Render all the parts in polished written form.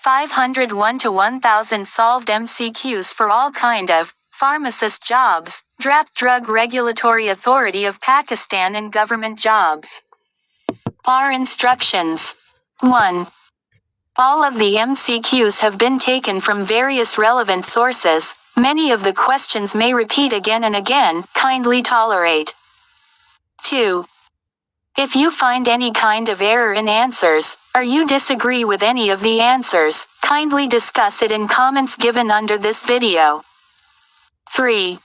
501 to 1000 solved MCQs for all kind of pharmacist jobs, Drap Drug Regulatory Authority of Pakistan and government jobs. Our instructions. 1. All of the MCQs have been taken from various relevant sources. Many of the questions may repeat again and again, kindly tolerate. 2. If you find any kind of error in answers, or you disagree with any of the answers, kindly discuss it in comments given under this video. 3.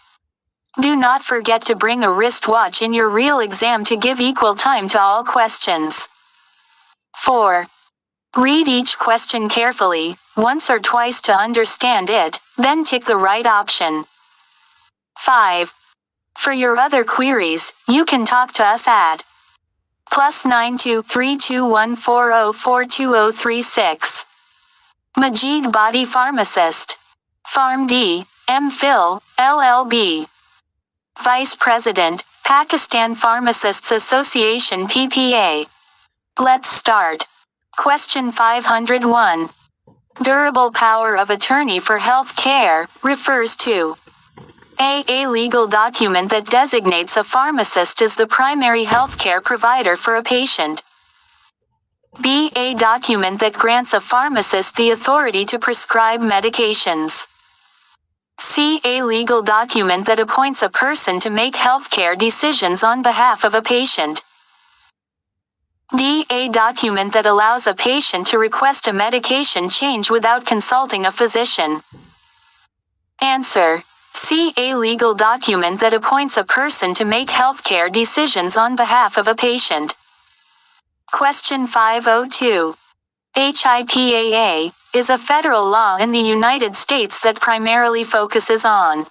Do not forget to bring a wristwatch in your real exam to give equal time to all questions. 4. Read each question carefully, once or twice to understand it, then tick the right option. 5. For your other queries, you can talk to us at +92 3214042036. Majid Body Pharmacist. PharmD, MPhil, LLB. Vice President, Pakistan Pharmacists Association PPA. Let's start. Question 501. Durable power of attorney for health care refers to A legal document that designates a pharmacist as the primary healthcare provider for a patient. B. A document that grants a pharmacist the authority to prescribe medications. C. A legal document that appoints a person to make healthcare decisions on behalf of a patient. D. A document that allows a patient to request a medication change without consulting a physician. Answer. C. A legal document that appoints a person to make healthcare decisions on behalf of a patient. Question 502. HIPAA is a federal law in the United States that primarily focuses on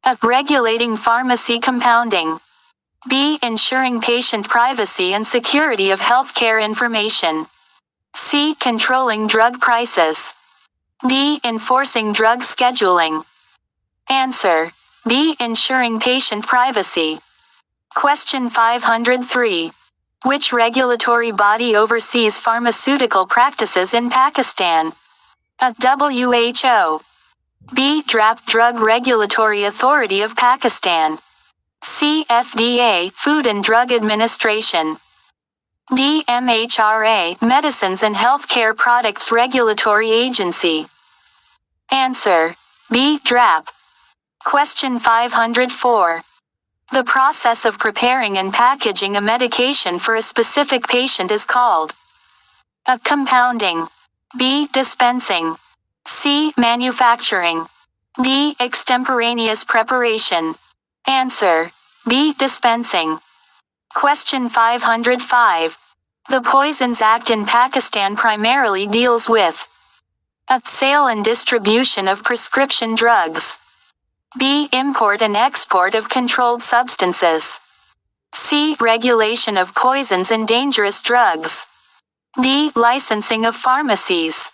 A. Regulating pharmacy compounding. B. Ensuring patient privacy and security of healthcare information. C. Controlling drug prices. D. Enforcing drug scheduling. Answer. B. Ensuring patient privacy. Question 503. Which regulatory body oversees pharmaceutical practices in Pakistan? A. WHO. B. Drap Drug Regulatory Authority of Pakistan. C. FDA, Food and Drug Administration. D. MHRA, Medicines and Healthcare Products Regulatory Agency. Answer. B. Drap. Question 504. The process of preparing and packaging a medication for a specific patient is called A. Compounding. B. Dispensing. C. Manufacturing. D. Extemporaneous preparation. Answer. B. Dispensing. Question 505. The Poisons Act in Pakistan primarily deals with A. Sale and distribution of prescription drugs. B. Import and export of controlled substances. C. Regulation of poisons and dangerous drugs. D. Licensing of pharmacies.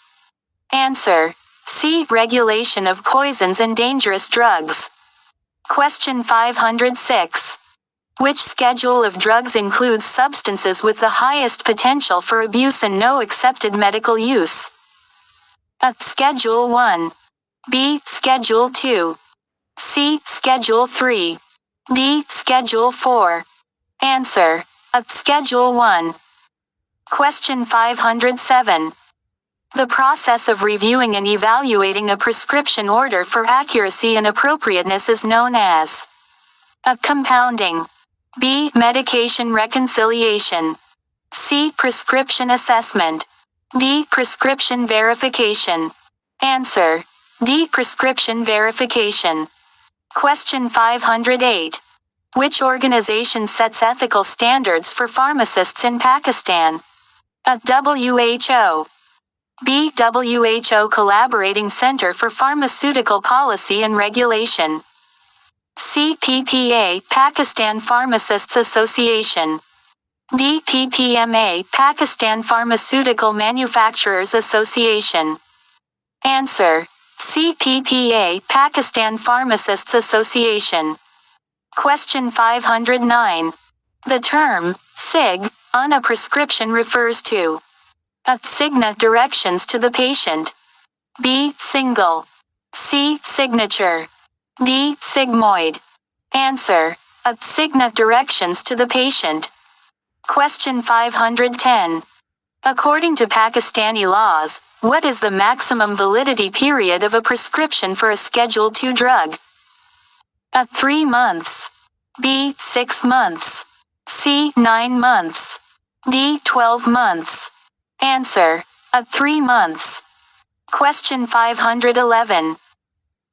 Answer. C. Regulation of poisons and dangerous drugs. Question 506. Which schedule of drugs includes substances with the highest potential for abuse and no accepted medical use? A. Schedule 1. B. Schedule 2. C. Schedule 3. D. Schedule 4. Answer. A. Schedule 1. Question 507. The process of reviewing and evaluating a prescription order for accuracy and appropriateness is known as A. Compounding. B. Medication reconciliation. C. Prescription assessment. D. Prescription verification. Answer. D. Prescription verification. Question 508. Which organization sets ethical standards for pharmacists in Pakistan? A. WHO. B. WHO Collaborating Center for Pharmaceutical Policy and Regulation. C. PPA Pakistan Pharmacists Association. D. PPMA Pakistan Pharmaceutical Manufacturers Association. Answer. C. PPA Pakistan Pharmacists Association. Question 509. The term, SIG, on a prescription refers to Signet directions to the patient. B. Single. C. Signature. D. Sigmoid. Answer. Signet directions to the patient. Question 510. According to Pakistani laws, what is the maximum validity period of a prescription for a Schedule II drug? 3 months. B. 6 months. C. 9 months. D. 12 months. Answer. 3 months. Question 511.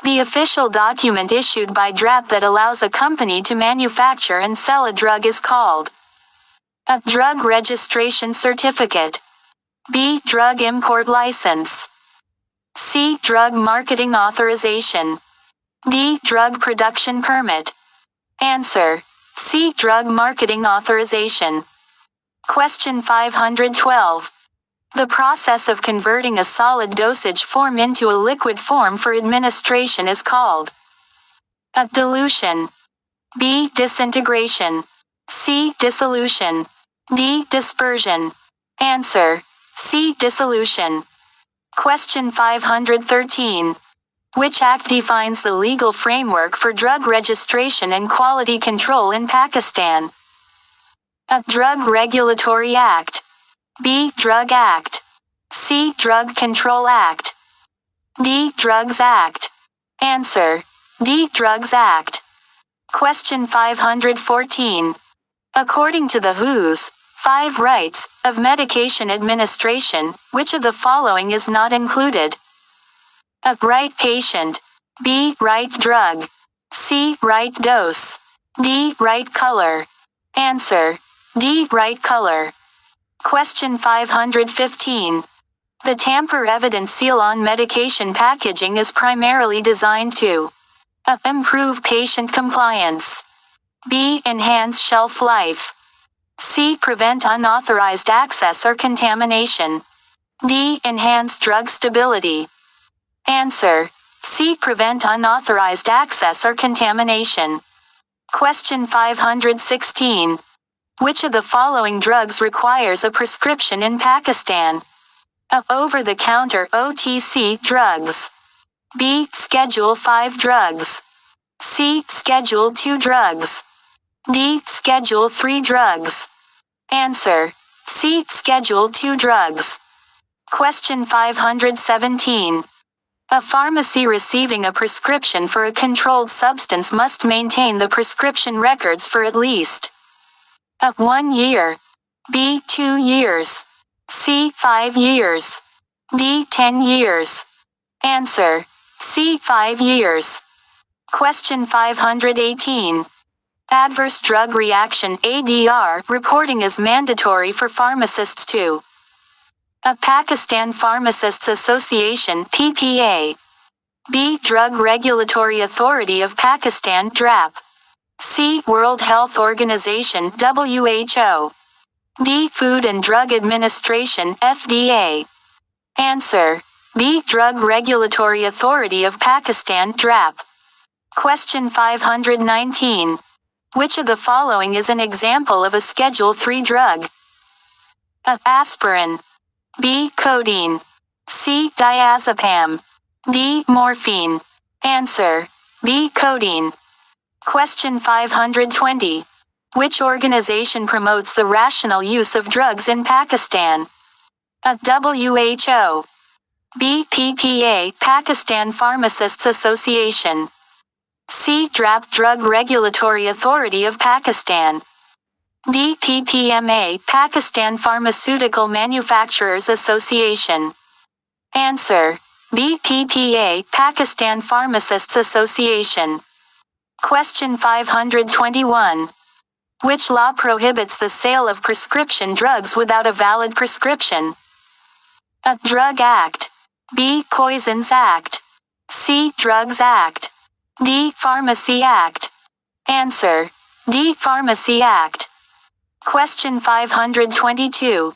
The official document issued by Drap that allows a company to manufacture and sell a drug is called a Drug Registration Certificate. B. Drug Import License. C. Drug Marketing Authorization. D. Drug Production Permit. Answer. C. Drug Marketing Authorization. Question 512. The process of converting a solid dosage form into a liquid form for administration is called a dilution. B. Disintegration. C. Dissolution. D. Dispersion. Answer. C. Dissolution. Question 513. Which act defines the legal framework for drug registration and quality control in Pakistan? A. Drug Regulatory Act. B. Drug Act. C. Drug Control Act. D. Drugs Act. Answer. D. Drugs Act. Question 514. According to the WHO's 5 rights of medication administration, which of the following is not included? A. Right patient. B. Right drug. C. Right dose. D. Right color. Answer. D. Right color. Question 515. The tamper evidence seal on medication packaging is primarily designed to a. Improve patient compliance. B. Enhance shelf life. C. Prevent unauthorized access or contamination. D. Enhance drug stability. Answer. C. Prevent unauthorized access or contamination. Question 516. Which of the following drugs requires a prescription in Pakistan? A. Over-the-counter OTC drugs. B. Schedule 5 drugs. C. Schedule 2 drugs. D. Schedule 3 drugs. Answer. C. Schedule 2 drugs. Question 517. A pharmacy receiving a prescription for a controlled substance must maintain the prescription records for at least a. 1 year. B. 2 years. C. 5 years. D. 10 years. Answer. C. 5 years. Question 518. Adverse drug reaction ADR reporting is mandatory for pharmacists to a. Pakistan Pharmacists Association PPA. B. Drug Regulatory Authority of Pakistan DRAP. C. World Health Organization WHO. D. Food and Drug Administration FDA. Answer. B. Drug Regulatory Authority of Pakistan DRAP. Question 519. Which of the following is an example of a Schedule III drug? A. Aspirin. B. Codeine. C. Diazepam. D. Morphine. Answer. B. Codeine. Question 520. Which organization promotes the rational use of drugs in Pakistan? A. WHO. B. PPA Pakistan Pharmacists Association. C. DRAP Drug Regulatory Authority of Pakistan. D. PPMA Pakistan Pharmaceutical Manufacturers Association. Answer. B. PPA Pakistan Pharmacists Association. Question 521. Which law prohibits the sale of prescription drugs without a valid prescription? A. Drug Act. B. Poisons Act. C. Drugs Act. D. Pharmacy Act. Answer. D. Pharmacy Act. Question 522.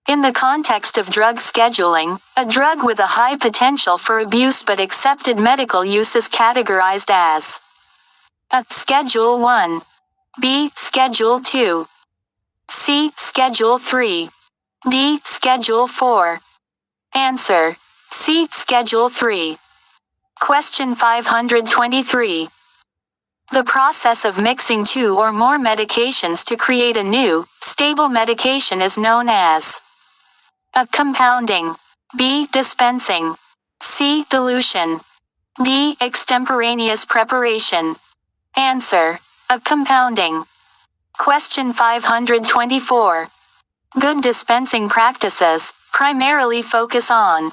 In the context of drug scheduling, a drug with a high potential for abuse but accepted medical use is categorized as a. Schedule 1. B. Schedule 2. C. Schedule 3. D. Schedule 4. Answer. C. Schedule 3. Question 523. The process of mixing two or more medications to create a new, stable medication is known as A. Compounding. B. Dispensing. C. Dilution. D. Extemporaneous preparation. Answer. A. Compounding. Question 524. Good dispensing practices primarily focus on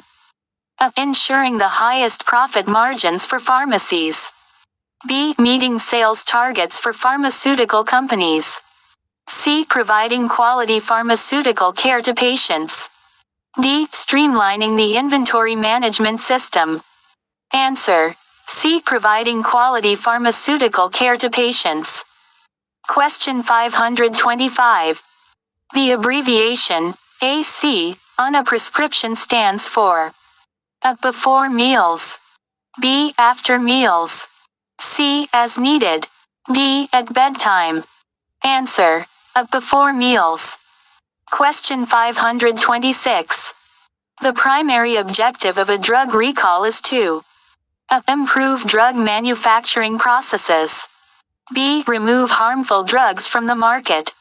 A. Ensuring the highest profit margins for pharmacies. B. Meeting sales targets for pharmaceutical companies. C. Providing quality pharmaceutical care to patients. D. Streamlining the inventory management system. Answer. C. Providing quality pharmaceutical care to patients. Question 525. The abbreviation AC on a prescription stands for A. Before meals. B. After meals. C. As needed. D. At bedtime. Answer. A. Before meals. Question 526. The primary objective of a drug recall is to A. Improve drug manufacturing processes. B. Remove harmful drugs from the market.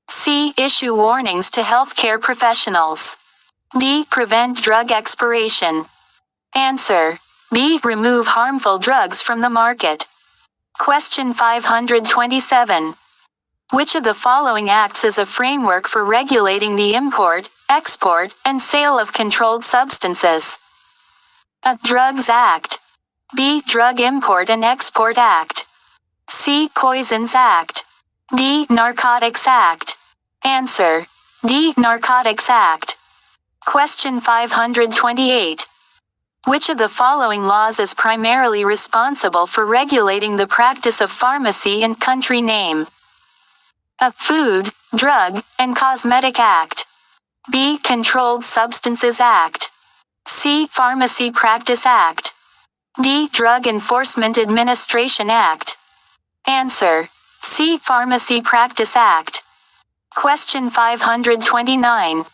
C. Issue warnings to healthcare professionals. D. Prevent drug expiration. Answer. B. Remove harmful drugs from the market. Question 527. Which of the following acts as a framework for regulating the import, export, and sale of controlled substances? A. Drugs Act. B. Drug Import and Export Act. C. Poisons Act. D. Narcotics Act. Answer. D. Narcotics Act. Question 528. Which of the following laws is primarily responsible for regulating the practice of pharmacy and country name? A. Food, Drug, and Cosmetic Act. B. Controlled Substances Act. C. Pharmacy Practice Act. D. Drug Enforcement Administration Act. Answer. C. Pharmacy Practice Act. Question 529.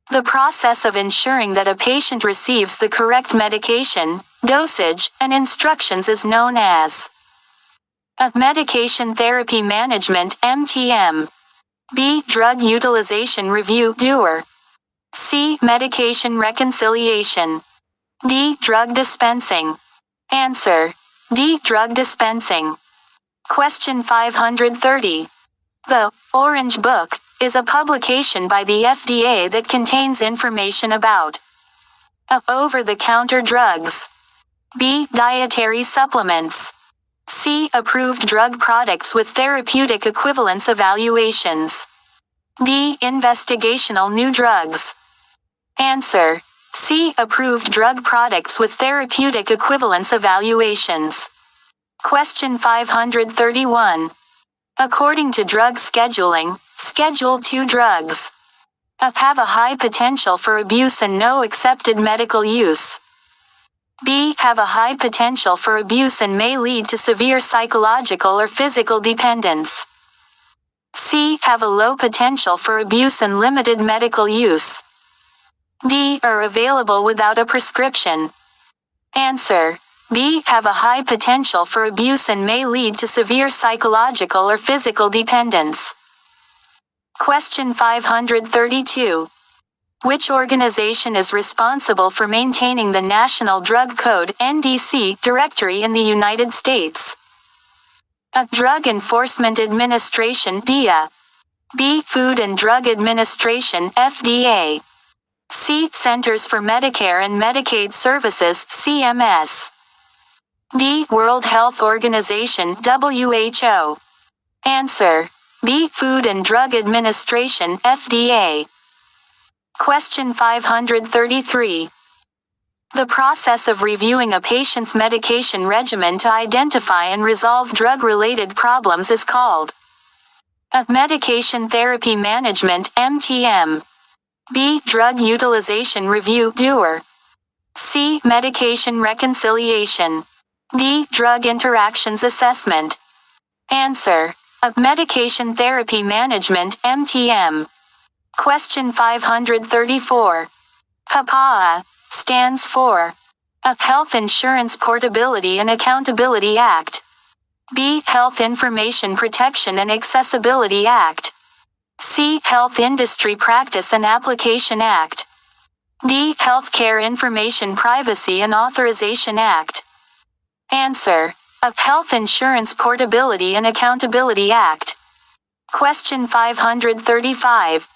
The process of ensuring that a patient receives the correct medication, dosage, and instructions is known as A. Medication Therapy Management (MTM). B. Drug Utilization Review (DUR). C. Medication Reconciliation. D. Drug Dispensing. Answer. D. Drug Dispensing. Question 530. The Orange Book is a publication by the FDA that contains information about A. Over-the-counter drugs. B. Dietary supplements. C. Approved drug products with therapeutic equivalence evaluations. D. Investigational new drugs. Answer. C. Approved drug products with therapeutic equivalence evaluations. Question 531. According to drug scheduling, Schedule 2 drugs A. Have a high potential for abuse and no accepted medical use. B. Have a high potential for abuse and may lead to severe psychological or physical dependence. C. Have a low potential for abuse and limited medical use. D. Are available without a prescription. Answer. B. Have a high potential for abuse and may lead to severe psychological or physical dependence. Question 532. Which organization is responsible for maintaining the National Drug Code (NDC) directory in the United States? A. Drug Enforcement Administration (DEA). B. Food and Drug Administration (FDA). C. Centers for Medicare and Medicaid Services (CMS). D. World Health Organization (WHO). Answer. B. Food and Drug Administration (FDA). Question 533. The process of reviewing a patient's medication regimen to identify and resolve drug-related problems is called A. Medication Therapy Management (MTM). B. Drug Utilization Review (DUR). C. Medication Reconciliation. D. Drug Interactions Assessment. Answer. A. Medication Therapy Management (MTM). Question 534. HIPAA stands for A. Health Insurance Portability and Accountability Act. B. Health Information Protection and Accessibility Act. C. Health Industry Practice and Application Act. D. Healthcare Information Privacy and Authorization Act. Answer: A. Health Insurance Portability and Accountability Act. Question 535.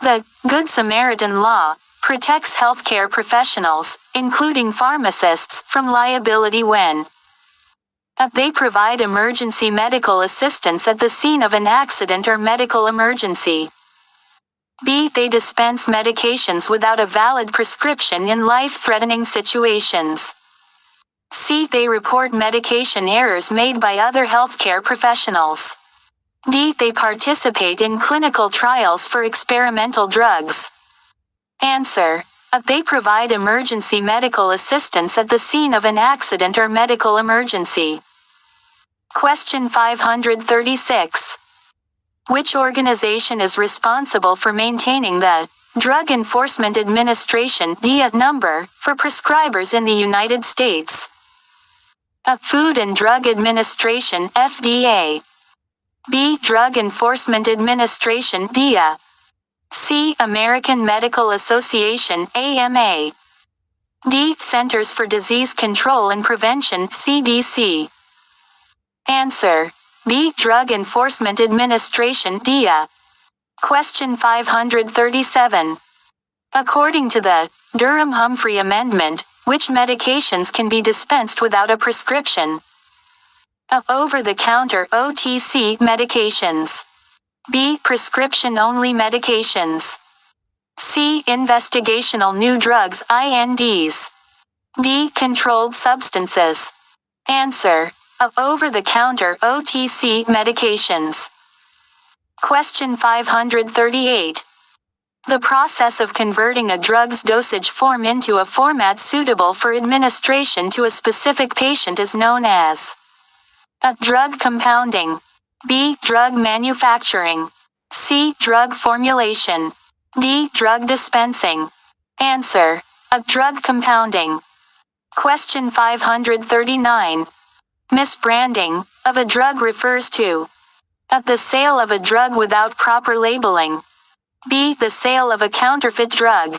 The Good Samaritan Law protects healthcare professionals, including pharmacists, from liability when A. They provide emergency medical assistance at the scene of an accident or medical emergency. B. They dispense medications without a valid prescription in life-threatening situations. C. They report medication errors made by other healthcare professionals. D. They participate in clinical trials for experimental drugs. Answer: A. They provide emergency medical assistance at the scene of an accident or medical emergency. Question 536. Which organization is responsible for maintaining the Drug Enforcement Administration DEA number for prescribers in the United States? A. Food and Drug Administration FDA. B. Drug Enforcement Administration DEA. C. American Medical Association AMA. D. Centers for Disease Control and Prevention CDC. Answer: B. Drug Enforcement Administration DEA. Question 537. According to the Durham-Humphrey Amendment, which medications can be dispensed without a prescription? A. Over-the-counter OTC medications. B. Prescription-only medications. C. Investigational New Drugs INDs. D. Controlled substances. Answer: A. Over-the-counter OTC medications. Question 538. The process of converting a drug's dosage form into a format suitable for administration to a specific patient is known as A. Drug compounding. B. Drug manufacturing. C. Drug formulation. D. Drug dispensing. Answer: A. Drug compounding. Question 539. Misbranding of a drug refers to A. The sale of a drug without proper labeling. B. The sale of a counterfeit drug.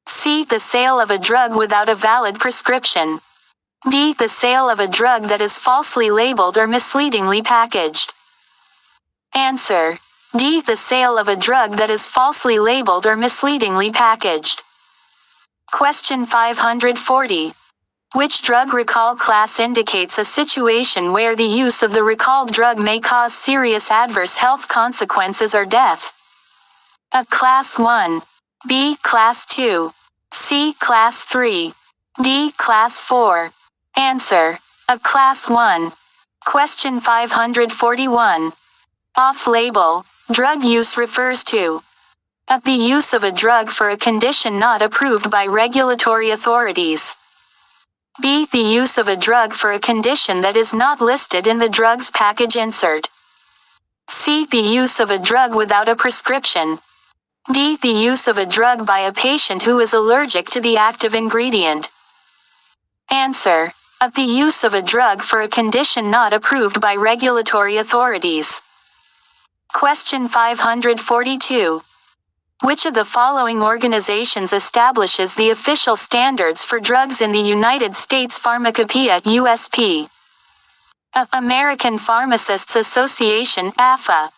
C. The sale of a drug without a valid prescription. D. The sale of a drug that is falsely labeled or misleadingly packaged. Answer: D. The sale of a drug that is falsely labeled or misleadingly packaged. Question 540. Which drug recall class indicates a situation where the use of the recalled drug may cause serious adverse health consequences or death? A. Class 1. B. Class 2. C. Class 3. D. Class 4. Answer: A. Class 1. Question 541. Off-label drug use refers to A. The use of a drug for a condition not approved by regulatory authorities. B. The use of a drug for a condition that is not listed in the drug's package insert. C. The use of a drug without a prescription. D. The use of a drug by a patient who is allergic to the active ingredient. Answer: A. The use of a drug for a condition not approved by regulatory authorities. Question 542. Which of the following organizations establishes the official standards for drugs in the United States Pharmacopoeia USP? A. American Pharmacists Association APHA.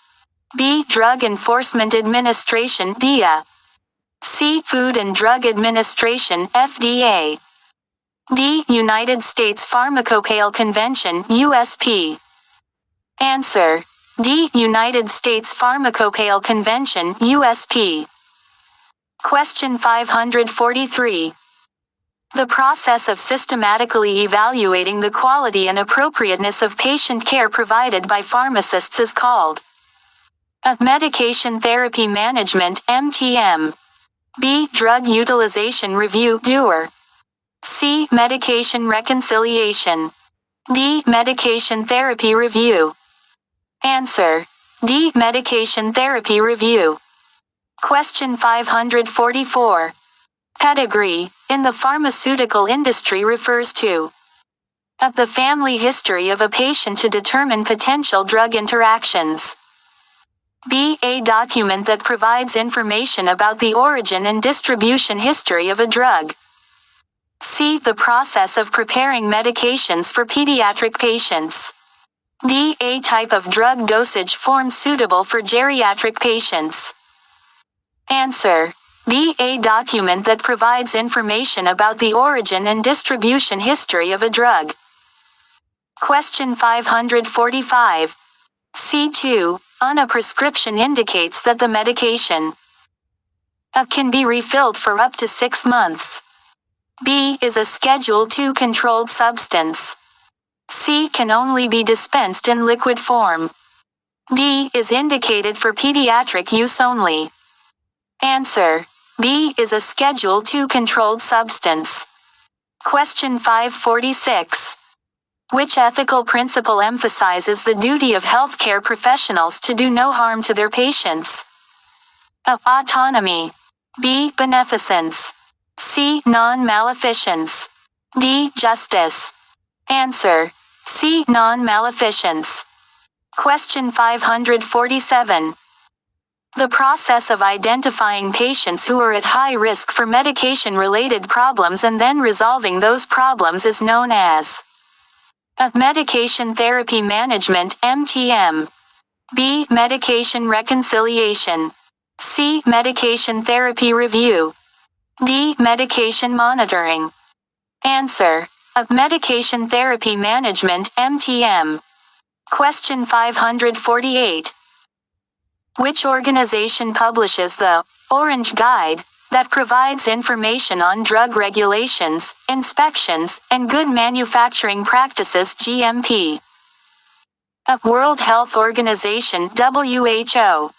B. Drug Enforcement Administration DEA. C. Food and Drug Administration FDA. D. United States Pharmacopoeia Convention USP. Answer: D. United States Pharmacopoeia Convention USP. Question 543. The process of systematically evaluating the quality and appropriateness of patient care provided by pharmacists is called A. Medication Therapy Management MTM. B. Drug Utilization Review DUR. C. Medication Reconciliation. D. Medication Therapy Review. Answer: D. Medication Therapy Review. Question 544. Pedigree, in the pharmaceutical industry refers to the family history of a patient to determine potential drug interactions. B. A document that provides information about the origin and distribution history of a drug. C. The process of preparing medications for pediatric patients. D. A type of drug dosage form suitable for geriatric patients. Answer. B. A document that provides information about the origin and distribution history of a drug. Question 545. C2. On a prescription indicates that the medication A can be refilled for up to 6 months. B is a Schedule II controlled substance. C can only be dispensed in liquid form. D is indicated for pediatric use only. Answer. B is a Schedule II controlled substance. Question 546. Which ethical principle emphasizes the duty of healthcare professionals to do no harm to their patients? A. Autonomy. B. Beneficence. C. Non-maleficence. D. Justice. Answer. C. Non-maleficence. Question 547. The process of identifying patients who are at high risk for medication-related problems and then resolving those problems is known as A. Medication Therapy Management (MTM). B. Medication Reconciliation. C. Medication Therapy Review. D. Medication Monitoring. Answer. A. Medication Therapy Management (MTM). Question 548. Which organization publishes the Orange Guide that provides information on drug regulations, inspections, and good manufacturing practices (GMP)? A. World Health Organization (WHO).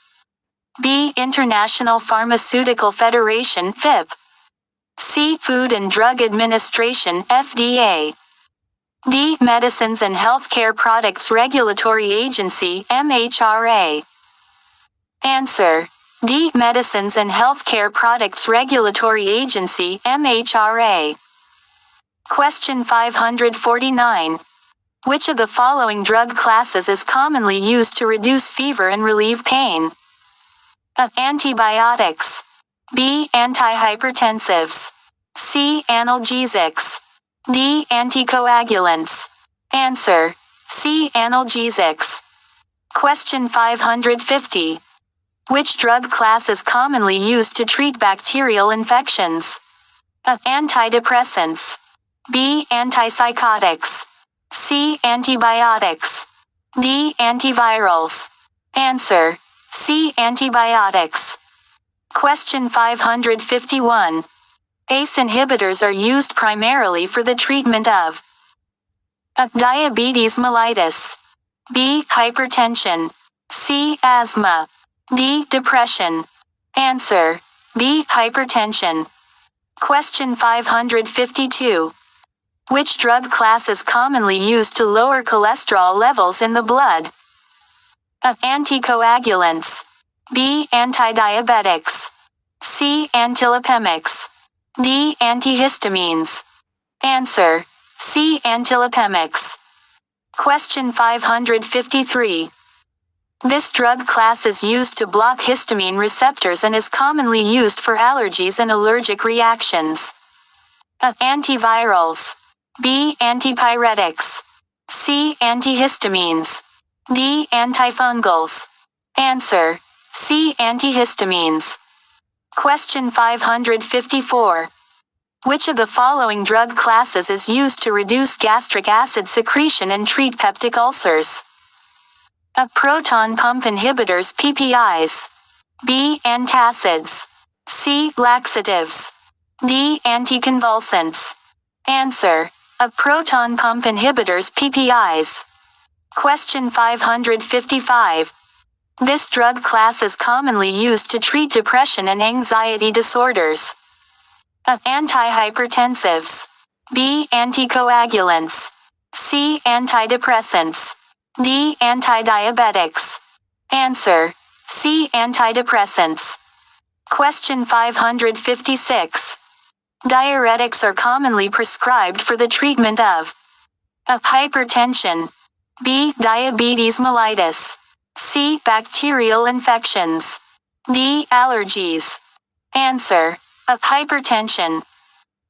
B. International Pharmaceutical Federation (FIP). C. Food and Drug Administration (FDA). D. Medicines and Healthcare Products Regulatory Agency (MHRA). Answer. D. Medicines and Healthcare Products Regulatory Agency (MHRA). Question 549. Which of the following drug classes is commonly used to reduce fever and relieve pain? A. Antibiotics. B. Antihypertensives. C. Analgesics. D. Anticoagulants. Answer. C. Analgesics. Question 550. Which drug class is commonly used to treat bacterial infections? A. Antidepressants. B. Antipsychotics. C. Antibiotics. D. Antivirals. Answer. C. Antibiotics. Question 551. ACE inhibitors are used primarily for the treatment of A. Diabetes mellitus. B. Hypertension. C. Asthma. D. Depression. Answer. B. Hypertension. Question 552. Which drug class is commonly used to lower cholesterol levels in the blood? A. Anticoagulants. B. Antidiabetics. C. Antilipemics. D. Antihistamines. Answer. C. Antilipemics. Question 553. This drug class is used to block histamine receptors and is commonly used for allergies and allergic reactions. A. Antivirals. B. Antipyretics. C. Antihistamines. D. Antifungals. Answer. C. Antihistamines. Question 554. Which of the following drug classes is used to reduce gastric acid secretion and treat peptic ulcers? A. Proton pump inhibitors (PPIs). B. Antacids. C. Laxatives. D. Anticonvulsants. Answer. A. Proton pump inhibitors (PPIs). Question 555. This drug class is commonly used to treat depression and anxiety disorders. A. Antihypertensives. B. Anticoagulants. C. Antidepressants. D. Antidiabetics. Answer. C. Antidepressants. Question 556. Diuretics are commonly prescribed for the treatment of A. Hypertension. B. Diabetes mellitus. C. Bacterial infections. D. Allergies. Answer. A. Hypertension.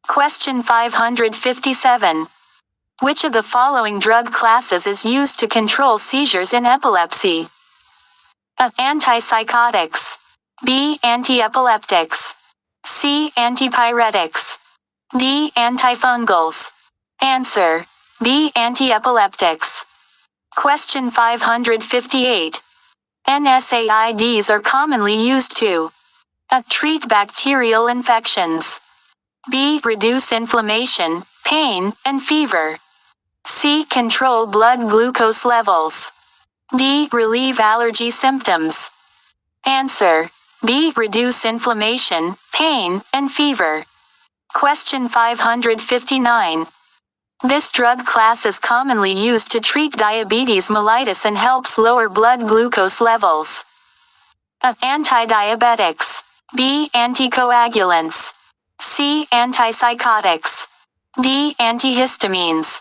Question 557. Which of the following drug classes is used to control seizures in epilepsy? A. Antipsychotics. B. Antiepileptics. C. Antipyretics. D. Antifungals. Answer. B. Antiepileptics. Question 558. NSAIDs are commonly used to A. Treat bacterial infections. B. Reduce inflammation, pain, and fever. C. Control blood glucose levels. D. Relieve allergy symptoms. Answer. B. Reduce inflammation, pain, and fever. Question 559. This drug class is commonly used to treat diabetes mellitus and helps lower blood glucose levels. A. Antidiabetics. B. Anticoagulants. C. Antipsychotics. D. Antihistamines.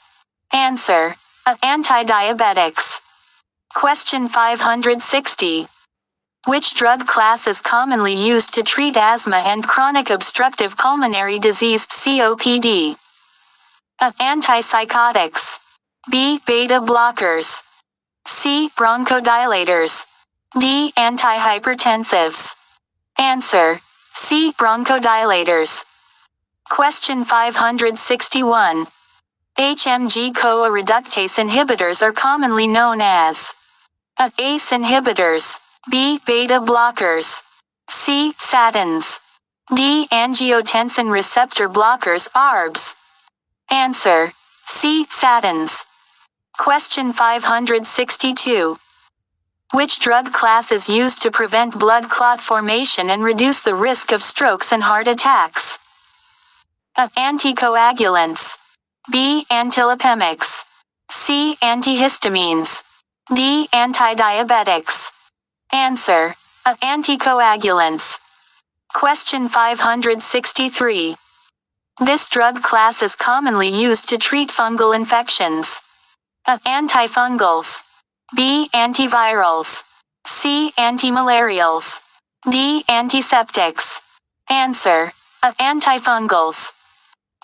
Answer. A. Antidiabetics. Question 560. Which drug class is commonly used to treat asthma and chronic obstructive pulmonary disease (COPD? A. Antipsychotics. B. Beta blockers. C. Bronchodilators. D. Antihypertensives. Answer. C. Bronchodilators. Question 561. HMG-CoA reductase inhibitors are commonly known as A. ACE inhibitors. B. Beta blockers. C. Statins. D. Angiotensin receptor blockers (ARBs). Answer. C. Statins. Question 562. Which drug class is used to prevent blood clot formation and reduce the risk of strokes and heart attacks? A. Anticoagulants. B. Antilipemics. C. Antihistamines. D. Antidiabetics. Answer. A. Anticoagulants. Question 563. This drug class is commonly used to treat fungal infections. A. Antifungals. B. Antivirals. C. Antimalarials. D. Antiseptics. Answer. A. Antifungals.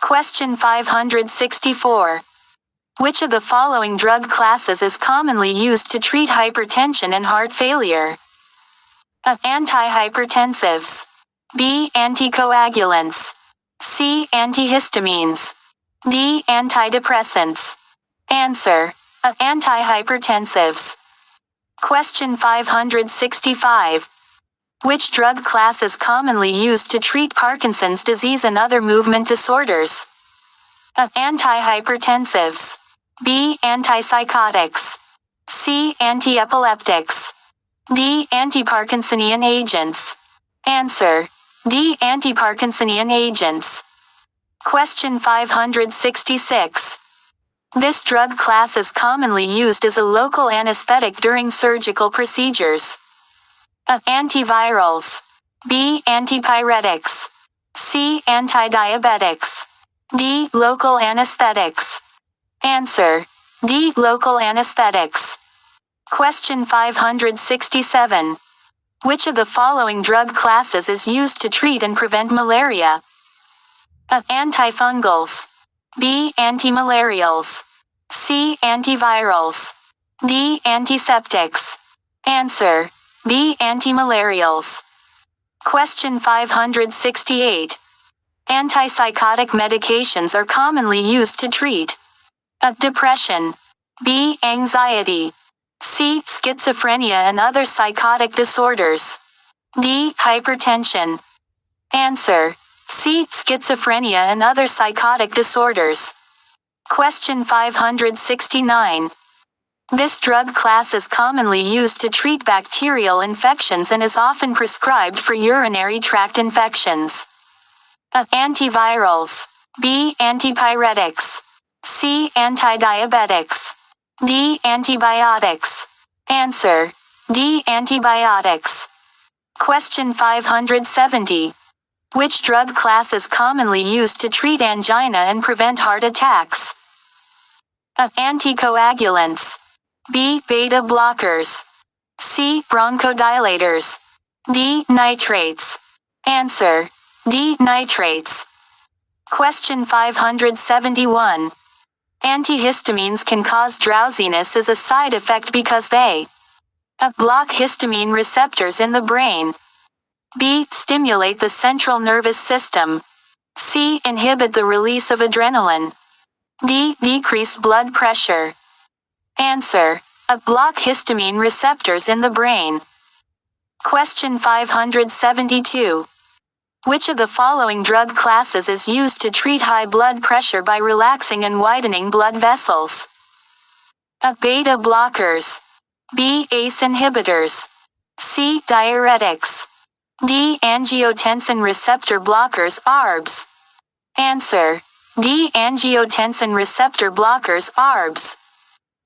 Question 564. Which of the following drug classes is commonly used to treat hypertension and heart failure? A. Antihypertensives. B. Anticoagulants. C. Antihistamines. D. Antidepressants. Answer. A. Antihypertensives. Question 565. Which drug class is commonly used to treat Parkinson's disease and other movement disorders? A. Antihypertensives. B. Antipsychotics. C. Antiepileptics. D. Antiparkinsonian agents. Answer. D. Antiparkinsonian agents. Question 566. This drug class is commonly used as a local anesthetic during surgical procedures. A. Antivirals. B. Antipyretics. C. Antidiabetics. D. Local anesthetics. Answer. D. Local anesthetics. Question 567. Which of the following drug classes is used to treat and prevent malaria? A. Antifungals. B. Antimalarials. C. Antivirals. D. Antiseptics. Answer. B. Antimalarials. Question 568. Antipsychotic medications are commonly used to treat A. Depression. B. Anxiety. C. Schizophrenia and other psychotic disorders. D. Hypertension. Answer. C. Schizophrenia and other psychotic disorders. Question 569. This drug class is commonly used to treat bacterial infections and is often prescribed for urinary tract infections. A. Antivirals. B. Antipyretics. C. Antidiabetics. D. Antibiotics. Answer. D. Antibiotics. Question 570. Which drug class is commonly used to treat angina and prevent heart attacks? A. Anticoagulants. B. Beta blockers. C. Bronchodilators. D. Nitrates. Answer. D. Nitrates. Question 571. Antihistamines can cause drowsiness as a side effect because they A. Block histamine receptors in the brain. B. Stimulate the central nervous system. C. Inhibit the release of adrenaline. D. Decrease blood pressure. Answer. A. Block histamine receptors in the brain. Question 572. Which of the following drug classes is used to treat high blood pressure by relaxing and widening blood vessels? A. Beta blockers. B. ACE inhibitors. C. Diuretics. D. Angiotensin receptor blockers ARBs. Answer. D. Angiotensin receptor blockers ARBs.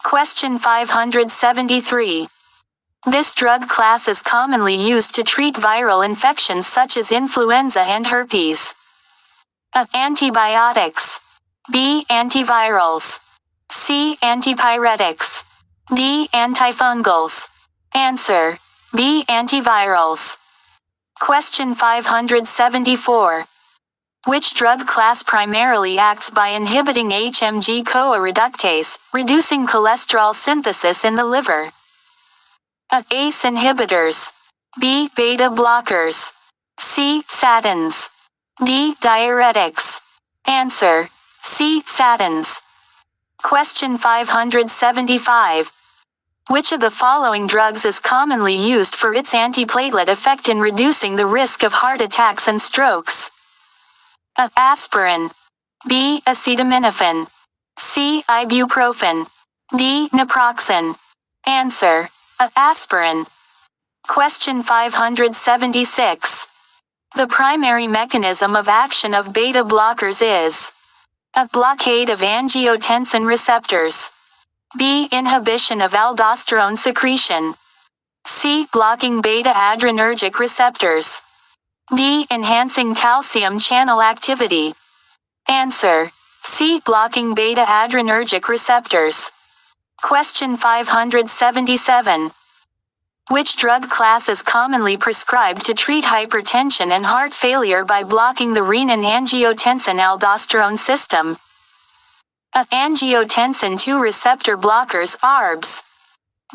Question 573. This drug class is commonly used to treat viral infections such as influenza and herpes. A. Antibiotics. B. Antivirals. C. Antipyretics. D. Antifungals. Answer. B. Antivirals. Question 574. Which drug class primarily acts by inhibiting HMG-CoA reductase, reducing cholesterol synthesis in the liver? A. ACE inhibitors. B. Beta blockers. C. Statins. D. Diuretics. Answer. C. Statins. Question 575. Which of the following drugs is commonly used for its antiplatelet effect in reducing the risk of heart attacks and strokes? A. Aspirin. B. Acetaminophen. C. Ibuprofen. D. Naproxen. Answer. A. Aspirin. Question 576. The primary mechanism of action of beta blockers is A. Blockade of angiotensin receptors. B. Inhibition of aldosterone secretion. C. Blocking beta-adrenergic receptors. D. Enhancing calcium channel activity. Answer. C. Blocking beta-adrenergic receptors. Question 577. Which drug class is commonly prescribed to treat hypertension and heart failure by blocking the renin-angiotensin-aldosterone system? A. Angiotensin II receptor blockers ARBs.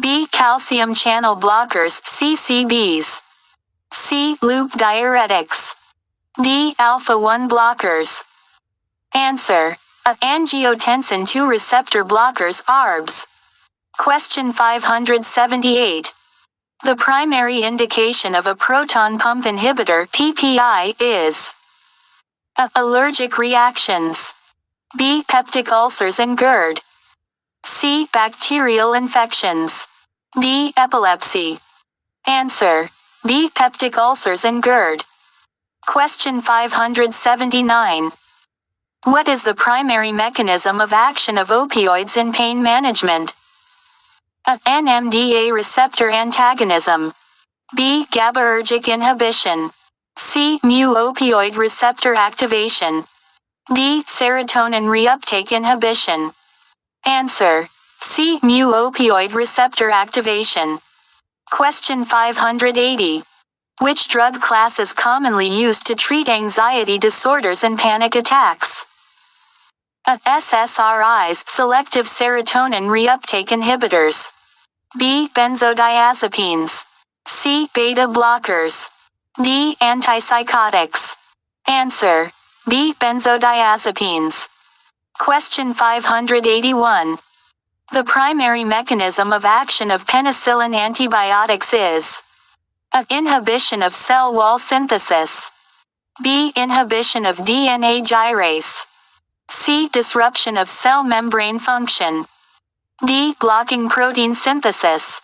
B. Calcium channel blockers CCBs. C. Loop diuretics. D. Alpha-1 blockers. Answer. A. Angiotensin II receptor blockers ARBs. Question 578. The primary indication of a proton pump inhibitor PPI is A. Allergic reactions. B. Peptic ulcers and GERD. C. Bacterial infections. D. Epilepsy. Answer. B. Peptic ulcers and GERD. Question 579. What is the primary mechanism of action of opioids in pain management? A. NMDA receptor antagonism. B. GABAergic inhibition. C. Mu-opioid receptor activation. D. Serotonin reuptake inhibition. Answer. C. Mu-opioid receptor activation. Question 580. Which drug class is commonly used to treat anxiety disorders and panic attacks? A. SSRIs, selective serotonin reuptake inhibitors. B. Benzodiazepines. C. Beta blockers. D. Antipsychotics. Answer. B. Benzodiazepines. Question 581. The primary mechanism of action of penicillin antibiotics is A. Inhibition of cell wall synthesis. B. Inhibition of DNA gyrase. C. Disruption of cell membrane function. D. Blocking protein synthesis.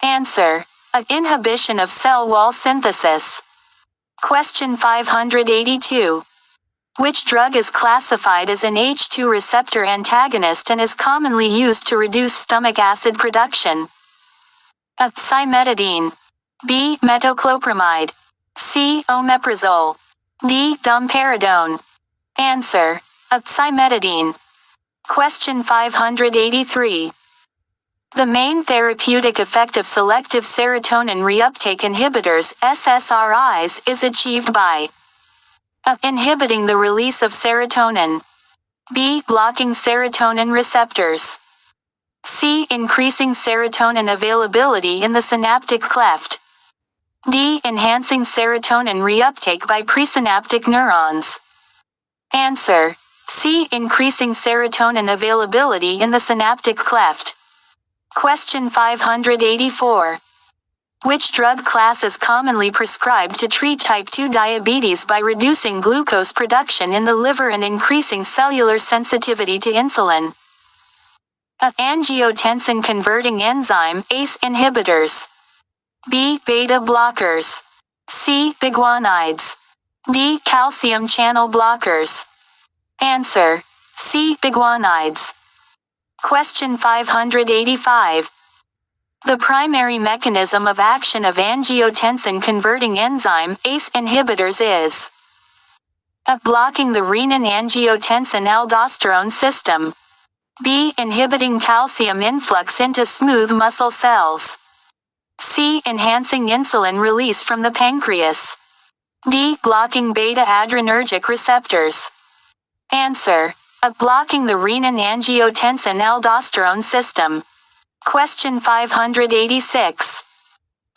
Answer. A. Inhibition of cell wall synthesis. Question 582. Which drug is classified as an H2 receptor antagonist and is commonly used to reduce stomach acid production? A. Cimetidine. B. Metoclopramide. C. Omeprazole. D. Domperidone. Answer. Cimetidine. Question 583. The main therapeutic effect of selective serotonin reuptake inhibitors (SSRIs) is achieved by A. Inhibiting the release of serotonin. B. Blocking serotonin receptors. C. Increasing serotonin availability in the synaptic cleft. D. Enhancing serotonin reuptake by presynaptic neurons. Answer. C. Increasing serotonin availability in the synaptic cleft. Question 584. Which drug class is commonly prescribed to treat type 2 diabetes by reducing glucose production in the liver and increasing cellular sensitivity to insulin? A. Angiotensin-converting enzyme (ACE) inhibitors. B. Beta blockers. C. Biguanides. D. Calcium channel blockers. Answer. C. Biguanides. Question 585. The primary mechanism of action of angiotensin-converting enzyme (ACE) inhibitors is A. Blocking the renin-angiotensin-aldosterone system. B. Inhibiting calcium influx into smooth muscle cells. C. Enhancing insulin release from the pancreas. D. Blocking beta-adrenergic receptors. Answer. A. Blocking the renin-angiotensin-aldosterone system. Question 586.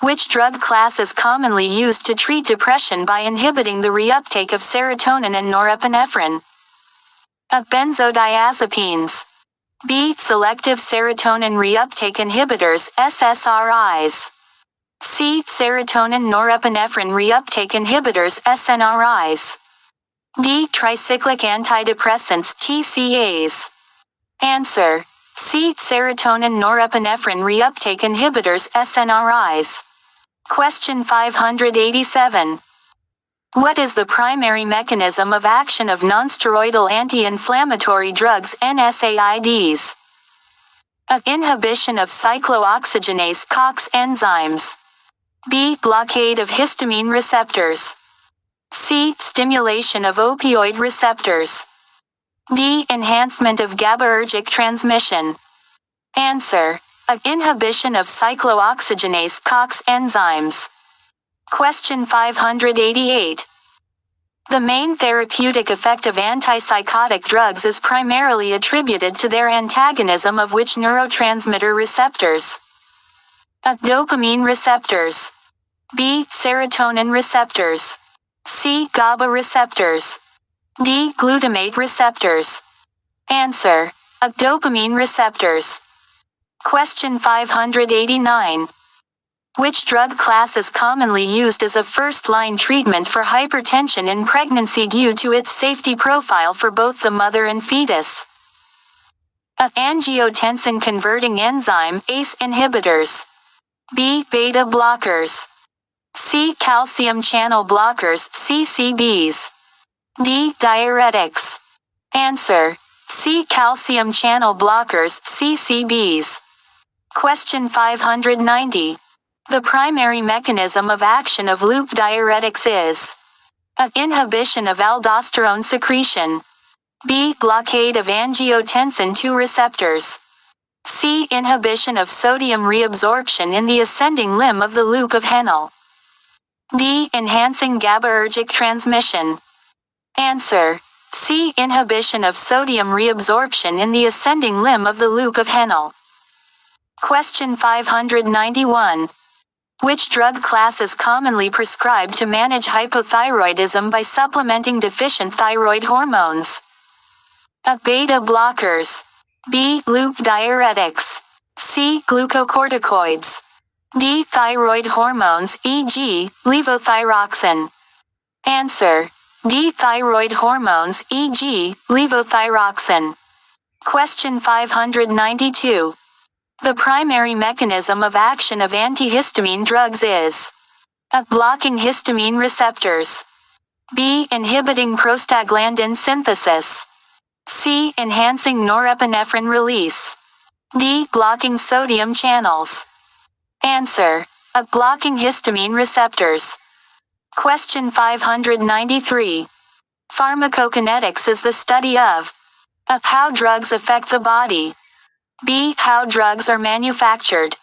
Which drug class is commonly used to treat depression by inhibiting the reuptake of serotonin and norepinephrine? A. Benzodiazepines. B. Selective serotonin reuptake inhibitors (SSRIs). C. Serotonin norepinephrine reuptake inhibitors (SNRIs). D. Tricyclic antidepressants (TCAs). Answer. C. Serotonin norepinephrine reuptake inhibitors (SNRIs). Question 587. What is the primary mechanism of action of nonsteroidal anti-inflammatory drugs (NSAIDs? A. Inhibition of cyclooxygenase COX enzymes. B. Blockade of histamine receptors. C. Stimulation of opioid receptors. D. Enhancement of GABAergic transmission. Answer. A. Inhibition of cyclooxygenase COX enzymes. Question 588. The main therapeutic effect of antipsychotic drugs is primarily attributed to their antagonism of which neurotransmitter receptors? A. Dopamine receptors. B. Serotonin receptors. C. GABA receptors. D. Glutamate receptors. Answer. A. Dopamine receptors. Question 589. Which drug class is commonly used as a first-line treatment for hypertension in pregnancy due to its safety profile for both the mother and fetus? A. Angiotensin-converting enzyme (ACE) inhibitors. B. Beta blockers. C. Calcium channel blockers (CCBs). D. Diuretics. Answer. C. Calcium channel blockers (CCBs). Question 590. The primary mechanism of action of loop diuretics is A. Inhibition of aldosterone secretion. B. Blockade of angiotensin II receptors. C. Inhibition of sodium reabsorption in the ascending limb of the loop of Henle. D. Enhancing GABAergic transmission. Answer. C. Inhibition of sodium reabsorption in the ascending limb of the loop of Henle. Question 591. Which drug class is commonly prescribed to manage hypothyroidism by supplementing deficient thyroid hormones? A. Beta blockers. B. Loop diuretics. C. Glucocorticoids. D. Thyroid hormones e.g., levothyroxine. Answer. D. Thyroid hormones e.g., levothyroxine. Question 592. The primary mechanism of action of antihistamine drugs is A. Blocking histamine receptors. B. Inhibiting prostaglandin synthesis. C. Enhancing norepinephrine release. D. Blocking sodium channels. Answer. Blocking histamine receptors. Question 593. Pharmacokinetics is the study of how drugs affect the body. B. How drugs are manufactured.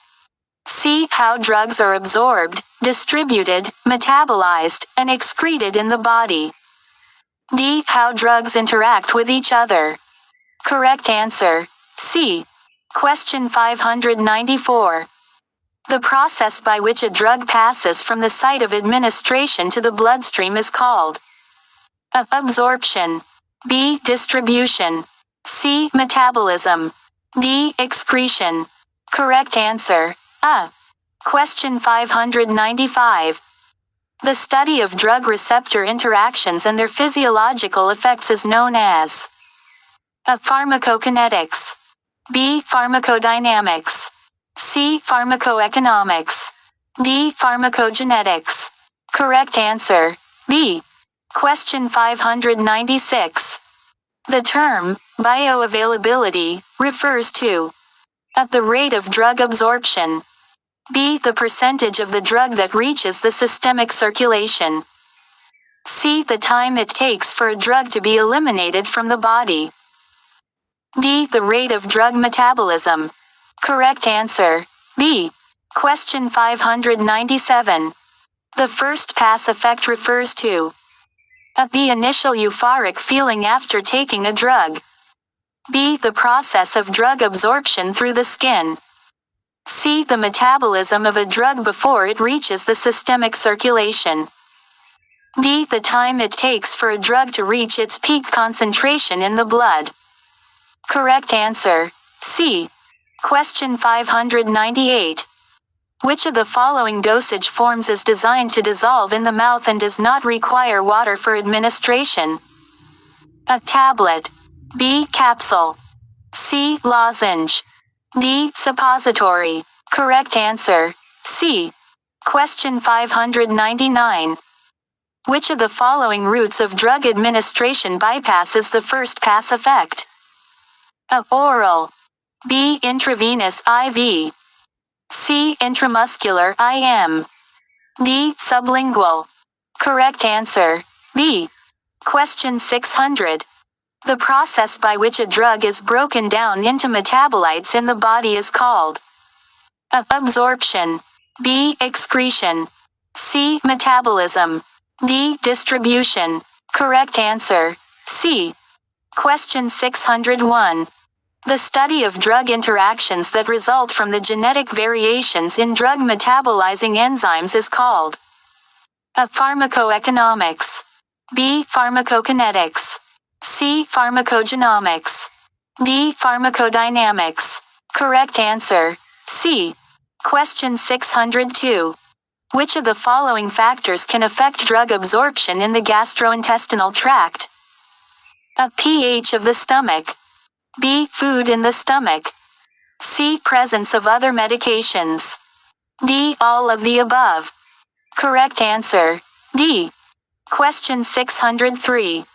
C. How drugs are absorbed, distributed, metabolized, and excreted in the body. D. How drugs interact with each other. Correct answer, C. Question 594. The process by which a drug passes from the site of administration to the bloodstream is called A. Absorption. B. Distribution. C. Metabolism. D. Excretion. Correct answer, A. Question 595. The study of drug receptor interactions and their physiological effects is known as A. Pharmacokinetics. B. Pharmacodynamics. C. Pharmacoeconomics. D. Pharmacogenetics. Correct answer, B. Question 596. The term bioavailability refers to A. The rate of drug absorption. B. The percentage of the drug that reaches the systemic circulation. C. The time it takes for a drug to be eliminated from the body. D. The rate of drug metabolism. Correct answer, B. Question 597. The first pass effect refers to A. The initial euphoric feeling after taking a drug. B. The process of drug absorption through the skin. C. The metabolism of a drug before it reaches the systemic circulation. D. The time it takes for a drug to reach its peak concentration in the blood. Correct answer, C. Question 598. Which of the following dosage forms is designed to dissolve in the mouth and does not require water for administration? A. Tablet. B. Capsule. C. Lozenge. D. Suppository. Correct answer, C. Question 599. Which of the following routes of drug administration bypasses the first pass effect? A. Oral. B. Intravenous IV. C. Intramuscular IM. D. Sublingual. Correct answer, B. Question 600. The process by which a drug is broken down into metabolites in the body is called A. Absorption. B. Excretion. C. Metabolism. D. Distribution. Correct answer, C. Question 601. The study of drug interactions that result from the genetic variations in drug metabolizing enzymes is called A. Pharmacoeconomics. B. Pharmacokinetics. C. Pharmacogenomics. D. Pharmacodynamics. Correct answer, C. Question 602. Which of the following factors can affect drug absorption in the gastrointestinal tract? A. pH of the stomach. B. Food in the stomach. C. Presence of other medications. D. All of the above. Correct answer, D. Question 603.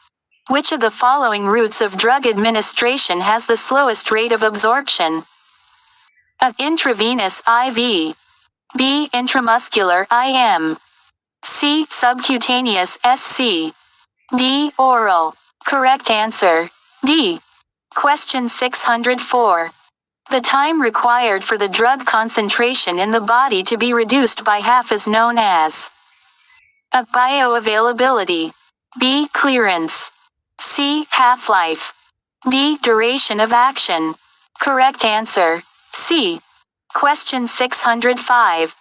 Which of the following routes of drug administration has the slowest rate of absorption? A. Intravenous IV. B. Intramuscular IM. C. Subcutaneous SC. D. Oral. Correct answer, D. Question 604. The time required for the drug concentration in the body to be reduced by half is known as A. Bioavailability. B. Clearance. C. Half-life. D. Duration of action. Correct answer, C. Question 605.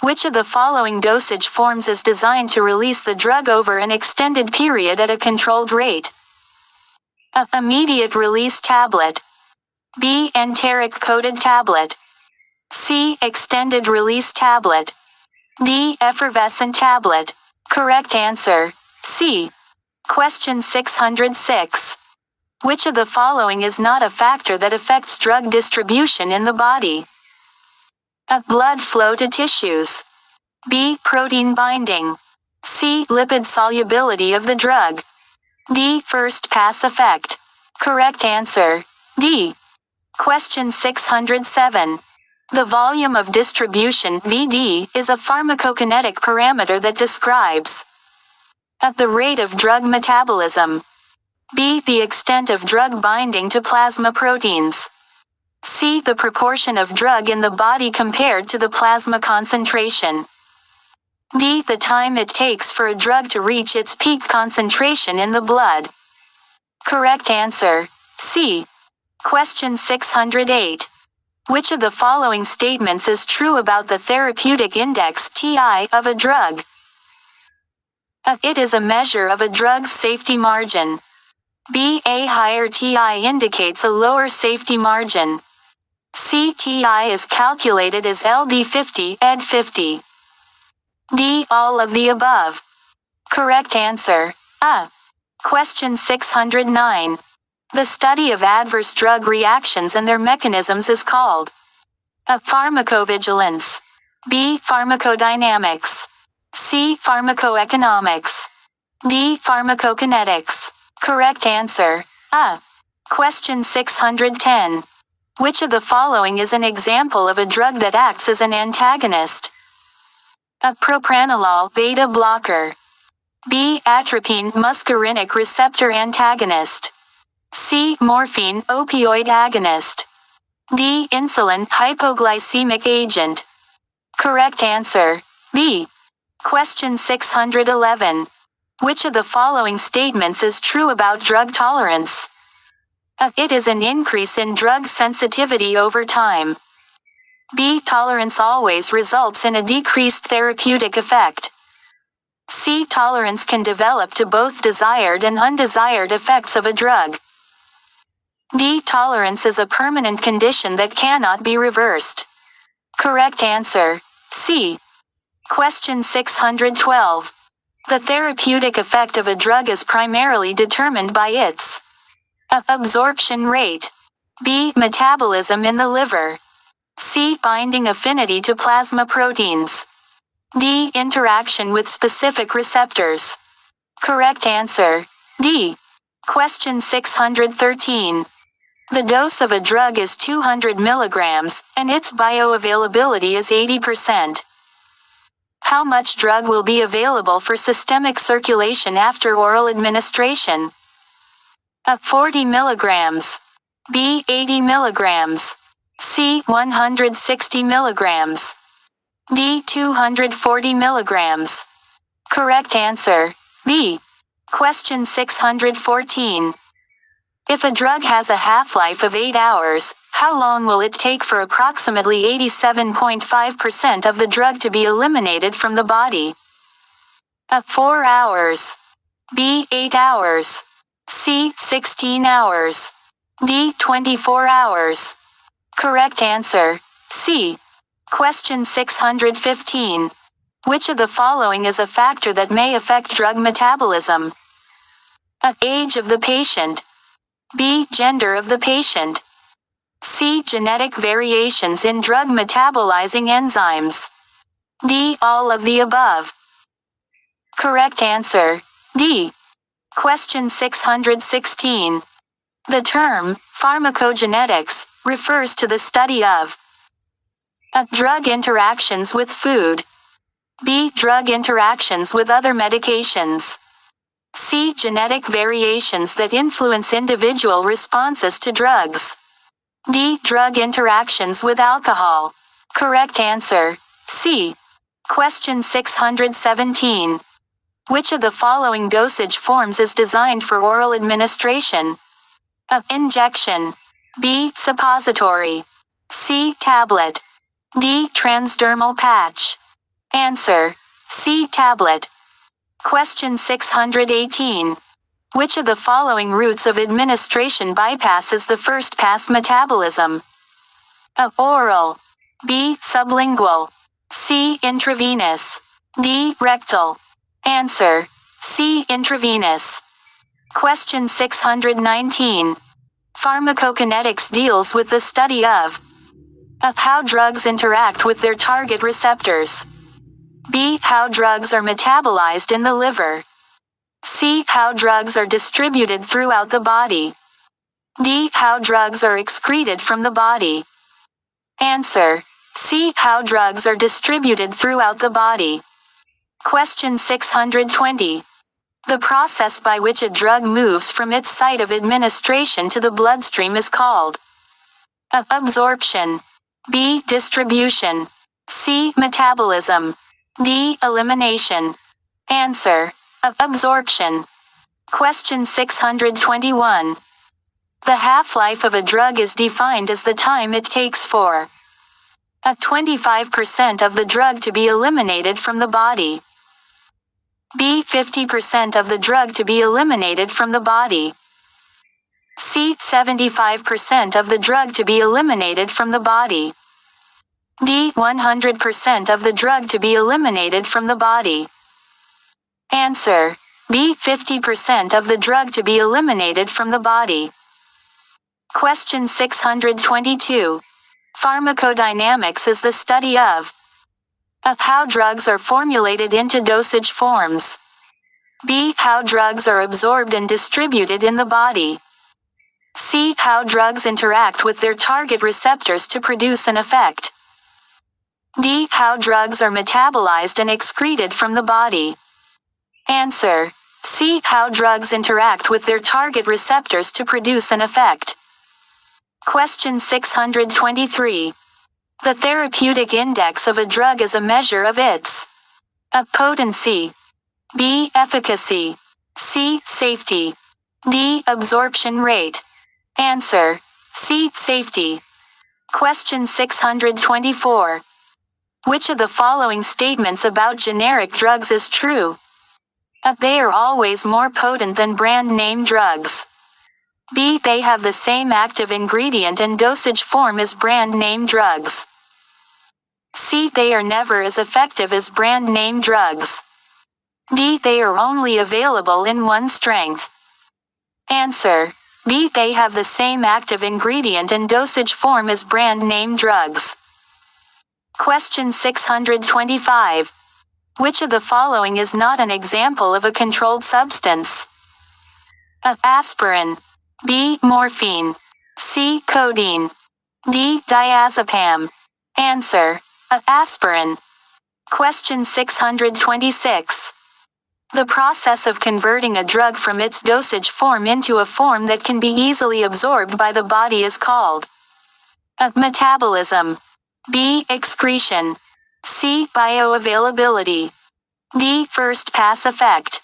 Which of the following dosage forms is designed to release the drug over an extended period at a controlled rate? A. Immediate release tablet. B. Enteric-coated tablet. C. Extended release tablet. D. Effervescent tablet. Correct answer, C. Question 606. Which of the following is not a factor that affects drug distribution in the body? A. Blood flow to tissues. B. Protein binding. C. Lipid solubility of the drug. D. First pass effect. Correct answer, D. Question 607. The volume of distribution, VD, is a pharmacokinetic parameter that describes the rate of drug metabolism. B. The extent of drug binding to plasma proteins. C. The proportion of drug in the body compared to the plasma concentration. D. The time it takes for a drug to reach its peak concentration in the blood. Correct answer, C. Question 608. Which of the following statements is true about the therapeutic index (TI) of a drug? A. It is a measure of a drug's safety margin. B. A higher TI indicates a lower safety margin. C. TI is calculated as LD50, ED50. D. All of the above. Correct answer, A. Question 609. The study of adverse drug reactions and their mechanisms is called A. Pharmacovigilance. B. Pharmacodynamics. C. Pharmacoeconomics. D. Pharmacokinetics. Correct answer, A. Question 610. Which of the following is an example of a drug that acts as an antagonist? A. Propranolol beta blocker. B. Atropine muscarinic receptor antagonist. C. Morphine opioid agonist. D. Insulin hypoglycemic agent. Correct answer, B. Question 611. Which of the following statements is true about drug tolerance? A. It is an increase in drug sensitivity over time. B. Tolerance always results in a decreased therapeutic effect. C. Tolerance can develop to both desired and undesired effects of a drug. D. Tolerance is a permanent condition that cannot be reversed. Correct answer, C. Question 612. The therapeutic effect of a drug is primarily determined by its A. Absorption rate. B. Metabolism in the liver. C. Binding affinity to plasma proteins. D. Interaction with specific receptors. Correct answer, D. Question 613. The dose of a drug is 200 milligrams, and its bioavailability is 80%. How much drug will be available for systemic circulation after oral administration? A. 40 milligrams. B. 80 milligrams. C. 160 milligrams. D. 240 milligrams. Correct answer, B. Question 614. If a drug has a half-life of 8 hours, how long will it take for approximately 87.5% of the drug to be eliminated from the body? A. 4 hours. B. 8 hours. C. 16 hours. D. 24 hours. Correct answer, C. Question 615. Which of the following is a factor that may affect drug metabolism? A. Age of the patient. B. Gender of the patient. C. Genetic variations in drug metabolizing enzymes. D. All of the above. Correct answer, D. Question 616. The term, pharmacogenetics, refers to the study of A. Drug interactions with food. B. Drug interactions with other medications. C. Genetic variations that influence individual responses to drugs. D. Drug interactions with alcohol. Correct answer, C. Question 617. Which of the following dosage forms is designed for oral administration? A. Injection. B. Suppository. C. Tablet. D. Transdermal patch. Answer, C. Tablet. Question 618. Which of the following routes of administration bypasses the first-pass metabolism? A. Oral. B. Sublingual. C. Intravenous. D. Rectal. Answer, C. Intravenous. Question 619. Pharmacokinetics deals with the study of A. How drugs interact with their target receptors. B. How drugs are metabolized in the liver. C. How drugs are distributed throughout the body. D. How drugs are excreted from the body. Answer, C. How drugs are distributed throughout the body. Question 620. The process by which a drug moves from its site of administration to the bloodstream is called A. Absorption. B. Distribution. C. Metabolism. D. Elimination. Answer. A. Absorption. Question 621. The half-life of a drug is defined as the time it takes for A. 25% of the drug to be eliminated from the body. B. 50% of the drug to be eliminated from the body. C. 75% of the drug to be eliminated from the body. D. 100% of the drug to be eliminated from the body. Answer. B. 50% of the drug to be eliminated from the body. Question 622. Pharmacodynamics is the study of A. How drugs are formulated into dosage forms. B. How drugs are absorbed and distributed in the body. C. How drugs interact with their target receptors to produce an effect. D. How drugs are metabolized and excreted from the body. Answer. C. How drugs interact with their target receptors to produce an effect. Question 623. The therapeutic index of a drug is a measure of its A. Potency. B. Efficacy. C. Safety. D. Absorption rate. Answer. C. Safety. Question 624. Which of the following statements about generic drugs is true? A. They are always more potent than brand name drugs. B. They have the same active ingredient and dosage form as brand name drugs. C. They are never as effective as brand name drugs. D. They are only available in one strength. Answer. B. They have the same active ingredient and dosage form as brand name drugs. Question 625. Which of the following is not an example of a controlled substance? A. Aspirin. B. Morphine. C. Codeine. D. Diazepam. Answer. A. Aspirin. Question 626. The process of converting a drug from its dosage form into a form that can be easily absorbed by the body is called A. Metabolism. B. Excretion. C. Bioavailability. D. First pass effect.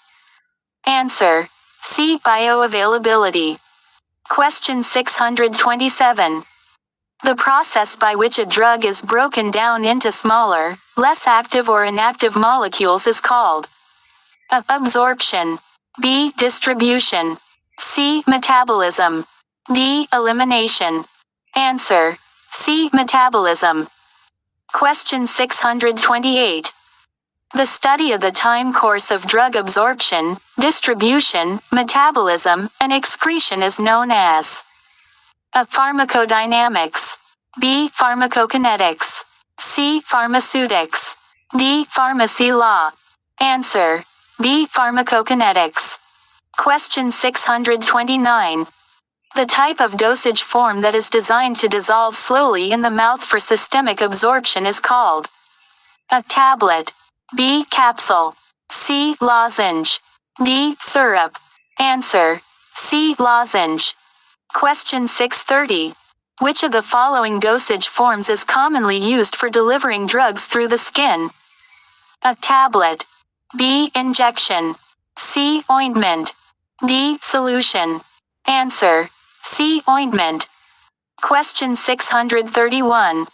Answer. C. Bioavailability. Question 627. The process by which a drug is broken down into smaller, less active or inactive molecules is called A. Absorption. B. Distribution. C. Metabolism. D. Elimination. Answer. C. Metabolism. Question 628. The study of the time course of drug absorption, distribution, metabolism, and excretion is known as A. Pharmacodynamics. B. Pharmacokinetics. C. Pharmaceutics. D. Pharmacy law. Answer. B. Pharmacokinetics. Question 629. The type of dosage form that is designed to dissolve slowly in the mouth for systemic absorption is called A. Tablet. B. Capsule. C. Lozenge. D. Syrup. Answer. C. Lozenge. Question 630. Which of the following dosage forms is commonly used for delivering drugs through the skin? A. Tablet. B. Injection. C. Ointment. D. Solution. Answer. C. Ointment. Question 631.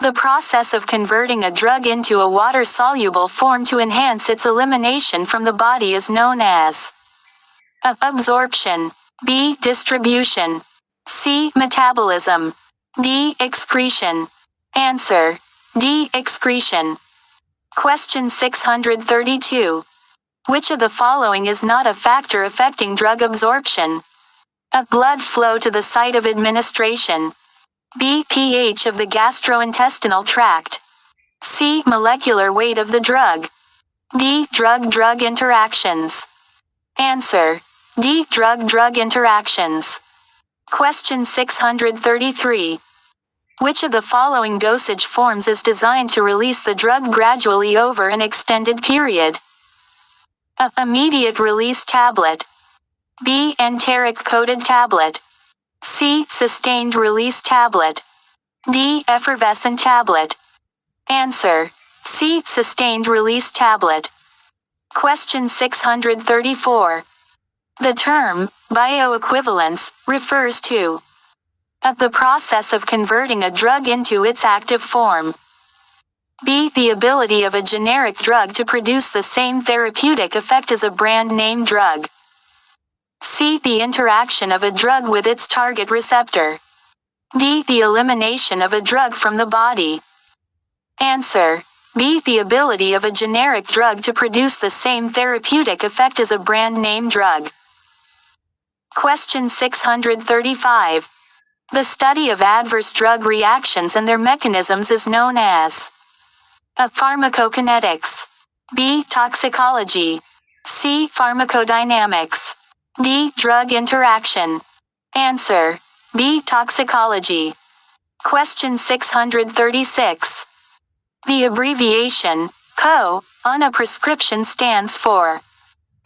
The process of converting a drug into a water-soluble form to enhance its elimination from the body is known as A. Absorption. B. Distribution. C. Metabolism. D. Excretion. Answer. D. Excretion. Question 632. Which of the following is not a factor affecting drug absorption? A. Blood flow to the site of administration. B. pH of the gastrointestinal tract. C. Molecular weight of the drug. D. Drug-drug interactions. Answer. D. Drug-drug interactions. Question 633. Which of the following dosage forms is designed to release the drug gradually over an extended period? A. Immediate release tablet. B. Enteric-coated tablet. C. Sustained release tablet. D. Effervescent tablet. Answer: C. Sustained release tablet. Question 634. The term bioequivalence refers to the process of converting a drug into its active form. B. The ability of a generic drug to produce the same therapeutic effect as a brand name drug. C. The interaction of a drug with its target receptor. D. The elimination of a drug from the body. Answer: B. The ability of a generic drug to produce the same therapeutic effect as a brand name drug. Question 635. The study of adverse drug reactions and their mechanisms is known as A. Pharmacokinetics. B. Toxicology. C. Pharmacodynamics. D. Drug interaction. Answer: B. Toxicology. Question 636. The abbreviation PO on a prescription stands for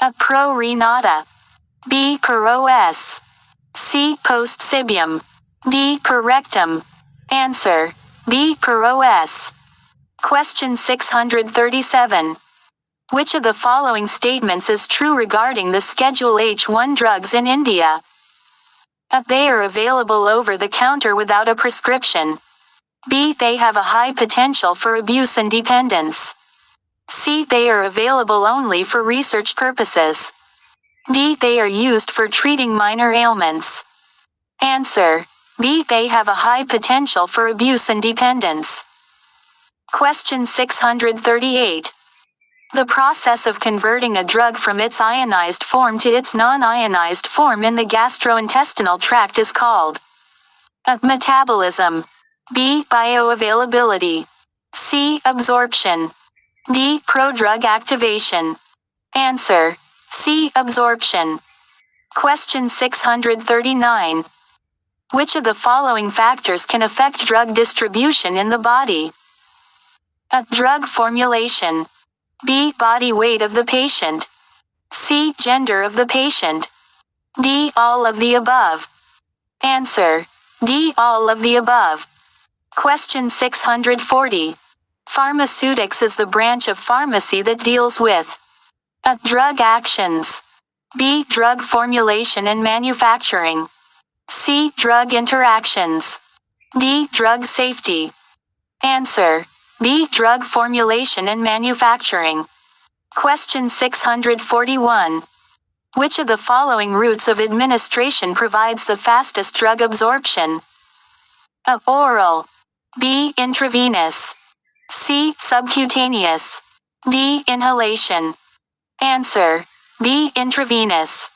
A. Pro re nata. B. Per os. C. Post cibium. D. Per rectum. Answer: B. Per os. Question 637. Which of the following statements is true regarding the Schedule H1 drugs in India? A. They are available over the counter without a prescription. B. They have a high potential for abuse and dependence. C. They are available only for research purposes. D. They are used for treating minor ailments. Answer: B. They have a high potential for abuse and dependence. Question 638. The process of converting a drug from its ionized form to its non-ionized form in the gastrointestinal tract is called A. Metabolism. B. Bioavailability. C. Absorption. D. Prodrug activation. Answer: C. Absorption. Question 639. Which of the following factors can affect drug distribution in the body? A. Drug formulation. B. Body weight of the patient. C. Gender of the patient. D. All of the above. Answer: D. All of the above. Question 640. Pharmaceutics is the branch of pharmacy that deals with A. Drug actions. B. Drug formulation and manufacturing. C. Drug interactions. D. Drug safety. Answer: B. Drug formulation and manufacturing. Question 641. Which of the following routes of administration provides the fastest drug absorption? A. Oral. B. Intravenous. C. Subcutaneous. D. Inhalation. Answer: B. Intravenous.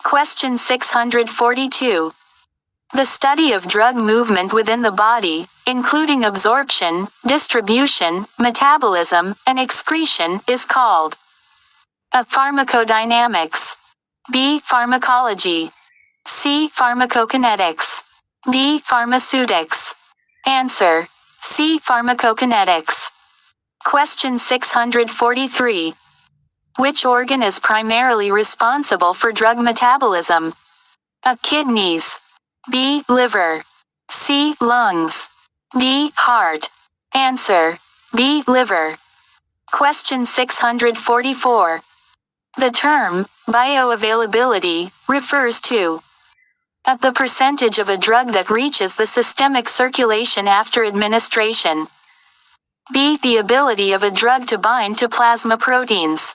Question 642. The study of drug movement within the body, including absorption, distribution, metabolism, and excretion, is called A. Pharmacodynamics. B. Pharmacology. C. Pharmacokinetics. D. Pharmaceutics. Answer: C. Pharmacokinetics. Question 643. Which organ is primarily responsible for drug metabolism? A. Kidneys. B. Liver. C. Lungs. D. Heart. Answer: B. Liver. Question 644. The term bioavailability refers to A. The percentage of a drug that reaches the systemic circulation after administration. B. The ability of a drug to bind to plasma proteins.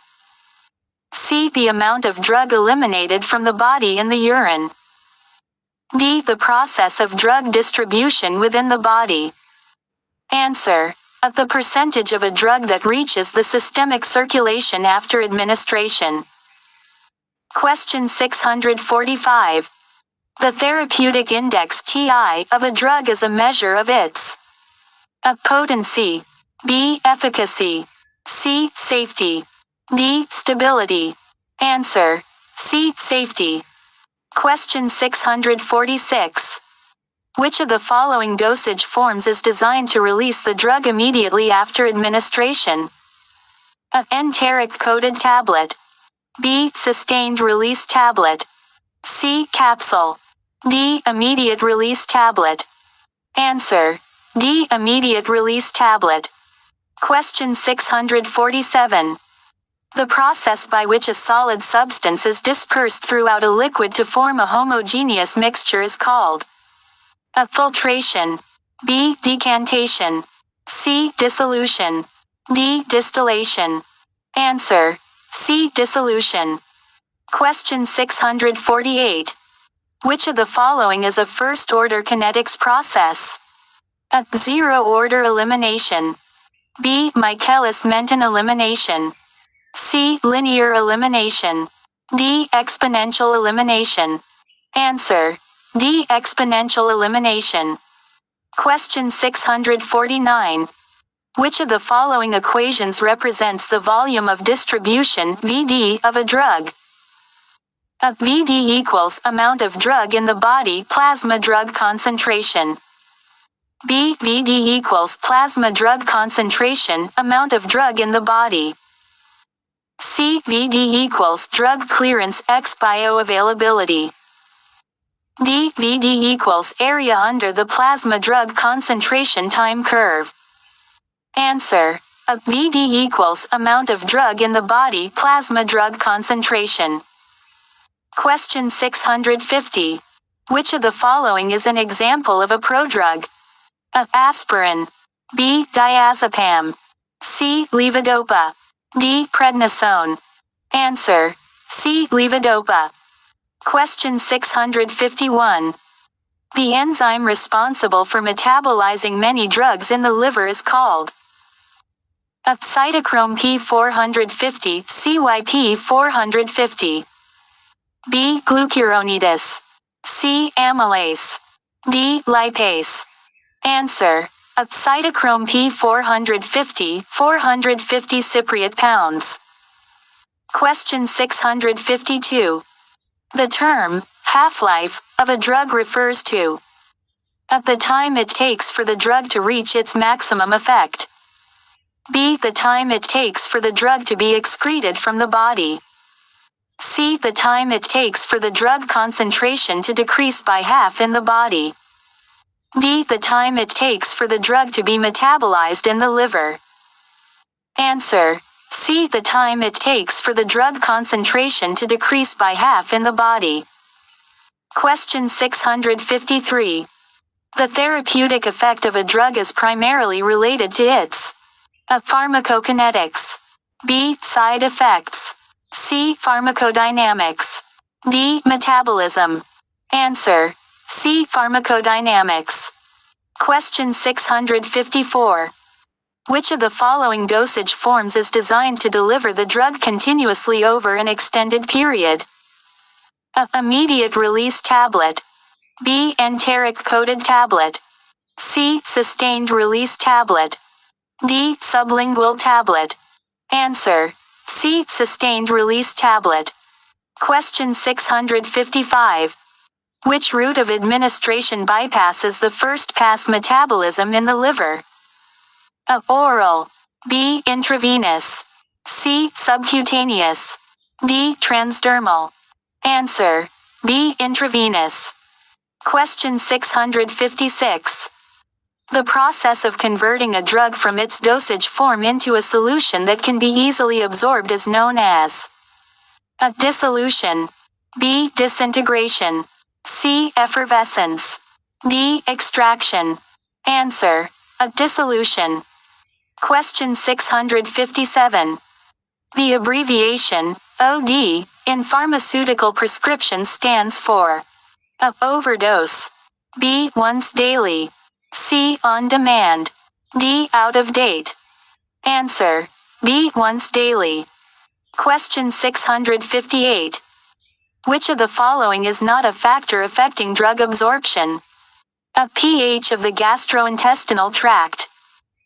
C. The amount of drug eliminated from the body in the urine. D. The process of drug distribution within the body. Answer: A. The percentage of a drug that reaches the systemic circulation after administration. Question 645. The therapeutic index (TI) of a drug is a measure of its A. Potency. B. Efficacy. C. Safety. D. Stability. Answer: C. Safety. Question 646. Which of the following dosage forms is designed to release the drug immediately after administration? A. Enteric-coated tablet. B. Sustained-release tablet. C. Capsule. D. Immediate-release tablet. Answer. D. Immediate-release tablet. Question 647. The process by which a solid substance is dispersed throughout a liquid to form a homogeneous mixture is called A. Filtration. B. Decantation. C. Dissolution. D. Distillation. Answer. C. Dissolution. Question 648. Which of the following is a first-order kinetics process? A. Zero-order elimination. B. Michaelis-Menten elimination. C. Linear elimination. D. Exponential elimination. Answer. D. Exponential elimination. Question 649. Which of the following equations represents the volume of distribution, VD, of a drug? A. VD equals amount of drug in the body plasma drug concentration. B. VD equals plasma drug concentration, amount of drug in the body. C. VD equals drug clearance x bioavailability. D. VD equals area under the plasma drug concentration time curve. Answer. A. VD equals amount of drug in the body plasma drug concentration. Question 650. Which of the following is an example of a prodrug? A. Aspirin. B. Diazepam. C. Levodopa. D. Prednisone. Answer. C. Levodopa. Question 651. The enzyme responsible for metabolizing many drugs in the liver is called A. Cytochrome P450, CYP450. B. Glucuronidase. C. Amylase. D. Lipase. Answer. A. Cytochrome P450, 450 cypriot pounds. Question 652. The term, half-life, of a drug refers to A. The time it takes for the drug to reach its maximum effect. B. The time it takes for the drug to be excreted from the body. C. The time it takes for the drug concentration to decrease by half in the body. D. The time it takes for the drug to be metabolized in the liver. Answer. C. The time it takes for the drug concentration to decrease by half in the body. Question 653. The therapeutic effect of a drug is primarily related to its A. Pharmacokinetics. B. Side effects. C. Pharmacodynamics. D. Metabolism. Answer. C. Pharmacodynamics. Question 654. Which of the following dosage forms is designed to deliver the drug continuously over an extended period? A. Immediate release tablet. B. Enteric-coated tablet. C. Sustained release tablet. D. Sublingual tablet. Answer. C. Sustained release tablet. Question 655. Which route of administration bypasses the first-pass metabolism in the liver? A. Oral. B. Intravenous. C. Subcutaneous. D. Transdermal. Answer. B. Intravenous. Question 656. The process of converting a drug from its dosage form into a solution that can be easily absorbed is known as A. Dissolution. B. Disintegration. C. Effervescence. D. Extraction. Answer. A. Dissolution. Question 657. The abbreviation OD in pharmaceutical prescriptions stands for A. Overdose. B. Once daily. C. On demand. D. Out of date. Answer. B. Once daily. Question 658. Which of the following is not a factor affecting drug absorption? A. pH of the gastrointestinal tract.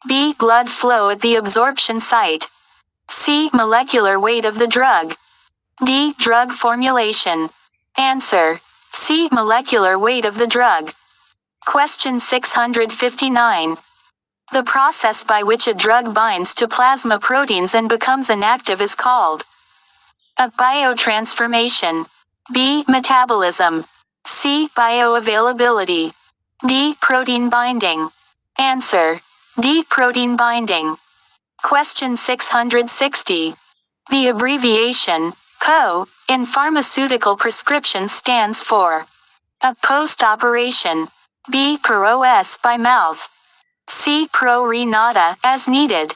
B. Blood flow at the absorption site. C. Molecular weight of the drug. D. Drug formulation. Answer. C. Molecular weight of the drug. Question 659. The process by which a drug binds to plasma proteins and becomes inactive is called A. Biotransformation. B. Metabolism. C. Bioavailability. D. Protein binding. Answer. D. Protein binding. Question 660. The abbreviation PO in pharmaceutical prescriptions stands for A. Post-operation. B. PROS by mouth. C. Pro re nata as needed.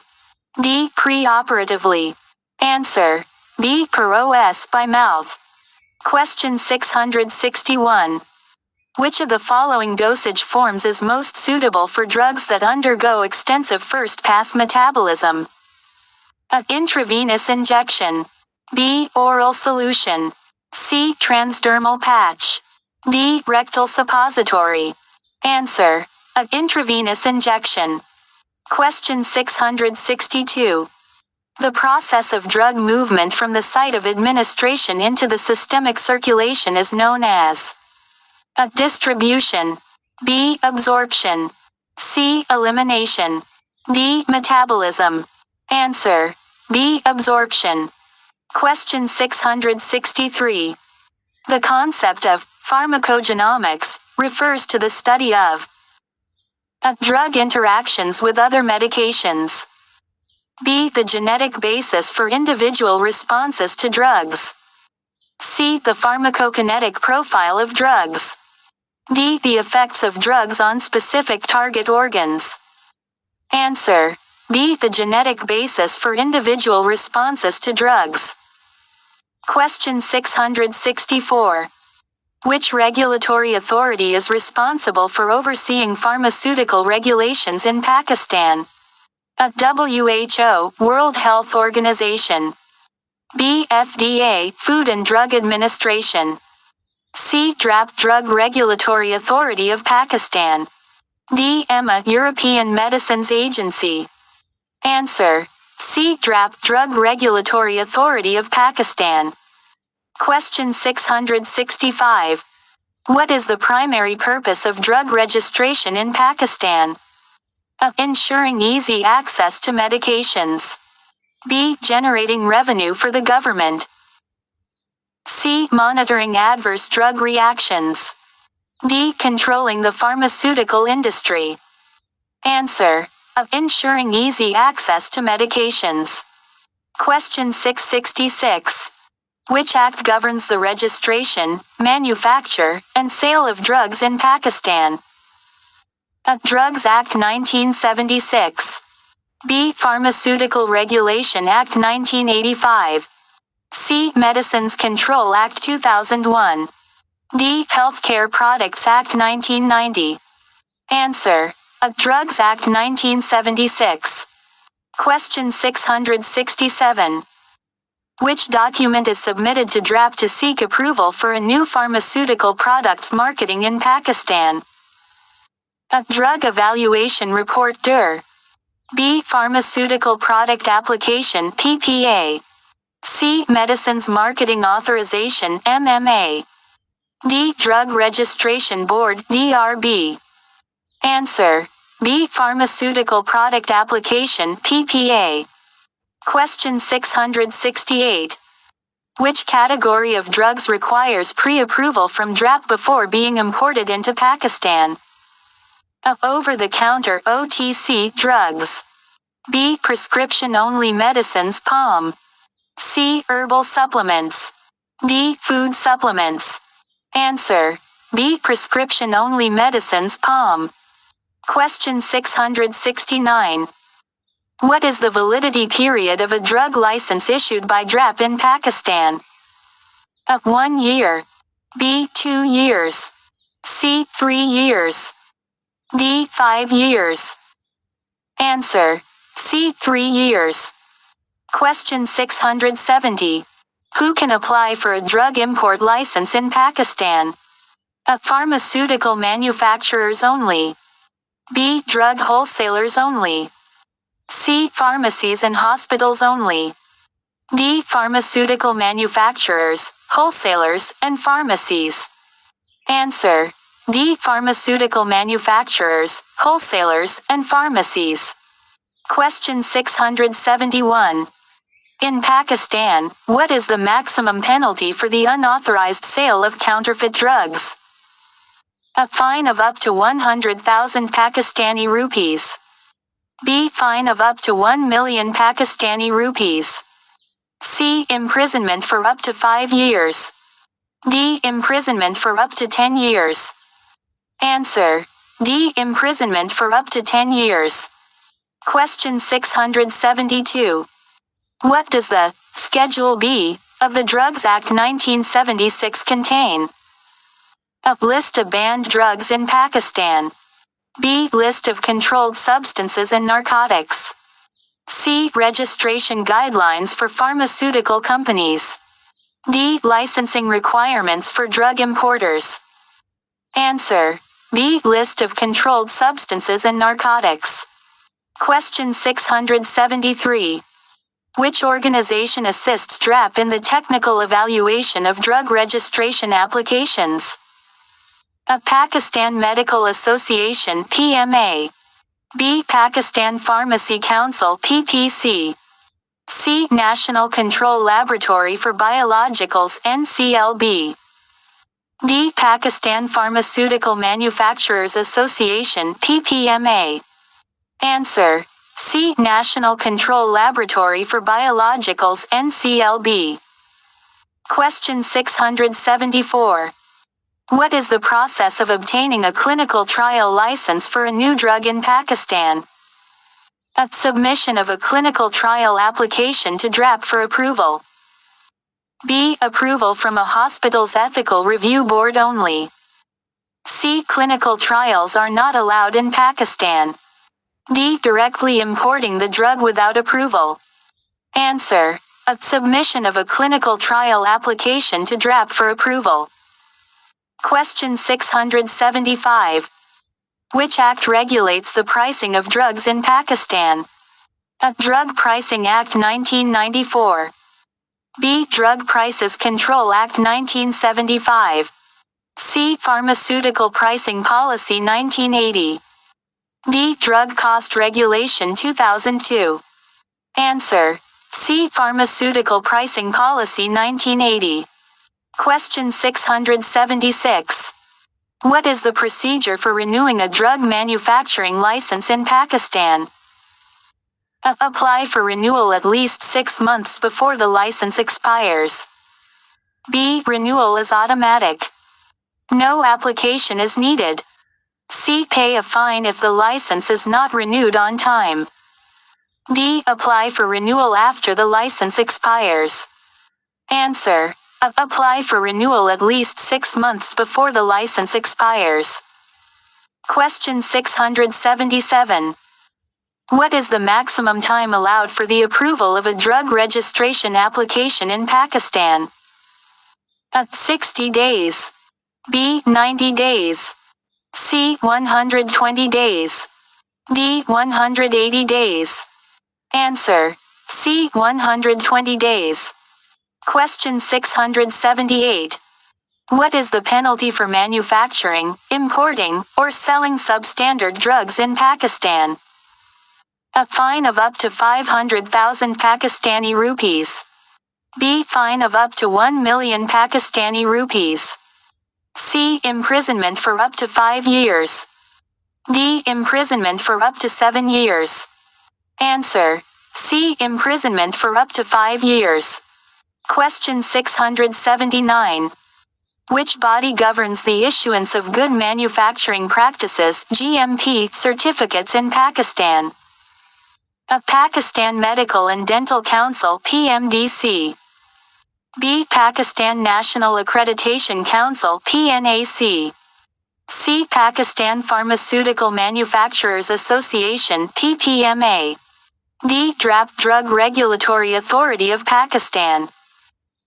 D. Pre-operatively. Answer. B. PROS by mouth. Question 661. Which of the following dosage forms is most suitable for drugs that undergo extensive first-pass metabolism? A. Intravenous injection. B. Oral solution. C. Transdermal patch. D. Rectal suppository. Answer. A. Intravenous injection. Question 662. The process of drug movement from the site of administration into the systemic circulation is known as A. Distribution. B. Absorption. C. Elimination. D. Metabolism. Answer. B. Absorption. Question 663. The concept of pharmacogenomics refers to the study of A. Drug interactions with other medications. B. The genetic basis for individual responses to drugs. C. The pharmacokinetic profile of drugs. D. The effects of drugs on specific target organs. Answer. B. The genetic basis for individual responses to drugs. Question 664. Which regulatory authority is responsible for overseeing pharmaceutical regulations in Pakistan? A. WHO, World Health Organization. B. FDA, Food and Drug Administration. C. Drap, Drug Regulatory Authority of Pakistan. D. EMA, European Medicines Agency. Answer. C. Drap, Drug Regulatory Authority of Pakistan. Question 665. What is the primary purpose of drug registration in Pakistan? A. Ensuring easy access to medications. B. Generating revenue for the government. C. Monitoring adverse drug reactions. D. Controlling the pharmaceutical industry. Answer. A. Ensuring easy access to medications. Question 666. Which act governs the registration, manufacture, and sale of drugs in Pakistan? A. Drugs Act 1976. B. Pharmaceutical Regulation Act 1985. C. Medicines Control Act 2001. D. Healthcare Products Act 1990. Answer. A. Drugs Act 1976. Question 667. Which document is submitted to Drap to seek approval for a new pharmaceutical product's marketing in Pakistan? A. Drug Evaluation Report (DER). B. Pharmaceutical Product Application (PPA). C. Medicines Marketing Authorization (MMA). D. Drug Registration Board (DRB). Answer. B. Pharmaceutical Product Application (PPA). Question 668. Which category of drugs requires pre-approval from Drap before being imported into Pakistan? A. Over-the-counter OTC drugs. B. Prescription-only medicines (POM). C. Herbal supplements. D. Food supplements. Answer. B. Prescription-only medicines (POM). Question 669. What is the validity period of a drug license issued by Drap in Pakistan? A. 1 year. B. 2 years. C. 3 years. D. 5 years. Answer. C. 3 years. Question 670. Who can apply for a drug import license in Pakistan? A. Pharmaceutical manufacturers only. B. Drug wholesalers only. C. Pharmacies and hospitals only. D. Pharmaceutical manufacturers, wholesalers, and pharmacies. Answer. D. Pharmaceutical manufacturers, wholesalers, and pharmacies. Question 671. In Pakistan, what is the maximum penalty for the unauthorized sale of counterfeit drugs? A fine of up to 100,000 Pakistani rupees. B. Fine of up to 1 million Pakistani rupees. C. Imprisonment for up to 5 years. D. Imprisonment for up to 10 years. Answer. D. Imprisonment for up to 10 years. Question 672. What does the Schedule B of the Drugs Act 1976 contain? A. List of banned drugs in Pakistan. B. List of controlled substances and narcotics. C. Registration guidelines for pharmaceutical companies. D. Licensing requirements for drug importers. Answer. B. List of controlled substances and narcotics. Question 673. Which organization assists Drap in the technical evaluation of drug registration applications? A. Pakistan Medical Association (PMA). B. Pakistan Pharmacy Council. C. National Control Laboratory for Biologicals (NCLB). D. Pakistan Pharmaceutical Manufacturers Association (PPMA). Answer. C. National Control Laboratory for Biologicals (NCLB). Question 674. What is the process of obtaining a clinical trial license for a new drug in Pakistan? A. Submission of a clinical trial application to Drap for approval. B. Approval from a hospital's ethical review board only. C. Clinical trials are not allowed in Pakistan. D. Directly importing the drug without approval. Answer. A. Submission of a clinical trial application to Drap for approval. Question 675. Which act regulates the pricing of drugs in Pakistan? A. Drug Pricing Act 1994. B. Drug Prices Control Act 1975. C. Pharmaceutical Pricing Policy 1980. D. Drug Cost Regulation 2002. Answer. C. Pharmaceutical Pricing Policy 1980. Question 676. What is the procedure for renewing a drug manufacturing license in Pakistan? A. Apply for renewal at least 6 months before the license expires. B. Renewal is automatic. No application is needed. C. Pay a fine if the license is not renewed on time. D. Apply for renewal after the license expires. Answer. A. Apply for renewal at least 6 months before the license expires. Question 677. What is the maximum time allowed for the approval of a drug registration application in Pakistan? A. 60 days. B. 90 days. C. 120 days. D. 180 days. Answer. C. 120 days. Question 678. What is the penalty for manufacturing, importing, or selling substandard drugs in Pakistan? A. Fine of up to 500,000 Pakistani rupees. B. Fine of up to 1 million Pakistani rupees. C. Imprisonment for up to 5 years. D. Imprisonment for up to 7 years. Answer. C. Imprisonment for up to 5 years. Question 679. Which body governs the issuance of Good Manufacturing Practices (GMP) certificates in Pakistan? A. Pakistan Medical and Dental Council (PMDC). B. Pakistan National Accreditation Council (PNAC). C. Pakistan Pharmaceutical Manufacturers Association (PPMA). D. Drap Drug Regulatory Authority of Pakistan.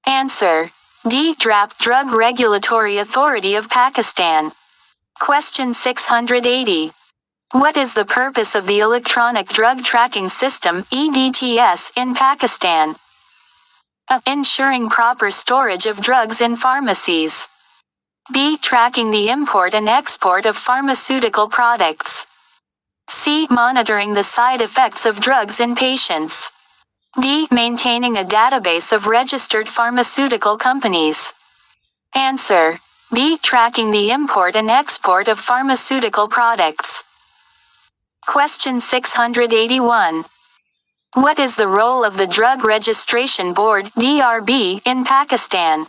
Answer. D. Drap Drug Regulatory Authority of Pakistan. Question 680. What is the purpose of the Electronic Drug Tracking System (EDTS) in Pakistan? A. Ensuring proper storage of drugs in pharmacies. B. Tracking the import and export of pharmaceutical products. C. Monitoring the side effects of drugs in patients. D. Maintaining a database of registered pharmaceutical companies. Answer: B. Tracking the import and export of pharmaceutical products. Question 681. What is the role of the Drug Registration Board (DRB) in Pakistan?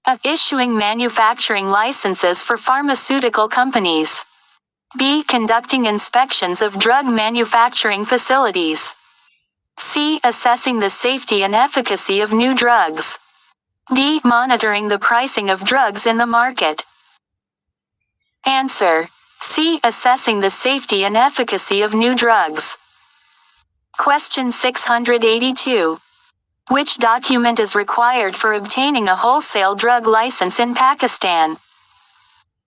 A. Issuing manufacturing licenses for pharmaceutical companies. B. Conducting inspections of drug manufacturing facilities. C. Assessing the safety and efficacy of new drugs. D. Monitoring the pricing of drugs in the market. Answer: C. Assessing the safety and efficacy of new drugs. Question 682. Which document is required for obtaining a wholesale drug license in Pakistan?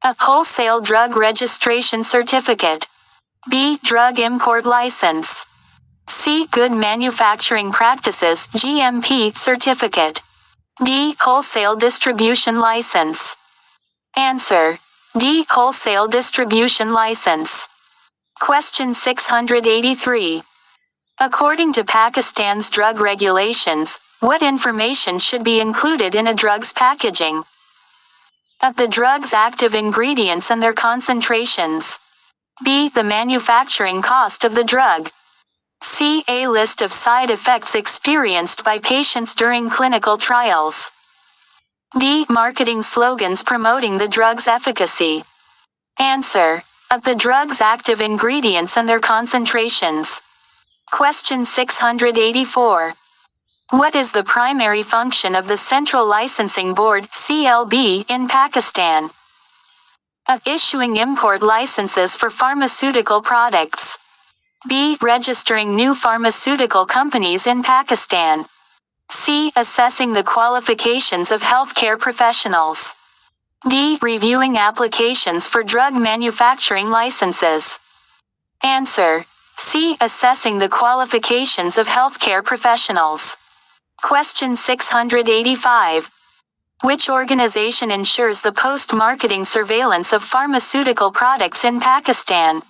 A. Wholesale drug registration certificate. B. Drug import license. C. Good manufacturing practices (GMP) certificate. D. Wholesale distribution license. Answer: D. Wholesale distribution license. Question 683. According to Pakistan's drug regulations, what information should be included in a drug's packaging? A. The drug's active ingredients and their concentrations. B. The manufacturing cost of the drug. C. A list of side effects experienced by patients during clinical trials. D. Marketing slogans promoting the drug's efficacy. Answer: A. The drug's active ingredients and their concentrations. Question 684. What is the primary function of the Central Licensing Board (CLB) in Pakistan? A. Issuing import licenses for pharmaceutical products. B. Registering new pharmaceutical companies in Pakistan. C. Assessing the qualifications of healthcare professionals. D. Reviewing applications for drug manufacturing licenses. Answer: C. Assessing the qualifications of healthcare professionals. Question 685. Which organization ensures the post-marketing surveillance of pharmaceutical products in Pakistan?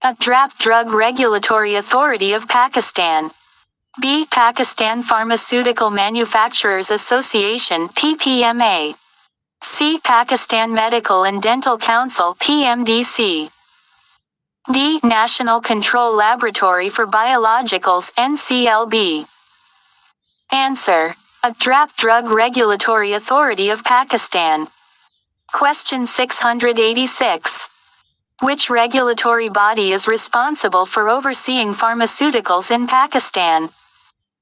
A. Drap, Drug Regulatory Authority of Pakistan. B. Pakistan Pharmaceutical Manufacturers Association (PPMA). C. Pakistan Medical and Dental Council (PMDC). D. National Control Laboratory for Biologicals (NCLB). Answer: A. Drap, Drug Regulatory Authority of Pakistan. Question 686. Which regulatory body is responsible for overseeing pharmaceuticals in Pakistan?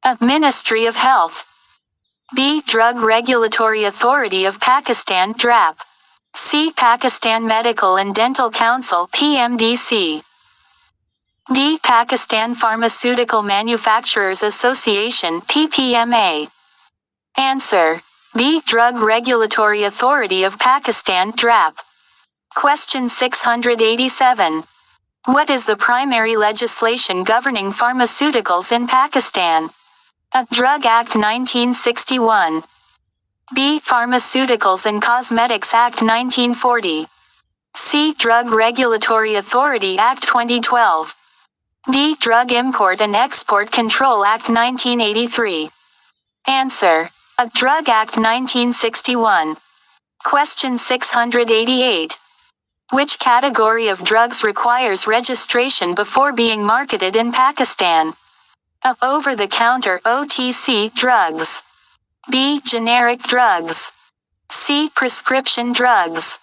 A. Ministry of Health. B. Drug Regulatory Authority of Pakistan (DRAP). C. Pakistan Medical and Dental Council (PMDC). D. Pakistan Pharmaceutical Manufacturers Association (PPMA). Answer: B. Drug Regulatory Authority of Pakistan (DRAP). Question 687. What is the primary legislation governing pharmaceuticals in Pakistan? A. Drug Act 1961. B. Pharmaceuticals and Cosmetics Act 1940. C. Drug Regulatory Authority Act 2012. D. Drug Import and Export Control Act 1983. Answer: A. Drug Act 1961. Question 688. Which category of drugs requires registration before being marketed in Pakistan? A. Over-the-counter (OTC) drugs. B. Generic drugs. C. Prescription drugs.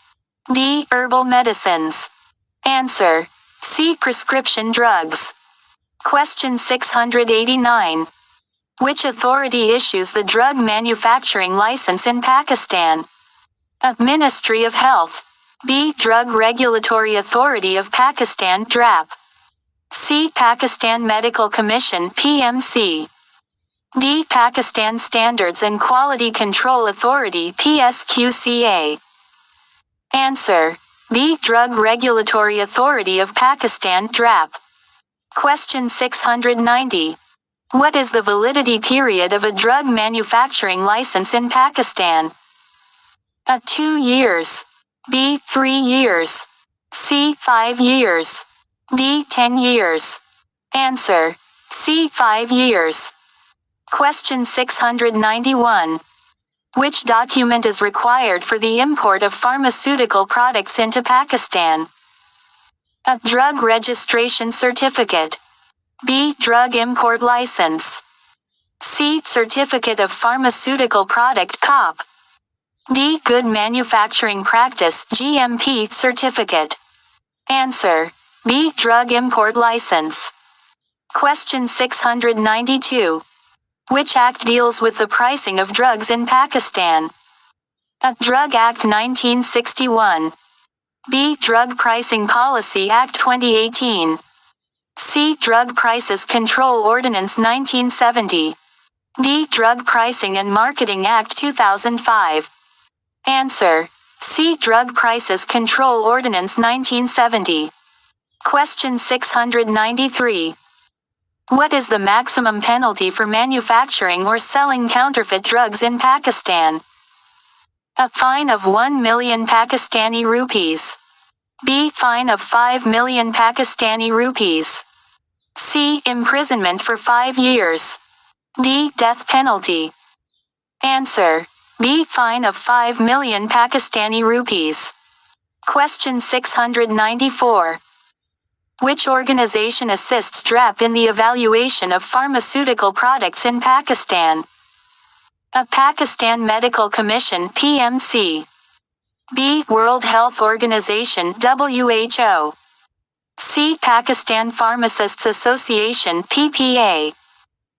D. Herbal medicines. Answer: C. Prescription drugs. Question 689. Which authority issues the drug manufacturing license in Pakistan? A. Ministry of Health. B. Drug Regulatory Authority of Pakistan (DRAP). C. Pakistan Medical Commission (PMC). D. Pakistan Standards and Quality Control Authority (PSQCA). Answer: B. Drug Regulatory Authority of Pakistan (DRAP). Question 690. What is the validity period of a drug manufacturing license in Pakistan? A. 2 years. B. 3 years. C. 5 years. D. 10 years. Answer. C. 5 years. Question 691. Which document is required for the import of pharmaceutical products into Pakistan? A. Drug registration certificate. B. Drug import license. C. Certificate of pharmaceutical product (COP). D. Good manufacturing practice (GMP) certificate. Answer. B. Drug import license. Question 692. Which act deals with the pricing of drugs in Pakistan? A. Drug Act 1961. B. Drug Pricing Policy Act 2018. C. Drug Prices Control Ordinance 1970. D. Drug Pricing and Marketing Act 2005. Answer. C. Drug Prices Control Ordinance 1970. Question 693. What is the maximum penalty for manufacturing or selling counterfeit drugs in Pakistan? A. Fine of 1 million Pakistani rupees. B. Fine of 5 million Pakistani rupees. C. Imprisonment for 5 years. D. Death penalty. Answer. B. Fine of 5 million Pakistani rupees. Question 694. Which organization assists Drap in the evaluation of pharmaceutical products in Pakistan? A. Pakistan Medical Commission (PMC). B. World Health Organization (WHO). C. Pakistan Pharmacists Association (PPA).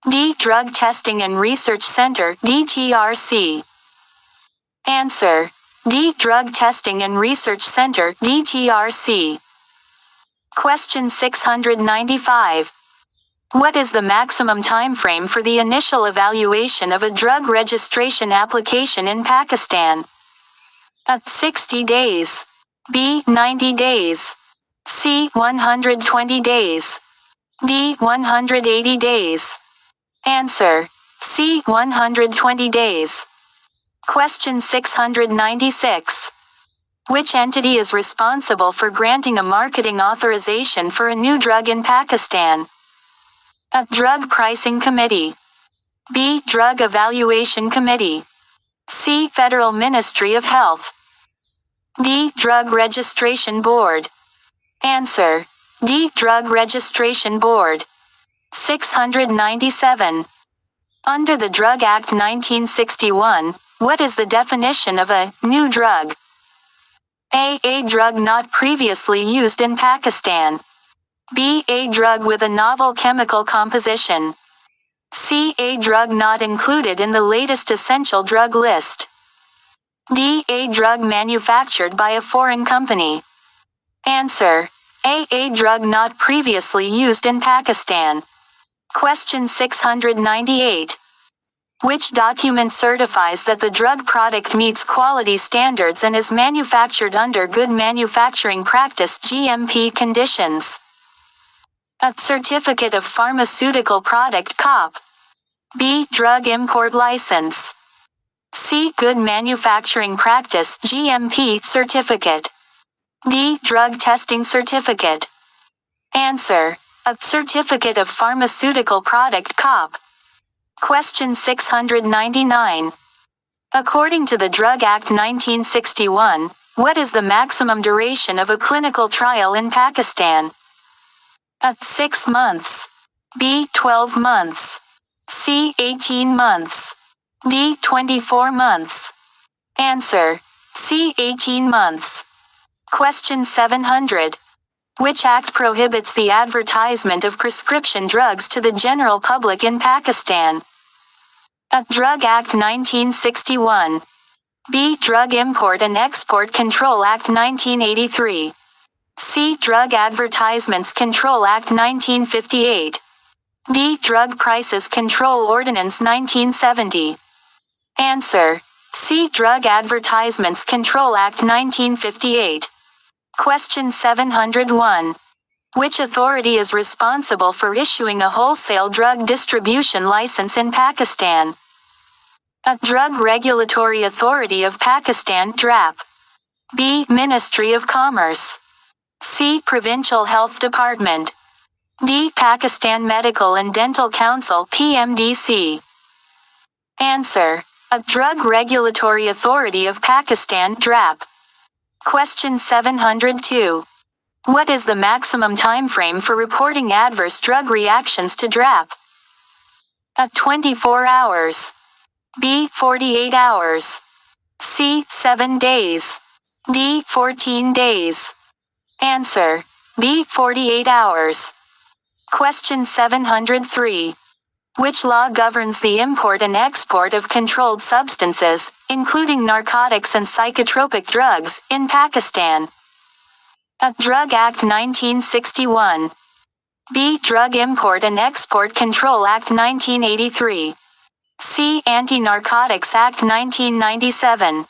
D. Drug Testing and Research Center (DTRC). Answer. D. Drug Testing and Research Center (DTRC). Question 695. What is the maximum time frame for the initial evaluation of a drug registration application in Pakistan? A. 60 days. B. 90 days. C. 120 days. D. 180 days. Answer. C. 120 days. Question 696. Which entity is responsible for granting a marketing authorization for a new drug in Pakistan? A. Drug Pricing Committee. B. Drug Evaluation Committee. C. Federal Ministry of Health. D. Drug Registration Board. Answer. D. Drug Registration Board. 697. Under the Drug Act 1961, what is the definition of a new drug? A. A drug not previously used in Pakistan. B. A drug with a novel chemical composition. C. A drug not included in the latest essential drug list. D. A drug manufactured by a foreign company. Answer. A drug not previously used in Pakistan. Question 698. Which document certifies that the drug product meets quality standards and is manufactured under good manufacturing practice (GMP) conditions? A. Certificate of Pharmaceutical Product (COP). B. Drug Import License. C. Good Manufacturing Practice (GMP) certificate. D. Drug Testing Certificate. Answer. A. Certificate of Pharmaceutical Product (COP). Question 699. According to the Drug Act 1961, what is the maximum duration of a clinical trial in Pakistan? A. 6 months. B. 12 months. C. 18 months. D. 24 months. Answer. C. 18 months. Question 700. Which act prohibits the advertisement of prescription drugs to the general public in Pakistan? A. Drug Act 1961. B. Drug Import and Export Control Act 1983. C. Drug Advertisements Control Act 1958. D. Drug Prices Control Ordinance 1970. Answer. C. Drug Advertisements Control Act 1958. Question 701. Which authority is responsible for issuing a wholesale drug distribution license in Pakistan? A. Drug Regulatory Authority of Pakistan (Drap). B. Ministry of Commerce. C. Provincial Health Department. D. Pakistan Medical and Dental Council (PMDC). Answer. A. Drug Regulatory Authority of Pakistan (Drap). Question 702. What is the maximum time frame for reporting adverse drug reactions to Drap? A. 24 hours. B. 48 hours. C. 7 days. D. 14 days. Answer. B. 48 hours. Question 703. Which law governs the import and export of controlled substances, including narcotics and psychotropic drugs, in Pakistan? A. Drug Act 1961. B. Drug Import and Export Control Act 1983. C. Anti-Narcotics Act 1997.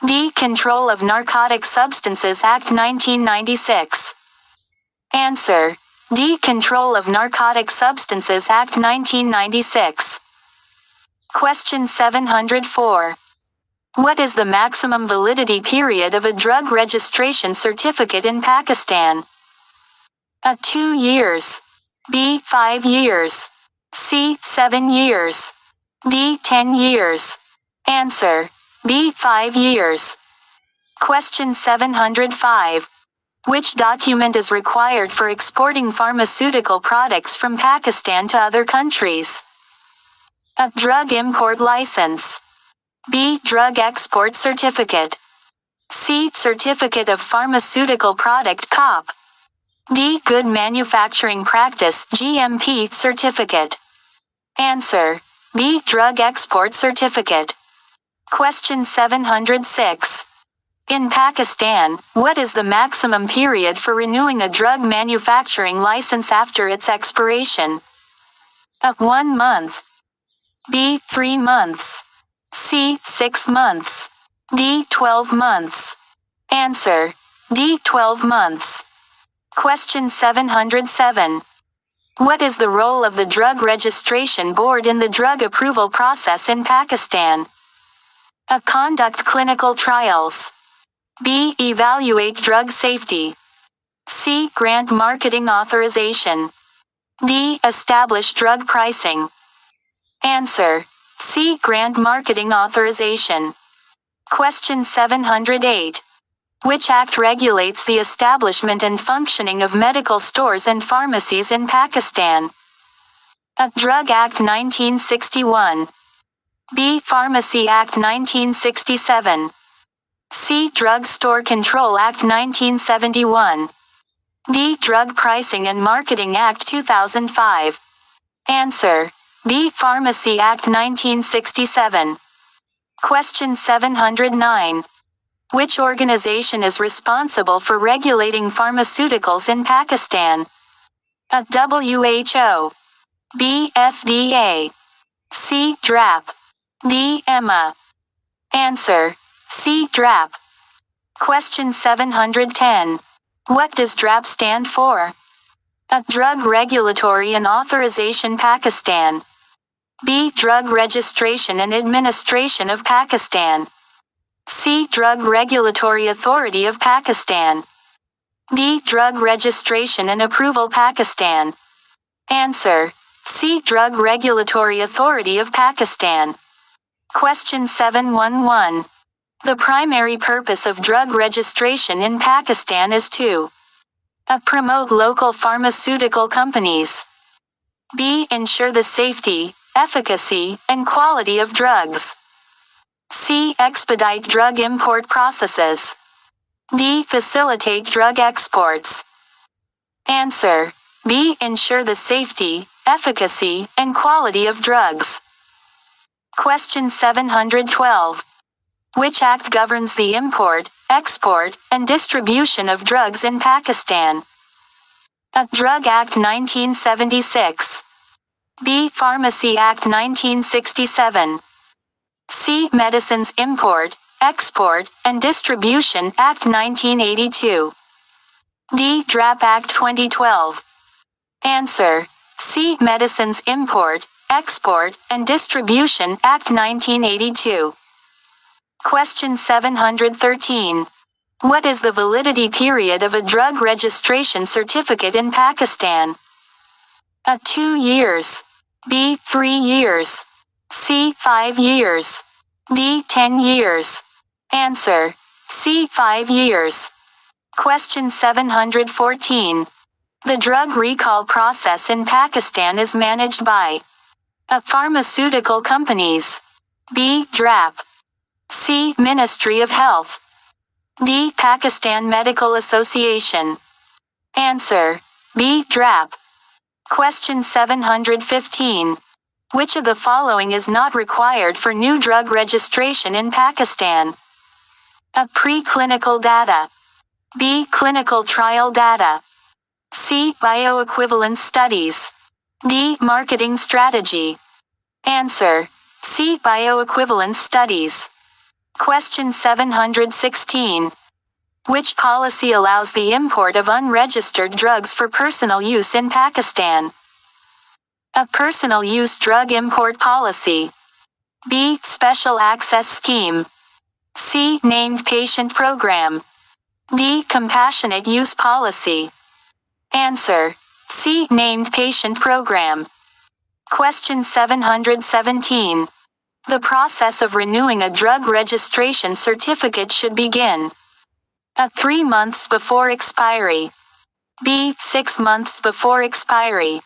D. Control of Narcotic Substances Act 1996. Answer. D. Control of Narcotic Substances Act 1996. Question 704. What is the maximum validity period of a drug registration certificate in Pakistan? A. 2 years. B. 5 years. C. 7 years. D. 10 years. Answer. B. 5 years. Question 705. Which document is required for exporting pharmaceutical products from Pakistan to other countries? A. Drug import license. B. Drug export certificate. C. Certificate of pharmaceutical product (COP). D. Good manufacturing practice (GMP) certificate. Answer. B. Drug export certificate. Question 706. In Pakistan, what is the maximum period for renewing a drug manufacturing license after its expiration? A. 1 month. B. 3 months. C. 6 months. D. 12 months. Answer. D. 12 months. Question 707. What is the role of the Drug Registration Board in the drug approval process in Pakistan? A. Conduct clinical trials. B. Evaluate drug safety. C. Grant marketing authorization. D. Establish drug pricing. Answer. C. Grant marketing authorization. Question 708. Which act regulates the establishment and functioning of medical stores and pharmacies in Pakistan? A. Drug Act 1961. B. Pharmacy Act 1967. C. Drug Store Control Act 1971. D. Drug Pricing and Marketing Act 2005. Answer. B. Pharmacy Act 1967. Question 709. Which organization is responsible for regulating pharmaceuticals in Pakistan? A. WHO. B. FDA. C. Drap. D. EMA. Answer. C. Drap. Question 710. What does Drap stand for? A. Drug Regulatory and Authorization Pakistan. B. Drug Registration and Administration of Pakistan. C. Drug Regulatory Authority of Pakistan. D. Drug Registration and Approval Pakistan. Answer. C. Drug Regulatory Authority of Pakistan. Question 711. The primary purpose of drug registration in Pakistan is to A. Promote local pharmaceutical companies. B. Ensure the safety, efficacy, and quality of drugs. C. Expedite drug import processes. D. Facilitate drug exports. Answer. B. Ensure the safety, efficacy, and quality of drugs. Question 712. Which act governs the import, export, and distribution of drugs in Pakistan? A. Drug Act 1976. B. Pharmacy Act 1967. C. Medicines Import, Export, and Distribution Act 1982. D. Drap Act 2012. Answer. C. Medicines Import, Export and Distribution Act 1982. Question 713. What is the validity period of a drug registration certificate in Pakistan? A. 2 years. B. 3 years. C. 5 years. D. 10 years. Answer. C. 5 years. Question 714. The drug recall process in Pakistan is managed by A. Pharmaceutical companies. B. Drap. C. Ministry of Health. D. Pakistan Medical Association. Answer. B. Drap. Question 715. Which of the following is not required for new drug registration in Pakistan? A. Preclinical data. B. Clinical trial data. C. Bioequivalence studies. D. Marketing strategy. Answer. C. Bioequivalence studies. Question 716. Which policy allows the import of unregistered drugs for personal use in Pakistan? A. Personal use drug import policy. B. Special access scheme. C. Named patient program. D. Compassionate use policy. Answer. C. Named patient program. Question 717. The process of renewing a drug registration certificate should begin A. 3 months before expiry. B. 6 months before expiry.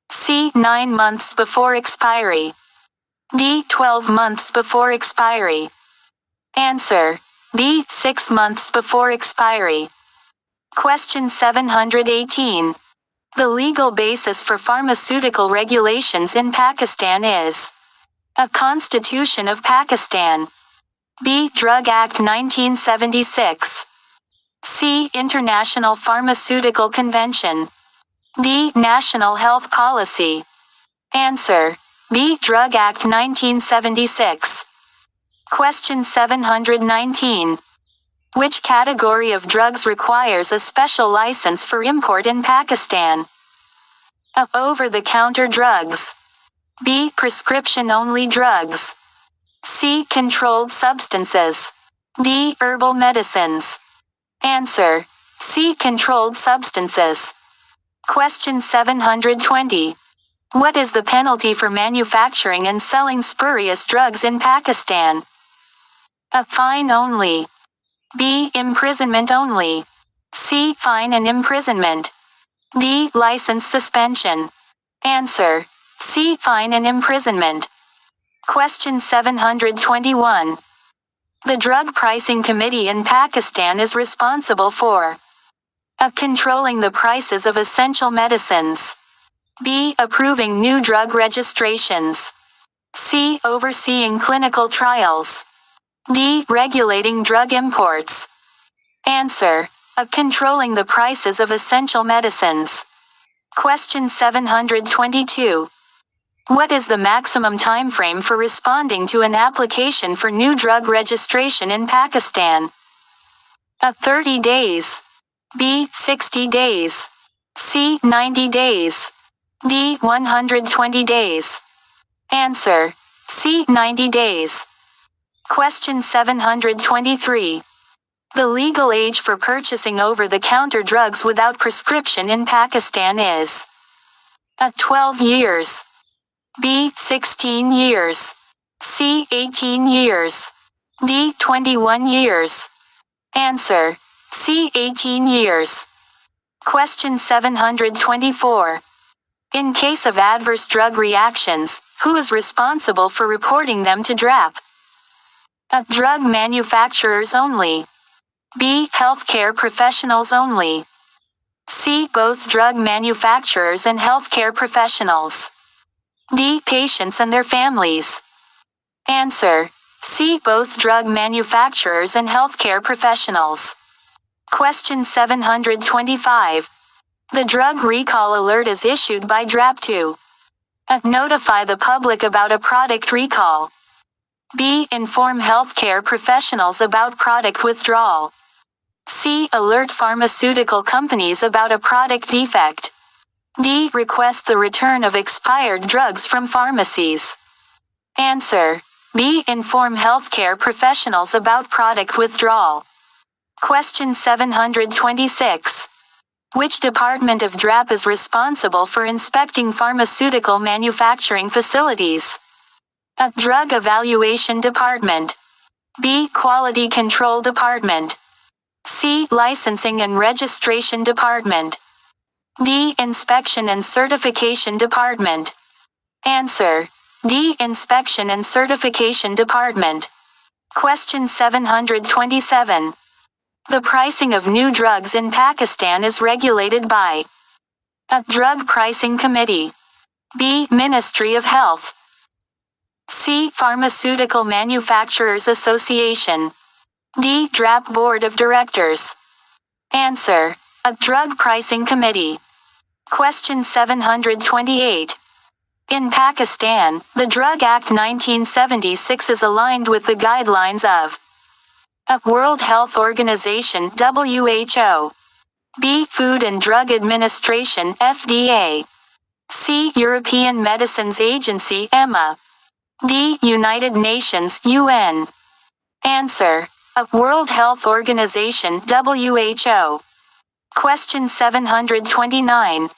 C. 9 months before expiry. D. 12 months before expiry. Answer. B. 6 months before expiry. Question 718. The legal basis for pharmaceutical regulations in Pakistan is A. Constitution of Pakistan. B. Drug Act 1976. C. International Pharmaceutical Convention. D. National Health Policy. Answer. B. Drug Act 1976. Question 719. Which category of drugs requires a special license for import in Pakistan? A. Over-the-counter drugs. B. Prescription-only drugs. C. Controlled substances. D. Herbal medicines. Answer. C. Controlled substances. Question 720. What is the penalty for manufacturing and selling spurious drugs in Pakistan? A. Fine only. B. Imprisonment only. C. Fine and imprisonment. D. License suspension. Answer. C. Fine and imprisonment. Question 721. The Drug Pricing Committee in Pakistan is responsible for A. Controlling the prices of essential medicines. B. Approving new drug registrations. C. Overseeing clinical trials. D. Regulating drug imports. Answer. A. Controlling the prices of essential medicines. Question 722. What is the maximum time frame for responding to an application for new drug registration in Pakistan? A. 30 days. B. 60 days. C. 90 days. D. 120 days. Answer. C. 90 days. Question 723. The legal age for purchasing over-the-counter drugs without prescription in Pakistan is A. 12 years. B. 16 years. C. 18 years. D. 21 years. Answer. C. 18 years. Question 724. In case of adverse drug reactions, who is responsible for reporting them to Drap? A. Drug manufacturers only. B. Healthcare professionals only. C. Both drug manufacturers and healthcare professionals. D. Patients and their families. Answer. C. Both drug manufacturers and healthcare professionals. Question 725. The drug recall alert is issued by Drap to A. Notify the public about a product recall. B. Inform healthcare professionals about product withdrawal. C. Alert pharmaceutical companies about a product defect. D. Request the return of expired drugs from pharmacies. Answer. B. Inform healthcare professionals about product withdrawal. Question 726. Which department of Drap is responsible for inspecting pharmaceutical manufacturing facilities? A. Drug Evaluation Department. B. Quality Control Department. C. Licensing and Registration Department. D. Inspection and Certification Department. Answer. D. Inspection and Certification Department. Question 727. The pricing of new drugs in Pakistan is regulated by A. Drug Pricing Committee. B. Ministry of Health. C. Pharmaceutical Manufacturers Association. D. Drap Board of Directors. Answer. A. Drug Pricing Committee. Question 728. In Pakistan, the Drug Act 1976 is aligned with the guidelines of A. World Health Organization (WHO). B. Food and Drug Administration (FDA). C. European Medicines Agency (EMA). D. United Nations (UN). Answer. A. World Health Organization (WHO). Question 729.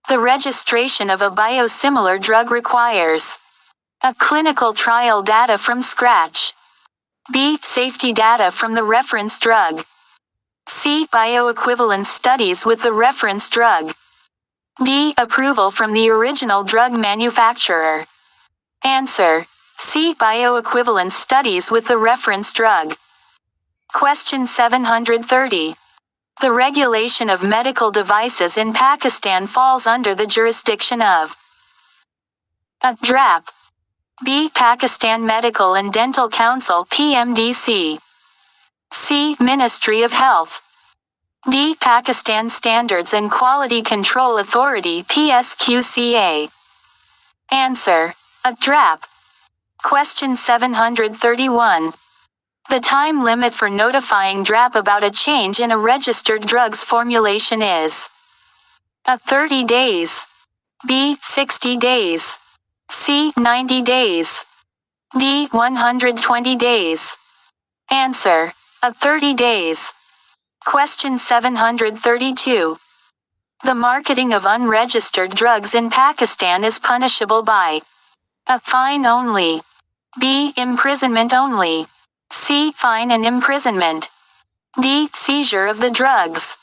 The registration of a biosimilar drug requires A. Clinical trial data from scratch. B. Safety data from the reference drug. C. Bioequivalence studies with the reference drug. D. Approval from the original drug manufacturer. Answer. C. Bioequivalence studies with the reference drug. Question 730. The regulation of medical devices in Pakistan falls under the jurisdiction of A. Drap. B. Pakistan Medical and Dental Council (PMDC). C. Ministry of Health. D. Pakistan Standards and Quality Control Authority (PSQCA). Answer. A. Drap. Question 731. The time limit for notifying Drap about a change in a registered drug's formulation is A. 30 days. B. 60 days. C. 90 days. D. 120 days. Answer. A. 30 days. Question 732. The marketing of unregistered drugs in Pakistan is punishable by A. Fine only. B. Imprisonment only. C. Fine and imprisonment. D. Seizure of the drugs.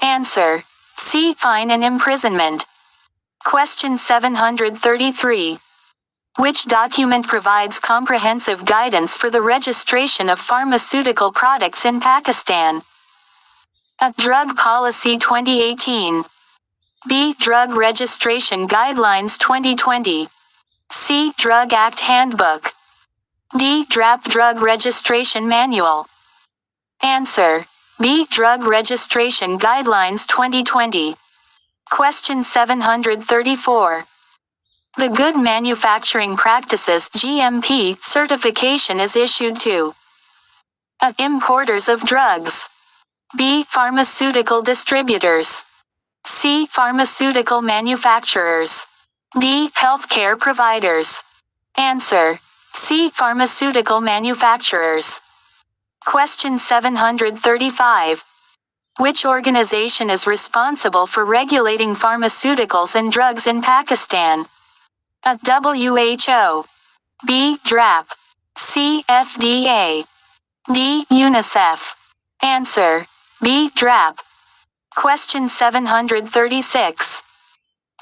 Answer. C. Fine and imprisonment. Question 733. Which document provides comprehensive guidance for the registration of pharmaceutical products in Pakistan? A. Drug Policy 2018. B. Drug Registration Guidelines 2020. C. Drug Act Handbook. D. Drap Drug Registration Manual. Answer. B. Drug Registration Guidelines 2020. Question 734. The Good Manufacturing Practices (GMP) certification is issued to A. Importers of drugs. B. Pharmaceutical distributors. C. Pharmaceutical manufacturers. D. Healthcare providers. Answer. C. Pharmaceutical manufacturers. Question 735. Which organization is responsible for regulating pharmaceuticals and drugs in Pakistan? A. WHO. B. Drap. C. FDA. D. UNICEF. Answer. B. Drap. Question 736.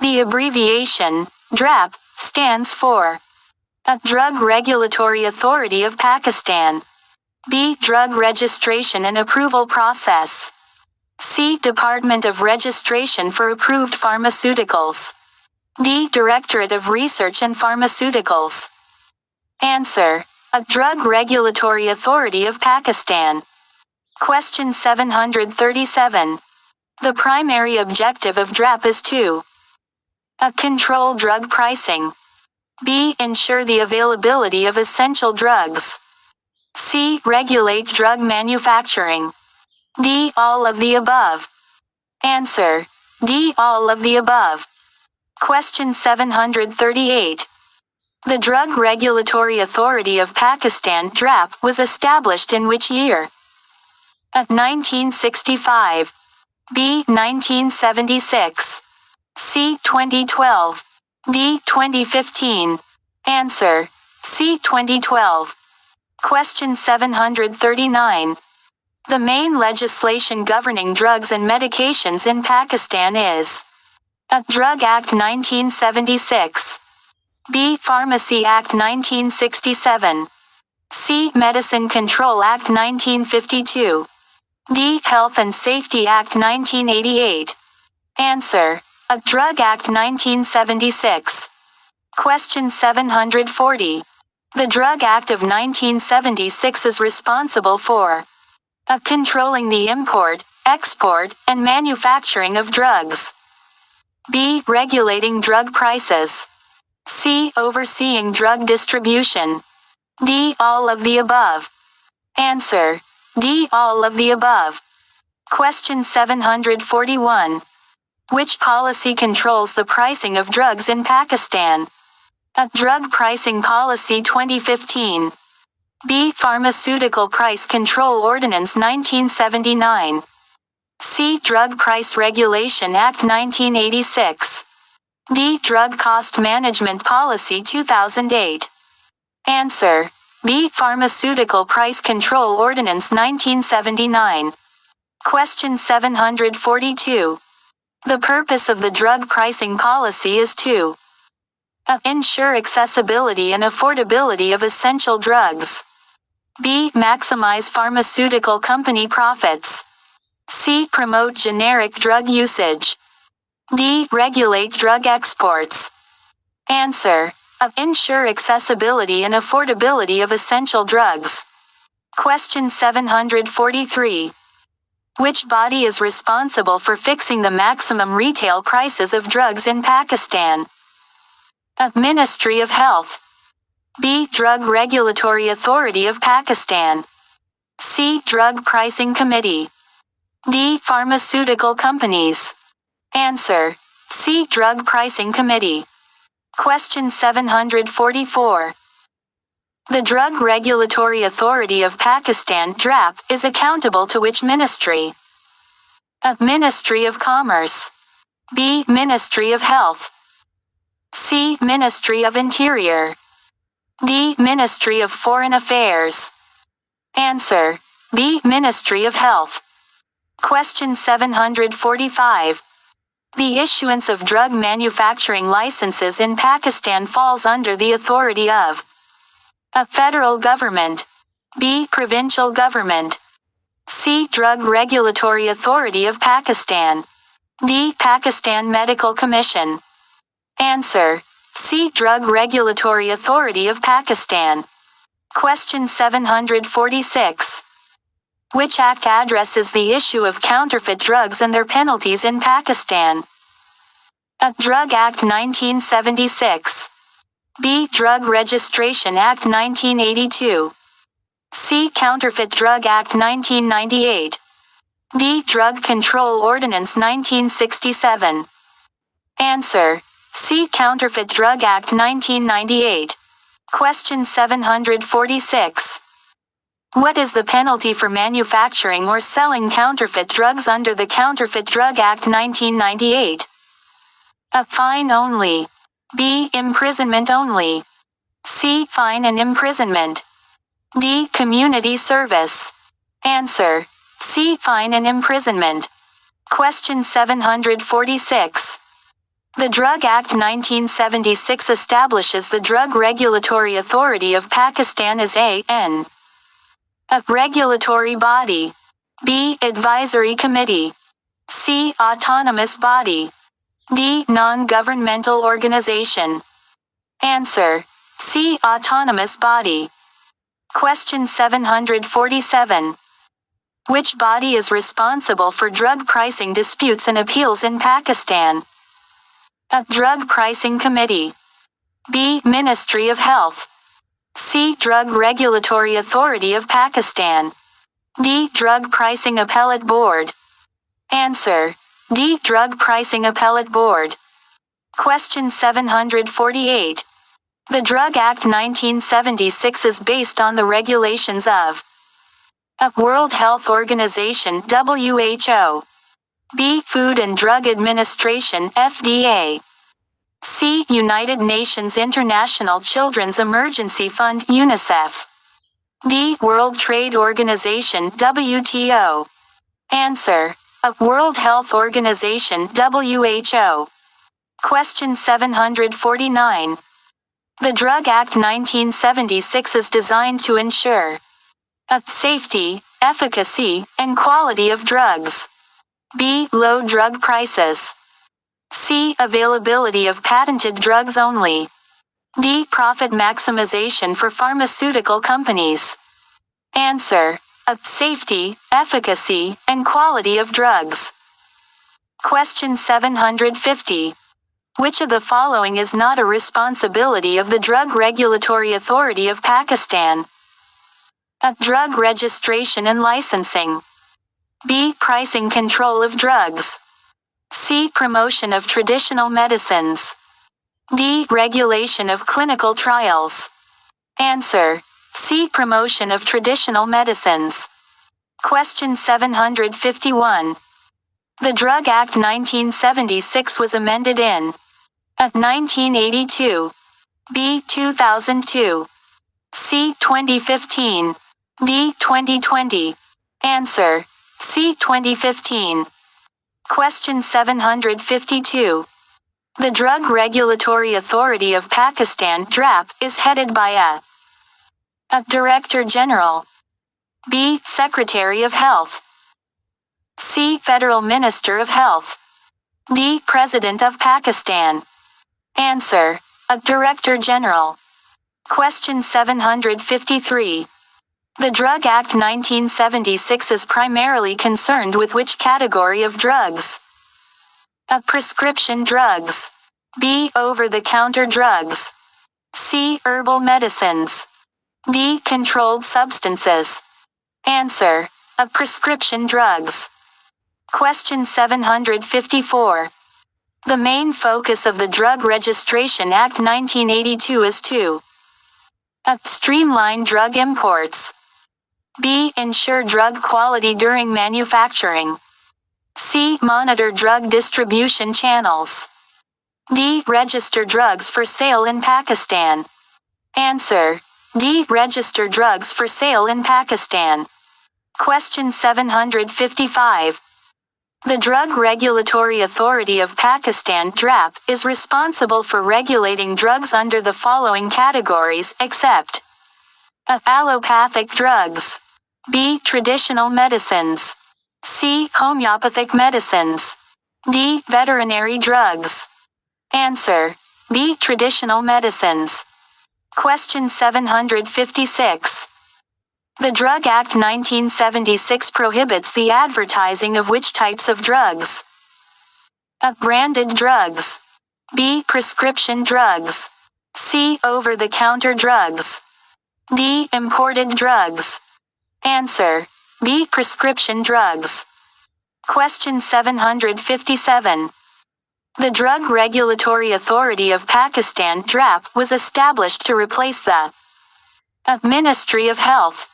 The abbreviation Drap stands for A. Drug Regulatory Authority of Pakistan. B. Drug Registration and Approval Process. C. Department of Registration for Approved Pharmaceuticals. D. Directorate of Research and Pharmaceuticals. Answer. A. Drug Regulatory Authority of Pakistan. Question 737. The primary objective of Drap is to A. Control drug pricing. B. Ensure the availability of essential drugs. C. Regulate drug manufacturing. D. All of the above. Answer. D. All of the above. Question 738. The Drug Regulatory Authority of Pakistan (Drap) was established in which year? A. 1965. B. 1976. C. 2012. D. 2015. Answer: C. 2012. Question 739. The main legislation governing drugs and medications in Pakistan is: A. Drug Act 1976. B. Pharmacy Act 1967. C. Medicine Control Act 1952. D. Health and Safety Act 1988. Answer: A. Drug Act 1976. Question 740. The Drug Act of 1976 is responsible for: A. Controlling the import, export, and manufacturing of drugs. B. Regulating drug prices. C. Overseeing drug distribution. D. All of the above. Answer: D. All of the above. Question 741. Which policy controls the pricing of drugs in Pakistan? A. Drug Pricing Policy 2015. B. Pharmaceutical Price Control Ordinance 1979. C. Drug Price Regulation Act 1986. D. Drug Cost Management Policy 2008. Answer: B. Pharmaceutical Price Control Ordinance 1979. Question 742. The purpose of the drug pricing policy is to: A. Ensure accessibility and affordability of essential drugs. B. Maximize pharmaceutical company profits. C. Promote generic drug usage. D. Regulate drug exports. Answer: A. Ensure accessibility and affordability of essential drugs. Question 743. Which body is responsible for fixing the maximum retail prices of drugs in Pakistan? A. Ministry of Health. B. Drug Regulatory Authority of Pakistan. C. Drug Pricing Committee. D. Pharmaceutical companies. Answer: C. Drug Pricing Committee. Question 744. The Drug Regulatory Authority of Pakistan (Drap) is accountable to which ministry? A. Ministry of Commerce. B. Ministry of Health. C. Ministry of Interior. D. Ministry of Foreign Affairs. Answer: B. Ministry of Health. Question 745. The issuance of drug manufacturing licenses in Pakistan falls under the authority of: A. Federal Government. B. Provincial Government. C. Drug Regulatory Authority of Pakistan. D. Pakistan Medical Commission. Answer: C. Drug Regulatory Authority of Pakistan. Question 746. Which act addresses the issue of counterfeit drugs and their penalties in Pakistan? A. Drug Act 1976. B. Drug Registration Act 1982. C. Counterfeit Drug Act 1998. D. Drug Control Ordinance 1967. Answer: C. Counterfeit Drug Act 1998. Question 746. What is the penalty for manufacturing or selling counterfeit drugs under the Counterfeit Drug Act 1998? A. Fine only. B. Imprisonment only. C. Fine and imprisonment. D. Community service. Answer: C. Fine and imprisonment. Question 746. The Drug Act 1976 establishes the Drug Regulatory Authority of Pakistan as A. Regulatory body. B. Advisory committee. C. Autonomous body. D. Non-governmental organization. Answer: C. Autonomous body. Question 747. Which body is responsible for drug pricing disputes and appeals in Pakistan? A. Drug Pricing Committee. B. Ministry of Health. C. Drug Regulatory Authority of Pakistan. D. Drug Pricing Appellate Board. Answer: D. Drug Pricing Appellate Board. Question 748. The Drug Act 1976 is based on the regulations of A. World Health Organization (WHO). B. Food and Drug Administration (FDA). C. United Nations International Children's Emergency Fund (UNICEF). D. World Trade Organization (WTO). Answer: A. World Health Organization (WHO). Question 749. The Drug Act 1976 is designed to ensure A. Safety, efficacy, and quality of drugs. B. Low drug prices. C. Availability of patented drugs only. D. Profit maximization for pharmaceutical companies. Answer: A. Safety, efficacy, and quality of drugs. Question 750. Which of the following is not a responsibility of the Drug Regulatory Authority of Pakistan? A. Drug registration and licensing. B. Pricing control of drugs. C. Promotion of traditional medicines. D. Regulation of clinical trials. Answer: C. Promotion of traditional medicines. Question 751. The Drug Act 1976 was amended in A. 1982. B. 2002. C. 2015. D. 2020. Answer: C. 2015. Question 752. The Drug Regulatory Authority of Pakistan (Drap) is headed by A. Director General. B. Secretary of Health. C. Federal Minister of Health. D. President of Pakistan. Answer: A. Director General. Question 753. The Drug Act 1976 is primarily concerned with which category of drugs? A. Prescription drugs. B. Over-the-counter drugs. C. Herbal medicines. D. Controlled substances. Answer: A. Prescription drugs. Question 754. The main focus of the Drug Registration Act 1982 is to A. Streamline drug imports. B. Ensure drug quality during manufacturing. C. Monitor drug distribution channels. D. Register drugs for sale in Pakistan. Answer: D. Register drugs for sale in Pakistan. Question 755. The Drug Regulatory Authority of Pakistan (Drap) is responsible for regulating drugs under the following categories except A. Allopathic drugs. B. Traditional medicines. C. Homeopathic medicines. D. Veterinary drugs. Answer: B. Traditional medicines. Question 756. The Drug Act 1976 prohibits the advertising of which types of drugs? A. Branded drugs. B. Prescription drugs. C. Over-the-counter drugs. D. Imported drugs. Answer: B. Prescription drugs. Question 757. The Drug Regulatory Authority of Pakistan (Drap) was established to replace the A. Ministry of Health.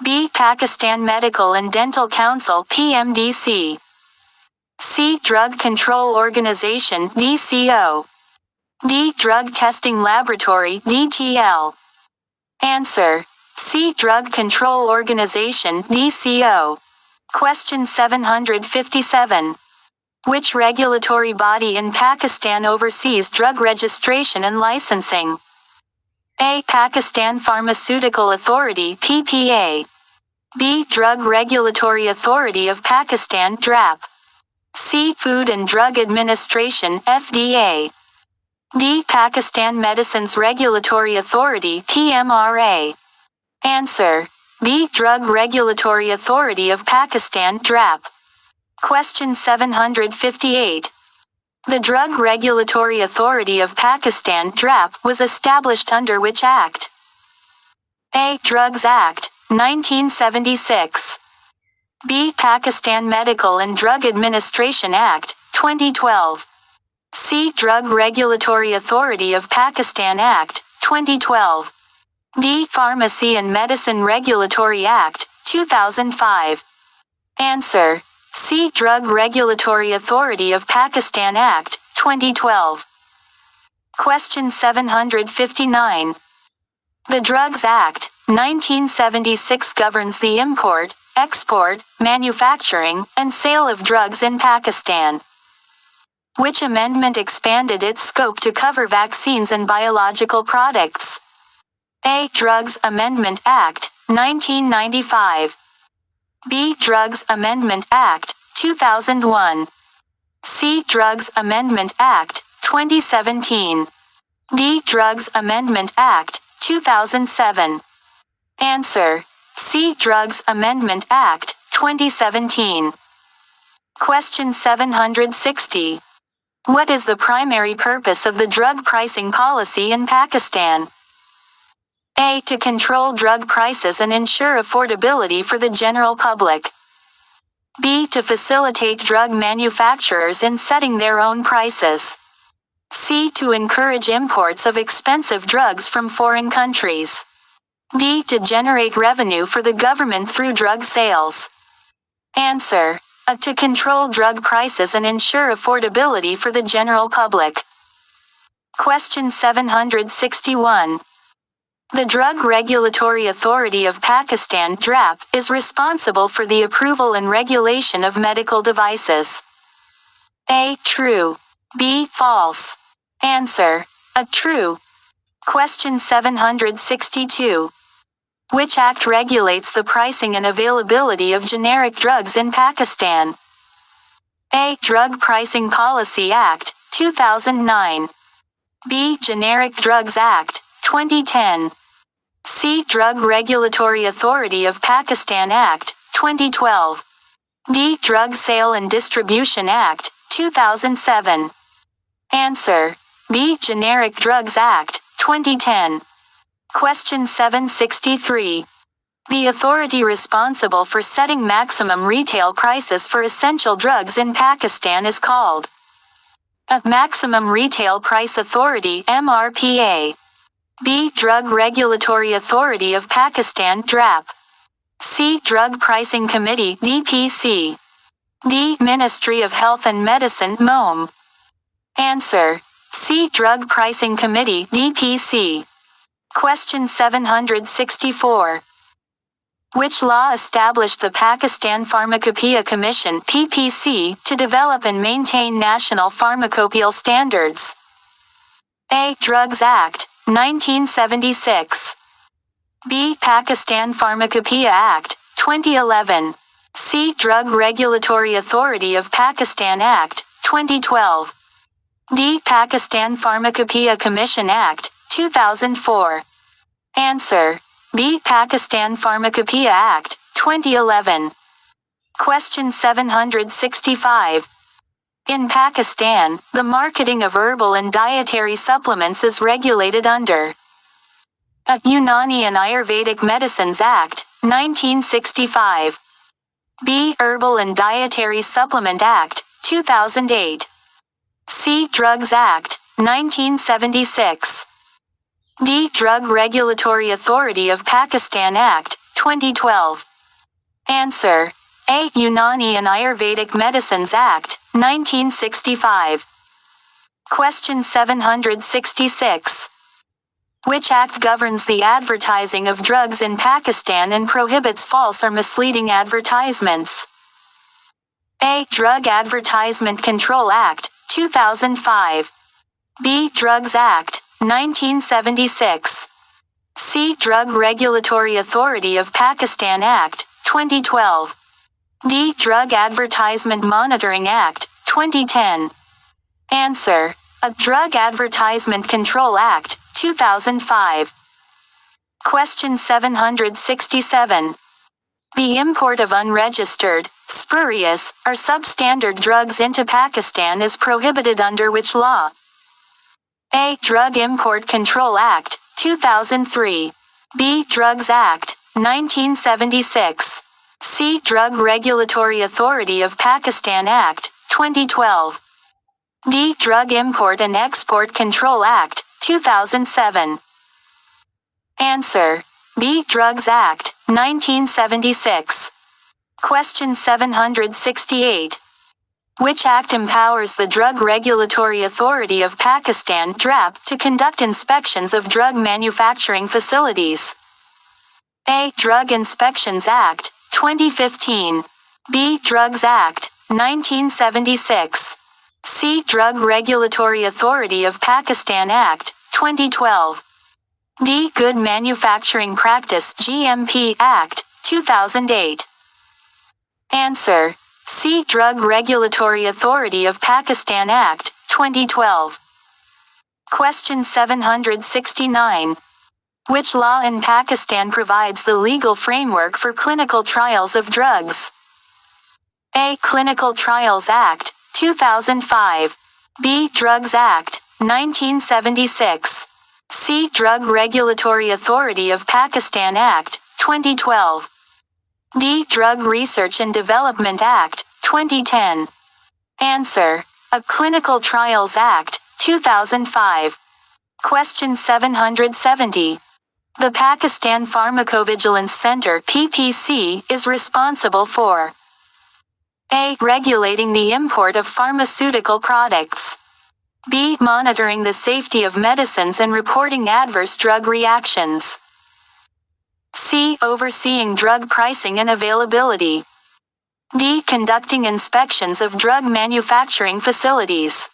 B. Pakistan Medical and Dental Council (PMDC). C. Drug Control Organization (DCO). D. Drug Testing Laboratory (DTL). Answer: C. Drug Control Organization (DCO). Question 757. Which regulatory body in Pakistan oversees drug registration and licensing? A. Pakistan Pharmaceutical Authority (PPA). B. Drug Regulatory Authority of Pakistan (Drap). C. Food and Drug Administration (FDA). D. Pakistan Medicines Regulatory Authority (PMRA). Answer: B. Drug Regulatory Authority of Pakistan (Drap). Question 758. The Drug Regulatory Authority of Pakistan (Drap) was established under which Act? A. Drugs Act, 1976. B. Pakistan Medical and Drug Administration Act, 2012. C. Drug Regulatory Authority of Pakistan Act, 2012. D. Pharmacy and Medicine Regulatory Act, 2005. Answer: C. Drug Regulatory Authority of Pakistan Act, 2012. Question 759. The Drugs Act, 1976 governs the import, export, manufacturing, and sale of drugs in Pakistan. Which amendment expanded its scope to cover vaccines and biological products? A. Drugs Amendment Act, 1995. B. Drugs Amendment Act, 2001. C. Drugs Amendment Act, 2017. D. Drugs Amendment Act, 2007. Answer: C. Drugs Amendment Act, 2017. Question 760. What is the primary purpose of the drug pricing policy in Pakistan? A. To control drug prices and ensure affordability for the general public. B. To facilitate drug manufacturers in setting their own prices. C. To encourage imports of expensive drugs from foreign countries. D. To generate revenue for the government through drug sales. Answer: A. To control drug prices and ensure affordability for the general public. Question 761. The Drug Regulatory Authority of Pakistan (Drap) is responsible for the approval and regulation of medical devices. A. True. B. False. Answer: A. True. Question 762. Which act regulates the pricing and availability of generic drugs in Pakistan? A. Drug Pricing Policy Act, 2009. B. Generic Drugs Act, 2010. C. Drug Regulatory Authority of Pakistan Act, 2012. D. Drug Sale and Distribution Act, 2007. Answer: B. Generic Drugs Act, 2010. Question 763. The authority responsible for setting maximum retail prices for essential drugs in Pakistan is called A. Maximum Retail Price Authority (MRPA). B. Drug Regulatory Authority of Pakistan (Drap). C. Drug Pricing Committee (DPC). D. Ministry of Health and Medicine (MOM). Answer: C. Drug Pricing Committee (DPC). Question 764. Which law established the Pakistan Pharmacopoeia Commission to develop and maintain national pharmacopoeial standards? A. Drugs Act, 1976. B. Pakistan Pharmacopoeia Act, 2011. C. Drug Regulatory Authority of Pakistan Act, 2012. D. Pakistan Pharmacopoeia Commission Act, 2004. Answer: B. Pakistan Pharmacopoeia Act, 2011. Question 765. In Pakistan, the marketing of herbal and dietary supplements is regulated under A. Unani and Ayurvedic Medicines Act, 1965. B. Herbal and Dietary Supplement Act, 2008. C. Drugs Act, 1976. D. Drug Regulatory Authority of Pakistan Act, 2012. Answer: A. Unani and Ayurvedic Medicines Act, 1965. Question 766. Which act governs the advertising of drugs in Pakistan and prohibits false or misleading advertisements? A. Drug Advertisement Control Act, 2005. B. Drugs Act, 1976. C. Drug Regulatory Authority of Pakistan Act, 2012. D. Drug Advertisement Monitoring Act, 2010. Answer: A. Drug Advertisement Control Act, 2005. Question 767. The import of unregistered, spurious, or substandard drugs into Pakistan is prohibited under which law? A. Drug Import Control Act, 2003. B. Drugs Act, 1976. C. Drug Regulatory Authority of Pakistan Act, 2012. D. Drug Import and Export Control Act, 2007. Answer. B. Drugs Act, 1976. Question 768. Which act empowers the Drug Regulatory Authority of Pakistan (Drap) to conduct inspections of drug manufacturing facilities? A. Drug Inspections Act, 2015. B. Drugs Act, 1976. C. Drug Regulatory Authority of Pakistan Act, 2012. D. Good Manufacturing Practice (GMP) Act, 2008. Answer. C. Drug Regulatory Authority of Pakistan Act, 2012. Question 769. Which law in Pakistan provides the legal framework for clinical trials of drugs? A. Clinical Trials Act, 2005. B. Drugs Act, 1976. C. Drug Regulatory Authority of Pakistan Act, 2012. D. Drug Research and Development Act, 2010. Answer. A. Clinical Trials Act, 2005. Question 770. The Pakistan Pharmacovigilance Center is responsible for A. Regulating the import of pharmaceutical products. B. Monitoring the safety of medicines and reporting adverse drug reactions. C. Overseeing drug pricing and availability. D. Conducting inspections of drug manufacturing facilities.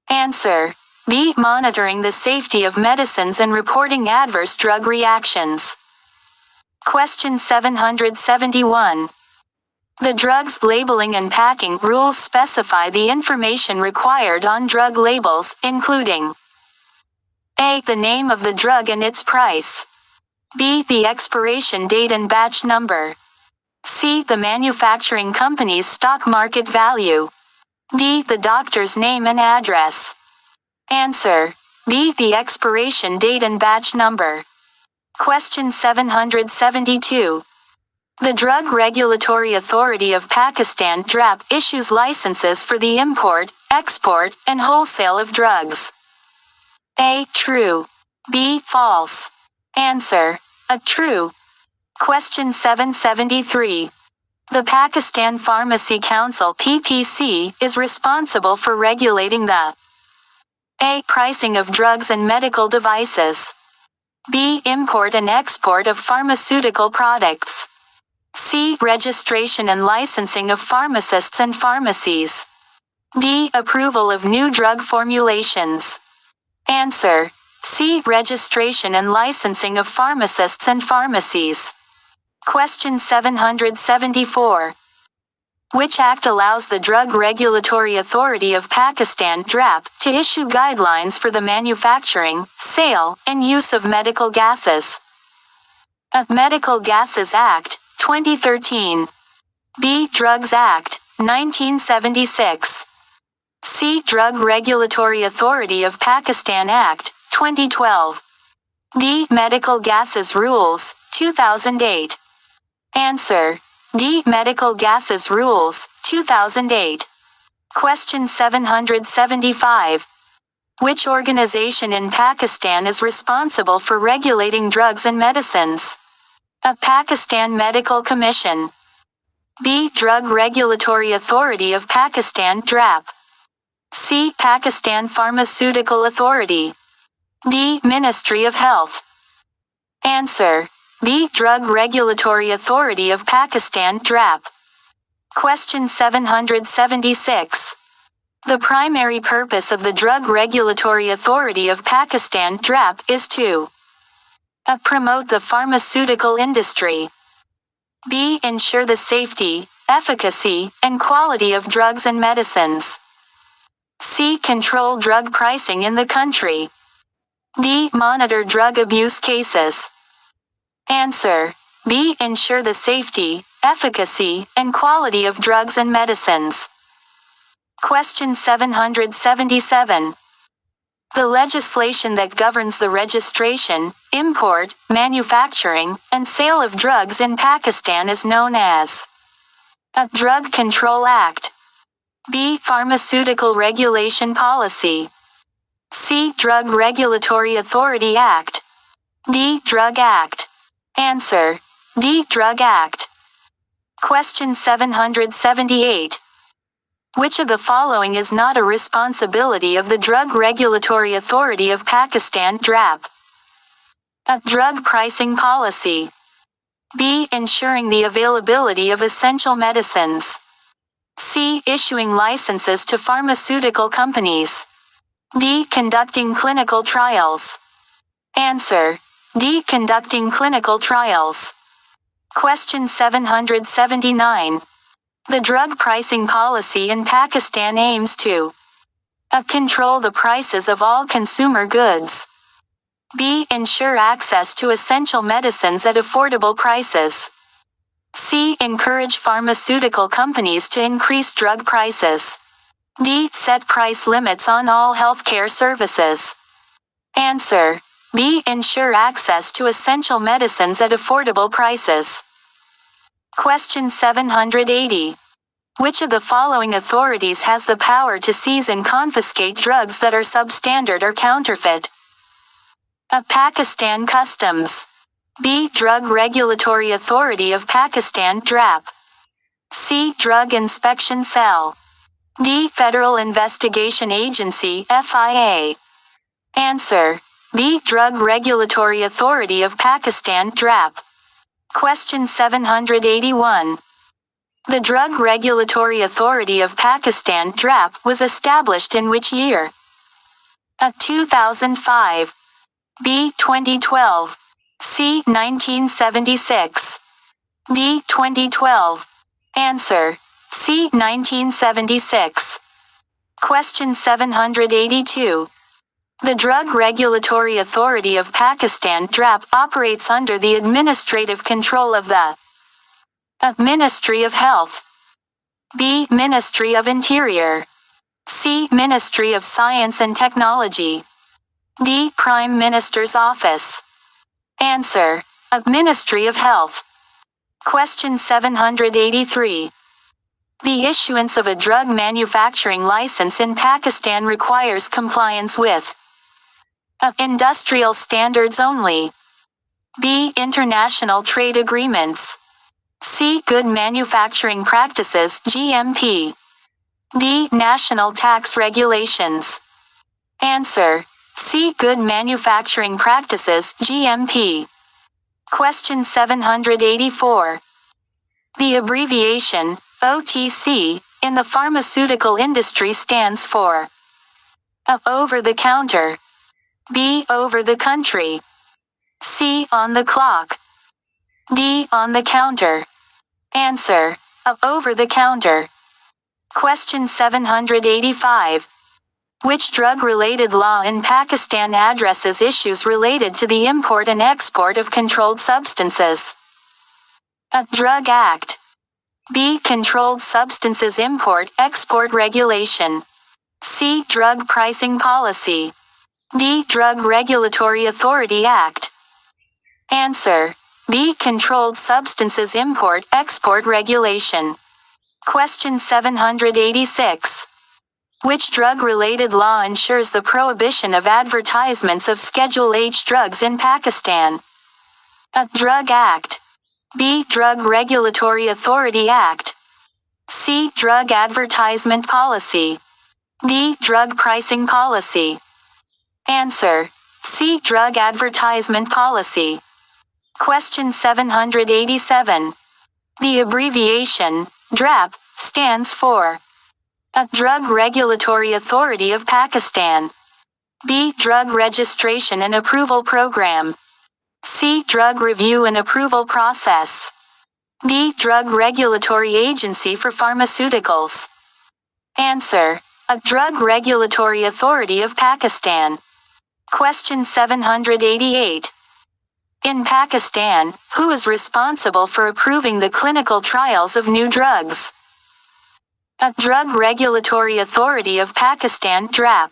Answer. B. Monitoring the safety of medicines and reporting adverse drug reactions. Question 771. The drugs labeling and packing rules specify the information required on drug labels, including A. The name of the drug and its price. B. The expiration date and batch number. C. The manufacturing company's stock market value. D. The doctor's name and address. Answer. B. The expiration date and batch number. Question 772. The Drug Regulatory Authority of Pakistan (Drap) issues licenses for the import, export, and wholesale of drugs. A. True. B. False. Answer. A. True. Question 773. The Pakistan Pharmacy Council is responsible for regulating the A. Pricing of drugs and medical devices. B. Import and export of pharmaceutical products. C. Registration and licensing of pharmacists and pharmacies. D. Approval of new drug formulations. Answer. C. Registration and licensing of pharmacists and pharmacies. Question 774. Which act allows the Drug Regulatory Authority of Pakistan (Drap) to issue guidelines for the manufacturing, sale, and use of medical gases? A. Medical Gases Act, 2013. B. Drugs Act, 1976. C. Drug Regulatory Authority of Pakistan Act, 2012. D. Medical Gases Rules, 2008. Answer. D. Medical Gases Rules, 2008. Question 775. Which organization in Pakistan is responsible for regulating drugs and medicines? A. Pakistan Medical Commission. B. Drug Regulatory Authority of Pakistan (Drap). C. Pakistan Pharmaceutical Authority. D. Ministry of Health. Answer. B. Drug Regulatory Authority of Pakistan (Drap). Question 776. The primary purpose of the Drug Regulatory Authority of Pakistan (Drap) is to A. Promote the pharmaceutical industry. B. Ensure the safety, efficacy, and quality of drugs and medicines. C. Control drug pricing in the country. D. Monitor drug abuse cases. Answer. B. Ensure the safety, efficacy, and quality of drugs and medicines. Question 777. The legislation that governs the registration, import, manufacturing, and sale of drugs in Pakistan is known as a Drug Control Act. B. Pharmaceutical Regulation Policy. C. Drug Regulatory Authority Act. D. Drug Act. Answer: D. Drug Act. Question 778. Which of the following is not a responsibility of the Drug Regulatory Authority of Pakistan (Drap)? A. Drug pricing policy. B. Ensuring the availability of essential medicines. C. Issuing licenses to pharmaceutical companies. D. Conducting clinical trials. Answer: D. Conducting clinical trials. Question 779. The drug pricing policy in Pakistan aims to a. Control the prices of all consumer goods. B. Ensure access to essential medicines at affordable prices. C. Encourage pharmaceutical companies to increase drug prices. D. Set price limits on all healthcare services. Answer: B. Ensure access to essential medicines at affordable prices. Question 780. Which of the following authorities has the power to seize and confiscate drugs that are substandard or counterfeit? A. Pakistan Customs. B. Drug Regulatory Authority of Pakistan (Drap). C. Drug Inspection Cell. D. Federal Investigation Agency (FIA). Answer: B. Drug Regulatory Authority of Pakistan (Drap). Question 781. The Drug Regulatory Authority of Pakistan (Drap) was established in which year? A. 2005. B. 2012. C. 1976. D. 2012. Answer: C. 1976. Question 782. The Drug Regulatory Authority of Pakistan (Drap) operates under the administrative control of the A. Ministry of Health. B. Ministry of Interior. C. Ministry of Science and Technology. D. Prime Minister's Office. Answer: A. Ministry of Health. Question 783. The issuance of a drug manufacturing license in Pakistan requires compliance with A. Industrial standards only. B. International trade agreements. C. Good manufacturing practices (GMP). D. National tax regulations. Answer: C. Good manufacturing practices (GMP). Question 784. The abbreviation OTC in the pharmaceutical industry stands for A. Over the counter. B. Over the country. C. On the clock. D. On the counter. Answer: A. Over the counter. Question 785. Which drug-related law in Pakistan addresses issues related to the import and export of controlled substances? A. Drug Act. B. Controlled Substances Import-Export Regulation. C. Drug Pricing Policy. D. Drug Regulatory Authority Act. Answer: B. Controlled Substances Import-Export Regulation. Question 786. Which drug-related law ensures the prohibition of advertisements of Schedule H drugs in Pakistan? A. Drug Act. B. Drug Regulatory Authority Act. C. Drug Advertisement Policy. D. Drug Pricing Policy. Answer: C. Drug Advertisement Policy. Question 787. The abbreviation DRAP stands for A. Drug Regulatory Authority of Pakistan. B. Drug Registration and Approval Program. C. Drug Review and Approval Process. D. Drug Regulatory Agency for Pharmaceuticals. Answer: A. Drug Regulatory Authority of Pakistan. Question 788. In Pakistan, who is responsible for approving the clinical trials of new drugs? A. Drug Regulatory Authority of Pakistan (Drap).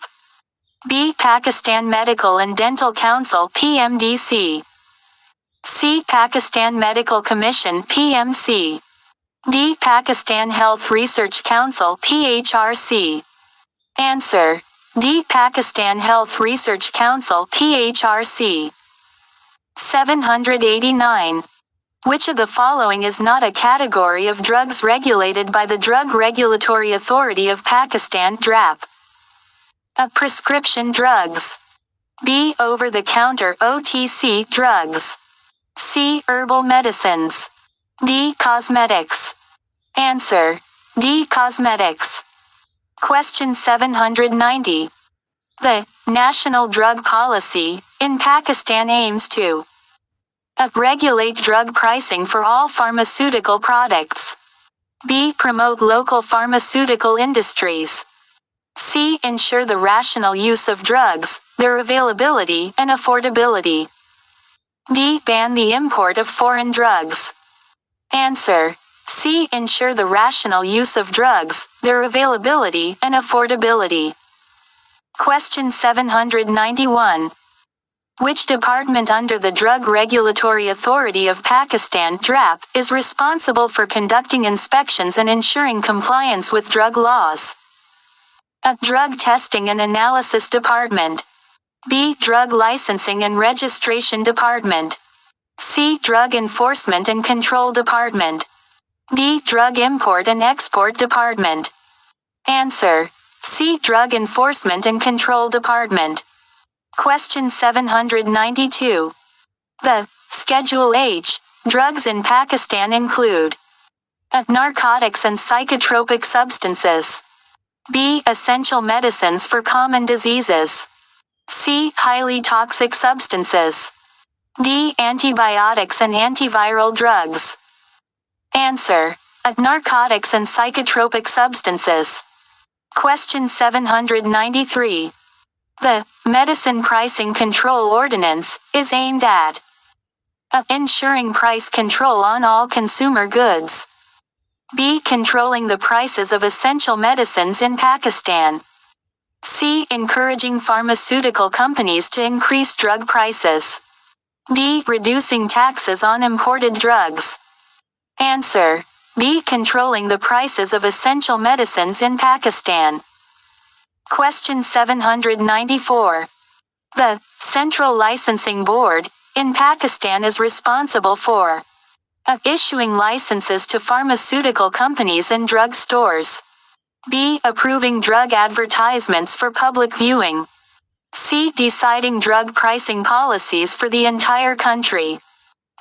B. Pakistan Medical and Dental Council (PMDC). C. Pakistan Medical Commission (PMC). D. Pakistan Health Research Council (PHRC). Answer: D. Pakistan Health Research Council (PHRC). 789. Which of the following is not a category of drugs regulated by the Drug Regulatory Authority of Pakistan (Drap)? A. Prescription drugs. B. Over-the-counter (OTC) drugs. C. Herbal medicines. D. Cosmetics. Answer: D. Cosmetics. Question 790. The National Drug Policy in Pakistan aims to A. Regulate drug pricing for all pharmaceutical products. B. Promote local pharmaceutical industries. C. Ensure the rational use of drugs, their availability and affordability. D. Ban the import of foreign drugs. Answer: C. Ensure the rational use of drugs, their availability and affordability. Question 791. Which department under the Drug Regulatory Authority of Pakistan (Drap) is responsible for conducting inspections and ensuring compliance with drug laws? A. Drug Testing and Analysis Department. B. Drug Licensing and Registration Department. C. Drug Enforcement and Control Department. D. Drug Import and Export Department. Answer: C. Drug Enforcement and Control Department. Question 792. The Schedule H drugs in Pakistan include A. Narcotics and psychotropic substances. B. Essential medicines for common diseases. C. Highly toxic substances. D. Antibiotics and antiviral drugs. Answer: A. Narcotics and psychotropic substances. Question 793. The Medicine Pricing Control Ordinance is aimed at A. Ensuring price control on all consumer goods. B. Controlling the prices of essential medicines in Pakistan. C. Encouraging pharmaceutical companies to increase drug prices. D. Reducing taxes on imported drugs. Answer: B. Controlling the prices of essential medicines in Pakistan. Question 794. The Central Licensing Board in Pakistan is responsible for A. Issuing licenses to pharmaceutical companies and drug stores. B. Approving drug advertisements for public viewing. C. Deciding drug pricing policies for the entire country.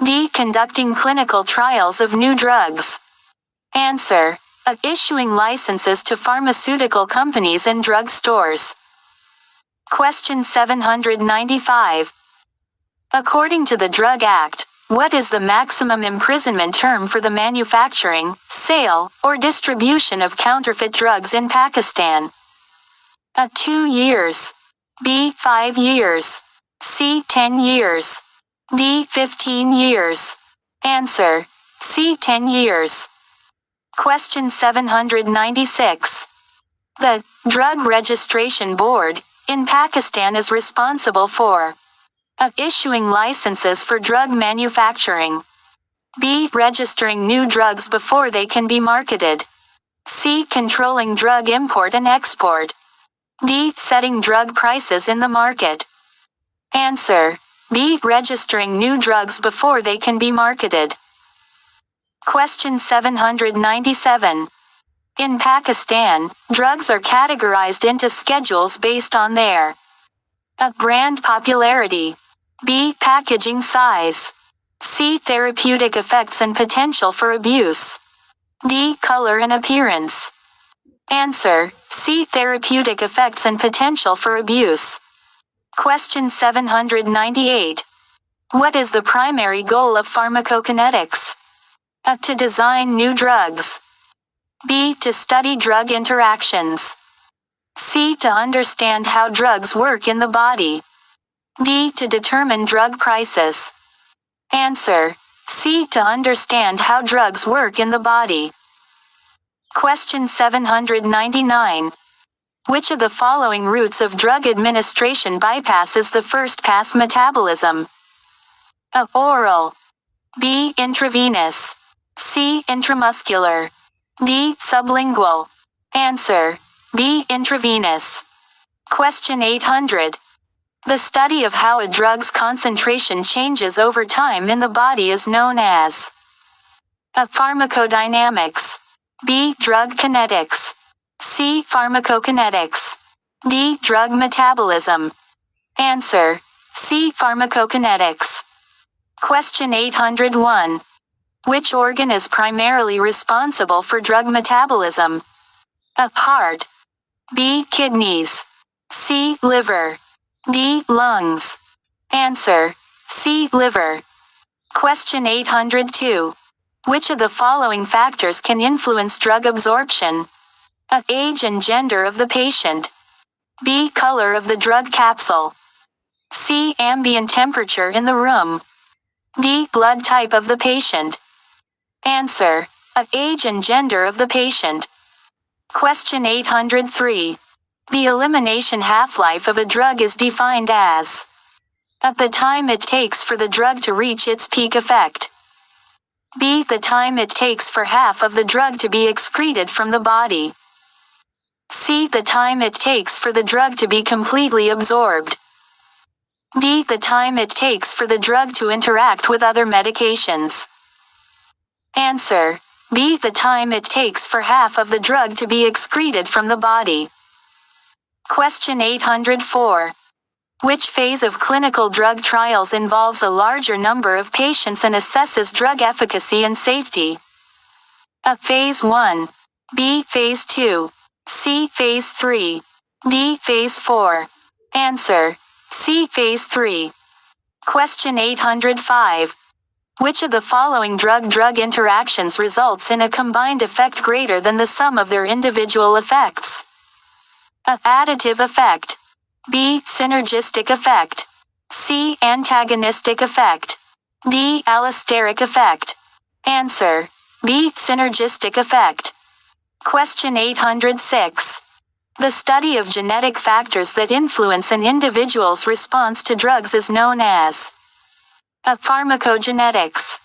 D. Conducting clinical trials of new drugs. Answer: A. Issuing licenses to pharmaceutical companies and drug stores. Question 795. According to the Drug Act, what is the maximum imprisonment term for the manufacturing, sale, or distribution of counterfeit drugs in Pakistan? A. 2 years. B. 5 years. C. 10 years. D. 15 years. Answer: C. 10 years. Question 796. The Drug Registration Board in Pakistan is responsible for A. Issuing licenses for drug manufacturing. B. Registering new drugs before they can be marketed. C. Controlling drug import and export. D. Setting drug prices in the market. Answer: B. Registering new drugs before they can be marketed. Question 797. In Pakistan, drugs are categorized into schedules based on their A. Brand popularity. B. Packaging size. C. Therapeutic effects and potential for abuse. D. Color and appearance. Answer: C. Therapeutic effects and potential for abuse. Question 798. What is the primary goal of pharmacokinetics? A. To design new drugs. B. To study drug interactions. C. To understand how drugs work in the body. D. To determine drug prices. Answer: C. To understand how drugs work in the body. Question 799. Which of the following routes of drug administration bypasses the first pass metabolism? A. Oral. B. Intravenous. C. Intramuscular. D. Sublingual. Answer. B. Intravenous. Question 800. The study of how a drug's concentration changes over time in the body is known as A. Pharmacodynamics. B. Drug kinetics. C. Pharmacokinetics. D. Drug metabolism. Answer. C. Pharmacokinetics. Question 801. Which organ is primarily responsible for drug metabolism? A. Heart. B. Kidneys. C. Liver. D. Lungs. Answer. C. Liver. Question 802. Which of the following factors can influence drug absorption? A. Age and gender of the patient. B. Color of the drug capsule. C. Ambient temperature in the room. D. Blood type of the patient. Answer. A. Age and gender of the patient. Question 803. The elimination half-life of a drug is defined as A. The time it takes for the drug to reach its peak effect. B. The time it takes for half of the drug to be excreted from the body. C. The time it takes for the drug to be completely absorbed. D. The time it takes for the drug to interact with other medications. Answer. B. The time it takes for half of the drug to be excreted from the body. Question 804. Which phase of clinical drug trials involves a larger number of patients and assesses drug efficacy and safety? A. Phase 1. B. Phase 2. C. Phase 3. D. Phase 4. Answer. C. Phase 3. Question 805. Which of the following drug-drug interactions results in a combined effect greater than the sum of their individual effects? A. Additive effect. B. Synergistic effect. C. Antagonistic effect. D. Allosteric effect. Answer. B. Synergistic effect. Question 806. The study of genetic factors that influence an individual's response to drugs is known as A. Pharmacogenetics.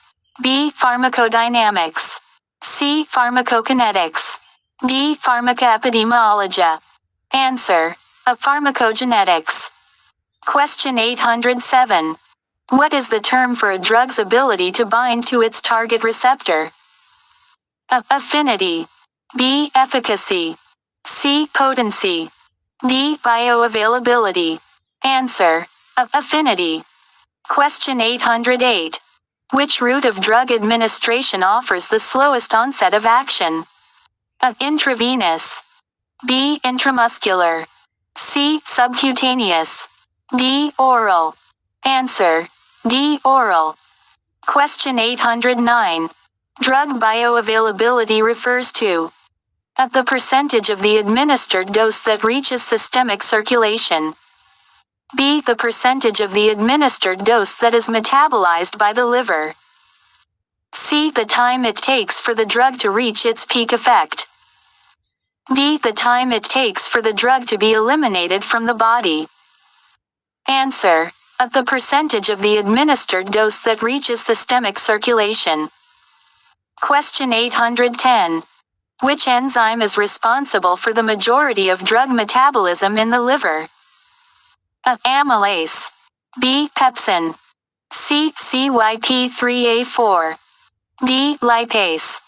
B. Pharmacodynamics. C. Pharmacokinetics. D. Pharmacoepidemiology. Answer. A. Pharmacogenetics. Question 807. What is the term for a drug's ability to bind to its target receptor? A. Affinity. B. Efficacy. C. Potency. D. Bioavailability. Answer. A. Affinity. Question 808. Which route of drug administration offers the slowest onset of action? A. Intravenous. B. Intramuscular. C. Subcutaneous. D. Oral. Answer. D. Oral. Question 809. Drug bioavailability refers to A. The percentage of the administered dose that reaches systemic circulation. B. The percentage of the administered dose that is metabolized by the liver. C. The time it takes for the drug to reach its peak effect. D. The time it takes for the drug to be eliminated from the body. Answer. A. The percentage of the administered dose that reaches systemic circulation. Question 810. Which enzyme is responsible for the majority of drug metabolism in the liver? A. Amylase. B. Pepsin. C. CYP3A4. D. Lipase.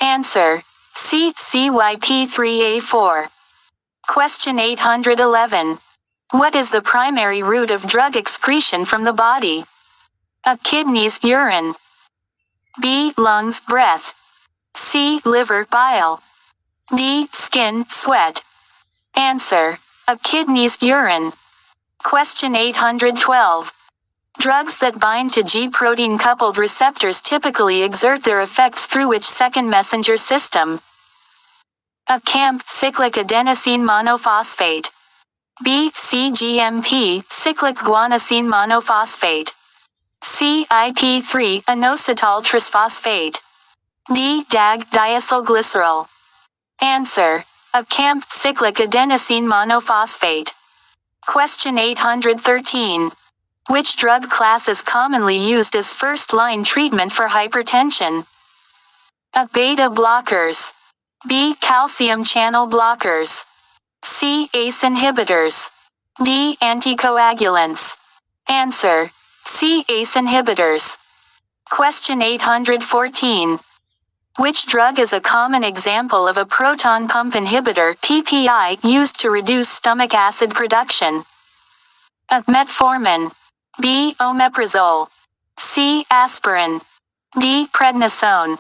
Answer. C. CYP3A4. Question 811. What is the primary route of drug excretion from the body? A. Kidneys, urine. B. Lungs, breath. C. Liver, bile. D. Skin, sweat. Answer. A. Kidneys, urine. Question 812. Drugs that bind to G-protein coupled receptors typically exert their effects through which second messenger system? A. CAMP, cyclic adenosine monophosphate. B. CGMP, cyclic guanosine monophosphate. C. IP3, inositol trisphosphate. D. DAG, diacylglycerol. Answer. of camp cyclic adenosine monophosphate. Question 813. Which drug class is commonly used as first-line treatment for hypertension? A. Beta blockers. B. Calcium channel blockers. C. ACE inhibitors. D. Anticoagulants. Answer: C. ACE inhibitors. Question 814. Which drug is a common example of a proton pump inhibitor (PPI) used to reduce stomach acid production? A. Metformin. B. Omeprazole. C. Aspirin. D. Prednisone.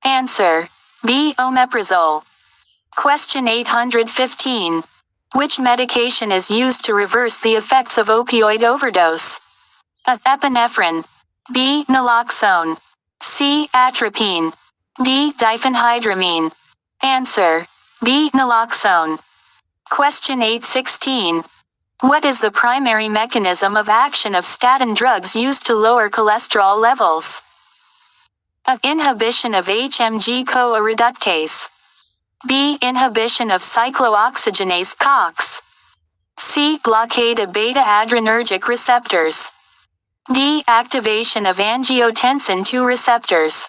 Answer: B. Omeprazole. Question 815. Which medication is used to reverse the effects of opioid overdose? A. Epinephrine. B. Naloxone. C. Atropine. D. Diphenhydramine. Answer: B. Naloxone. Question 816. What is the primary mechanism of action of statin drugs used to lower cholesterol levels? A. Inhibition of HMG-CoA reductase. B. Inhibition of cyclooxygenase COX. C. Blockade of beta-adrenergic receptors. D. Activation of angiotensin II receptors.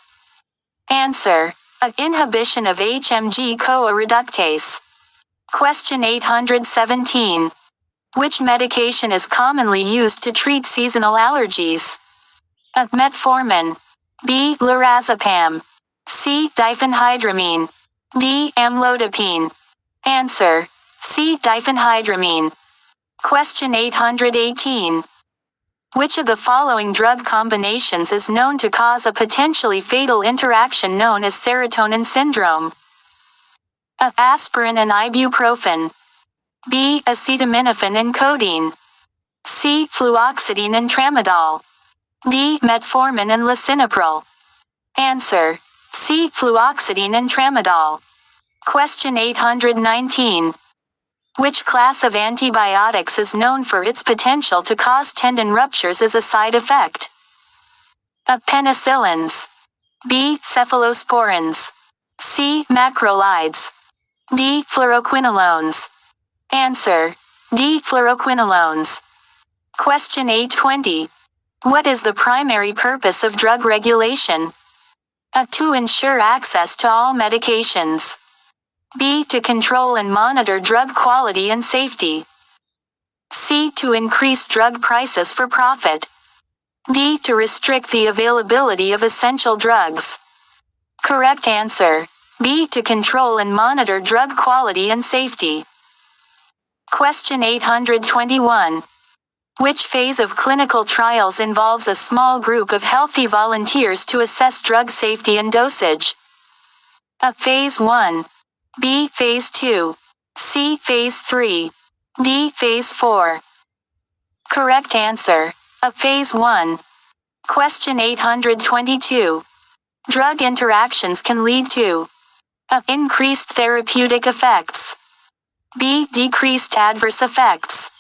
Answer: A. Inhibition of HMG-CoA reductase. Question 817. Which medication is commonly used to treat seasonal allergies? A. Metformin. B. Lorazepam. C. Diphenhydramine. D. Amlodipine. Answer: C. Diphenhydramine. Question 818. Which of the following drug combinations is known to cause a potentially fatal interaction known as serotonin syndrome? A. Aspirin and ibuprofen. B. Acetaminophen and codeine. C. Fluoxetine and tramadol. D. Metformin and lisinopril. Answer: C. Fluoxetine and tramadol. Question 819. Which class of antibiotics is known for its potential to cause tendon ruptures as a side effect? A. Penicillins. B. Cephalosporins. C. Macrolides. D. Fluoroquinolones. Answer: D. Fluoroquinolones. Question 820. What is the primary purpose of drug regulation? A. To ensure access to all medications. B. To control and monitor drug quality and safety. C. To increase drug prices for profit. D. To restrict the availability of essential drugs. Correct answer: B. To control and monitor drug quality and safety. Question 821. Which phase of clinical trials involves a small group of healthy volunteers to assess drug safety and dosage? A. Phase 1. B. Phase 2. C. Phase 3. D. Phase 4. Correct answer: A. Phase 1. Question 822. Drug interactions can lead to A. Increased therapeutic effects. B. Decreased adverse effects.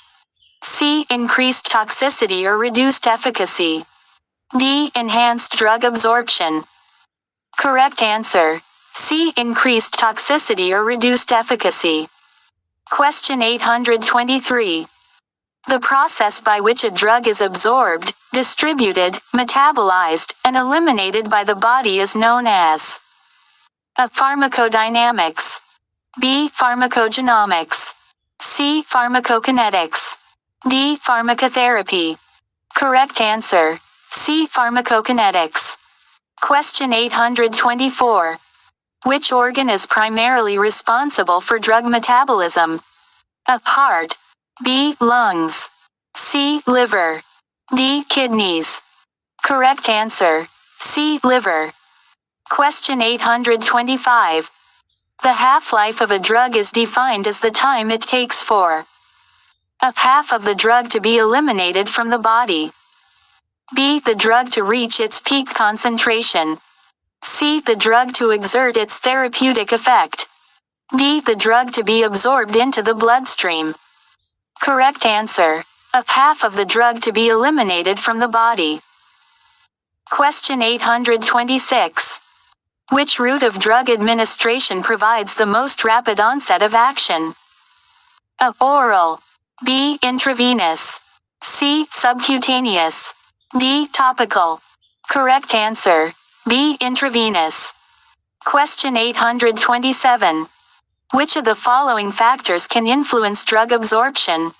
C. Increased toxicity or reduced efficacy. D. Enhanced drug absorption. Correct answer: C. Increased toxicity or reduced efficacy. Question 823. The process by which a drug is absorbed, distributed, metabolized, and eliminated by the body is known as A. Pharmacodynamics. B. Pharmacogenomics. C. Pharmacokinetics. D. Pharmacotherapy. Correct answer: C. Pharmacokinetics. Question 824. Which organ is primarily responsible for drug metabolism? A. Heart. B. Lungs. C. Liver. D. Kidneys. Correct answer: C. Liver. Question 825. The half-life of a drug is defined as the time it takes for A. Half of the drug to be eliminated from the body. B. The drug to reach its peak concentration. C. The drug to exert its therapeutic effect. D. The drug to be absorbed into the bloodstream. Correct answer: A. Half of the drug to be eliminated from the body. Question 826. Which route of drug administration provides the most rapid onset of action? A. Oral. B. Intravenous. C. Subcutaneous. D. Topical. Correct answer. B. Intravenous. Question 827. Which of the following factors can influence drug absorption?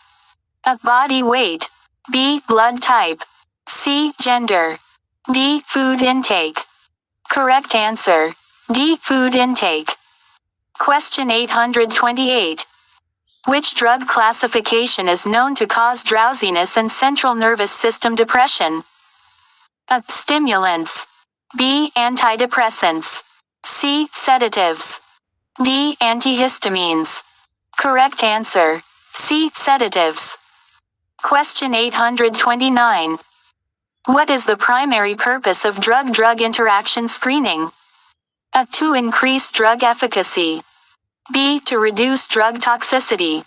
A. Body weight. B. Blood type. C. Gender. D. Food intake. Correct answer. D. Food intake. Question 828. Which drug classification is known to cause drowsiness and central nervous system depression? A. Stimulants. B. Antidepressants. C. Sedatives. D. Antihistamines. Correct answer. C. Sedatives. Question 829. What is the primary purpose of drug-drug interaction screening? A. To increase drug efficacy. B. To reduce drug toxicity.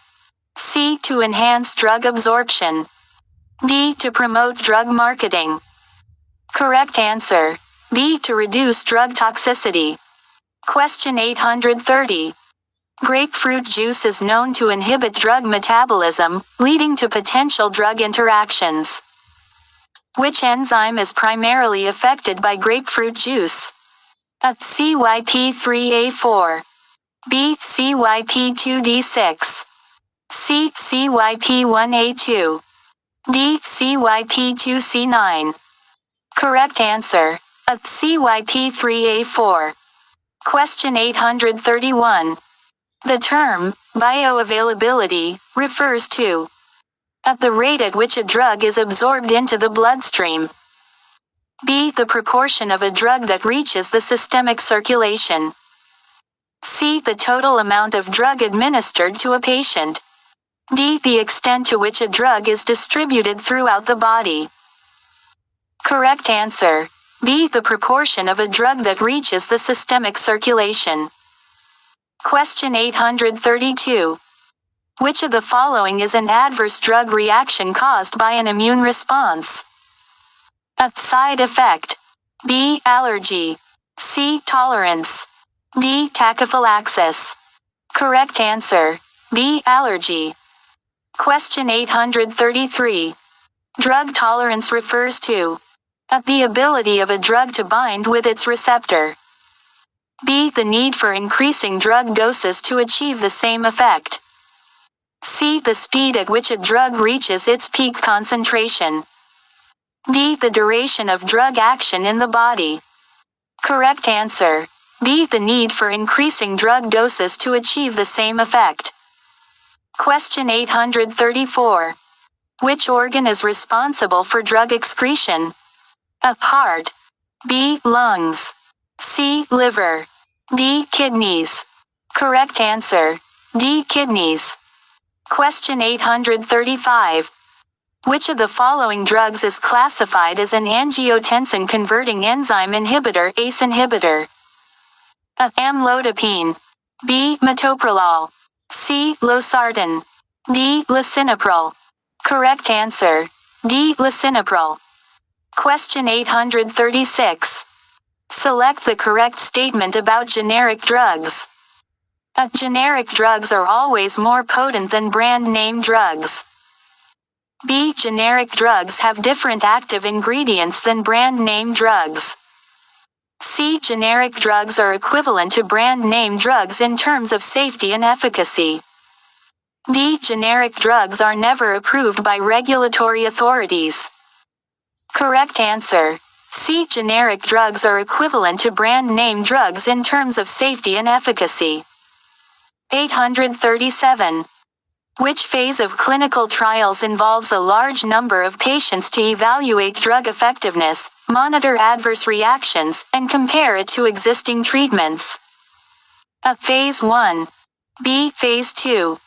C. To enhance drug absorption. D. To promote drug marketing. Correct answer. B. To reduce drug toxicity. Question 830. Grapefruit juice is known to inhibit drug metabolism, leading to potential drug interactions. Which enzyme is primarily affected by grapefruit juice? A. CYP3A4. B. CYP2D6. C. CYP1A2. D. CYP2C9. Correct answer. A. CYP3A4. Question 831. The term bioavailability refers to A. The rate at which a drug is absorbed into the bloodstream. B. The proportion of a drug that reaches the systemic circulation. C. The total amount of drug administered to a patient. D. The extent to which a drug is distributed throughout the body. Correct answer. B. The proportion of a drug that reaches the systemic circulation. Question 832. Which of the following is an adverse drug reaction caused by an immune response? A. Side effect. B. Allergy. C. Tolerance. D. Tachyphylaxis. Correct answer. B. Allergy. Question 833. Drug tolerance refers to A. The ability of a drug to bind with its receptor. B. The need for increasing drug doses to achieve the same effect. C. The speed at which a drug reaches its peak concentration. D. The duration of drug action in the body. Correct answer. B. The need for increasing drug doses to achieve the same effect. Question 834. Which organ is responsible for drug excretion? A. Heart. B. Lungs. C. Liver. D. Kidneys. Correct answer. D. Kidneys. Question 835. Which of the following drugs is classified as an angiotensin-converting enzyme inhibitor ACE inhibitor? A. Amlodipine. B. Metoprolol. C. Losartan. D. Lisinopril. Correct answer. D. Lisinopril. Question 836. Select the correct statement about generic drugs. A. Generic drugs are always more potent than brand name drugs. B. Generic drugs have different active ingredients than brand name drugs. C. Generic drugs are equivalent to brand name drugs in terms of safety and efficacy. D. Generic drugs are never approved by regulatory authorities. Correct answer. C. Generic drugs are equivalent to brand name drugs in terms of safety and efficacy. 837. Which phase of clinical trials involves a large number of patients to evaluate drug effectiveness, monitor adverse reactions, and compare it to existing treatments? A. Phase 1. B. Phase 2.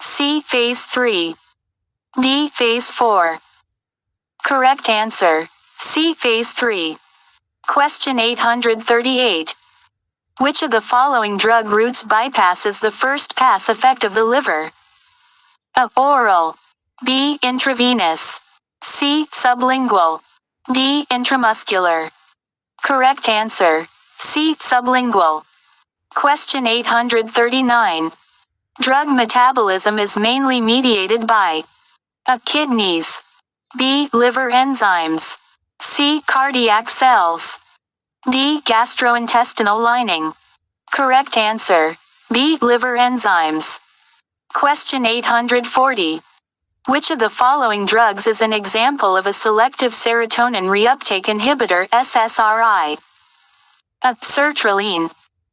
C. Phase 3. D. Phase 4. Correct answer. C. Phase 3. Question 838. Which of the following drug routes bypasses the first pass effect of the liver? A. Oral. B. Intravenous. C. Sublingual. D. Intramuscular. Correct answer. C. Sublingual. Question 839. Drug metabolism is mainly mediated by A. Kidneys. B. Liver enzymes. C. Cardiac cells. D. Gastrointestinal lining. Correct answer. B. Liver enzymes. Question 840. Which of the following drugs is an example of a selective serotonin reuptake inhibitor SSRI? A. Sertraline.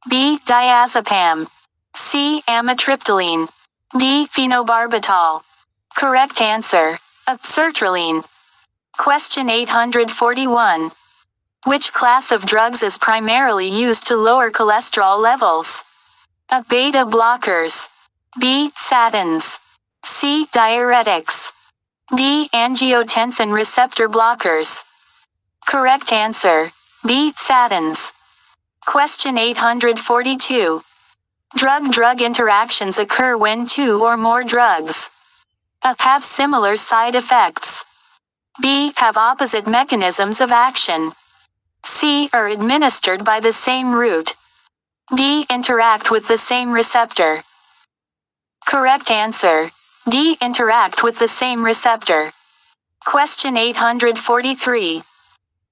B. Diazepam. C. Amitriptyline. D. Phenobarbital. Correct answer. A. Sertraline. Question 841. Which class of drugs is primarily used to lower cholesterol levels? A. Beta blockers. B. Statins. C. Diuretics. D. Angiotensin receptor blockers. Correct answer. B. Statins. Question 842. Drug-drug interactions occur when two or more drugs A. Have similar side effects. B. Have opposite mechanisms of action. C. Are administered by the same route. D. Interact with the same receptor. Correct answer. D. Interact with the same receptor. Question 843.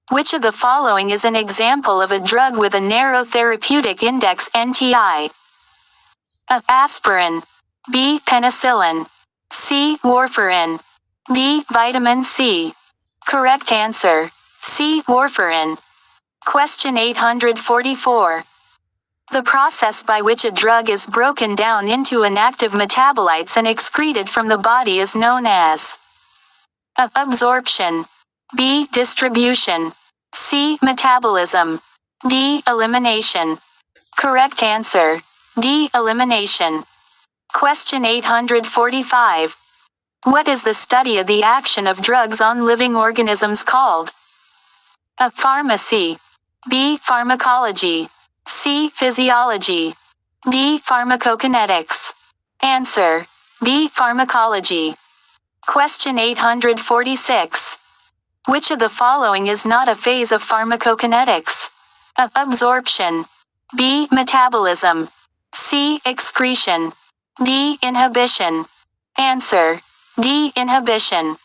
Which of the following is an example of a drug with a narrow therapeutic index NTI? A. Aspirin. B. Penicillin. C. Warfarin. D. Vitamin C. Correct answer. C. Warfarin. Question 844. The process by which a drug is broken down into inactive metabolites and excreted from the body is known as A. Absorption. B. Distribution. C. Metabolism. D. Elimination. Correct answer. D. Elimination. Question 845. What is the study of the action of drugs on living organisms called? A. Pharmacy. B. Pharmacology. C. Physiology. D. Pharmacokinetics. Answer. B. Pharmacology. Question 846. Which of the following is not a phase of pharmacokinetics? A. Absorption. B. Metabolism. C. Excretion. D. Inhibition. Answer. D. Inhibition.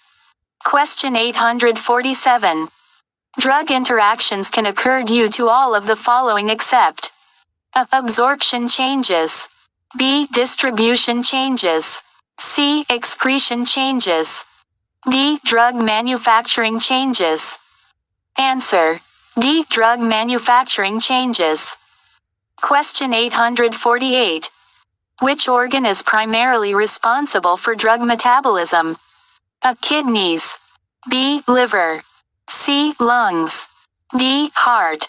Question 847. Drug interactions can occur due to all of the following except A. Absorption changes. B. Distribution changes. C. Excretion changes. D. Drug manufacturing changes. Answer. D. Drug manufacturing changes. Question 848. Which organ is primarily responsible for drug metabolism? A. Kidneys. B. Liver. C. Lungs. D. Heart.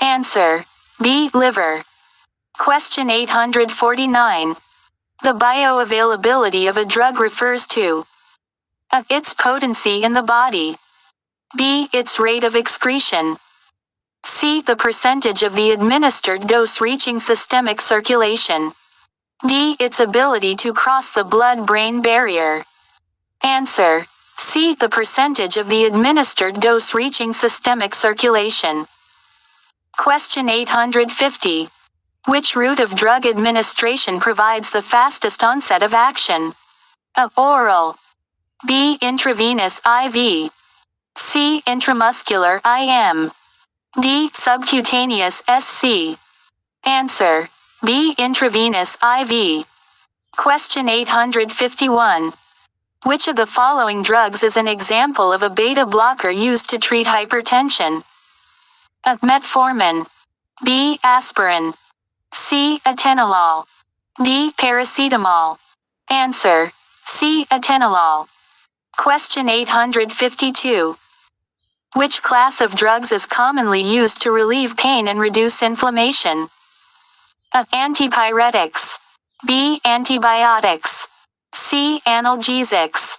Answer. B. Liver. Question 849. The bioavailability of a drug refers to A. Its potency in the body. B. Its rate of excretion. C. The percentage of the administered dose reaching systemic circulation. D. Its ability to cross the blood-brain barrier. Answer. C. The percentage of the administered dose reaching systemic circulation. Question 850. Which route of drug administration provides the fastest onset of action? A. Oral. B. Intravenous IV. C. Intramuscular IM. D. Subcutaneous SC. Answer. B. Intravenous IV. Question 851. Which of the following drugs is an example of a beta blocker used to treat hypertension? A. Metformin. B. Aspirin. C. Atenolol. D. Paracetamol. Answer. C. Atenolol. Question 852. Which class of drugs is commonly used to relieve pain and reduce inflammation? A. Antipyretics. B. Antibiotics. C. Analgesics.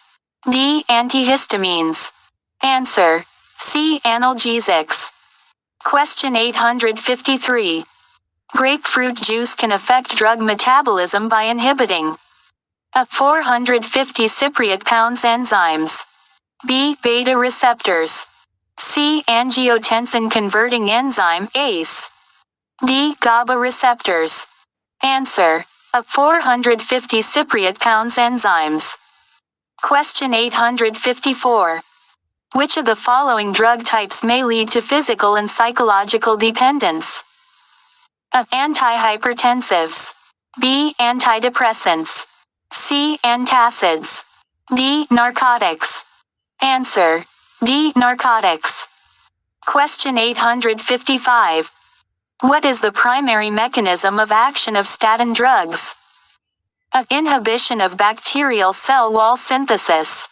D. Antihistamines. Answer. C. Analgesics. Question 853. Grapefruit juice can affect drug metabolism by inhibiting A. 450 cypriot pounds enzymes. B. Beta receptors. C. Angiotensin converting enzyme ACE. D. GABA receptors. Answer. A 450 cypriot pounds enzymes. Question 854. Which of the following drug types may lead to physical and psychological dependence? A. Antihypertensives. B. Antidepressants. C. Antacids. D. Narcotics. Answer. D. Narcotics. Question 855. What is the primary mechanism of action of statin drugs? A. Inhibition of bacterial cell wall synthesis.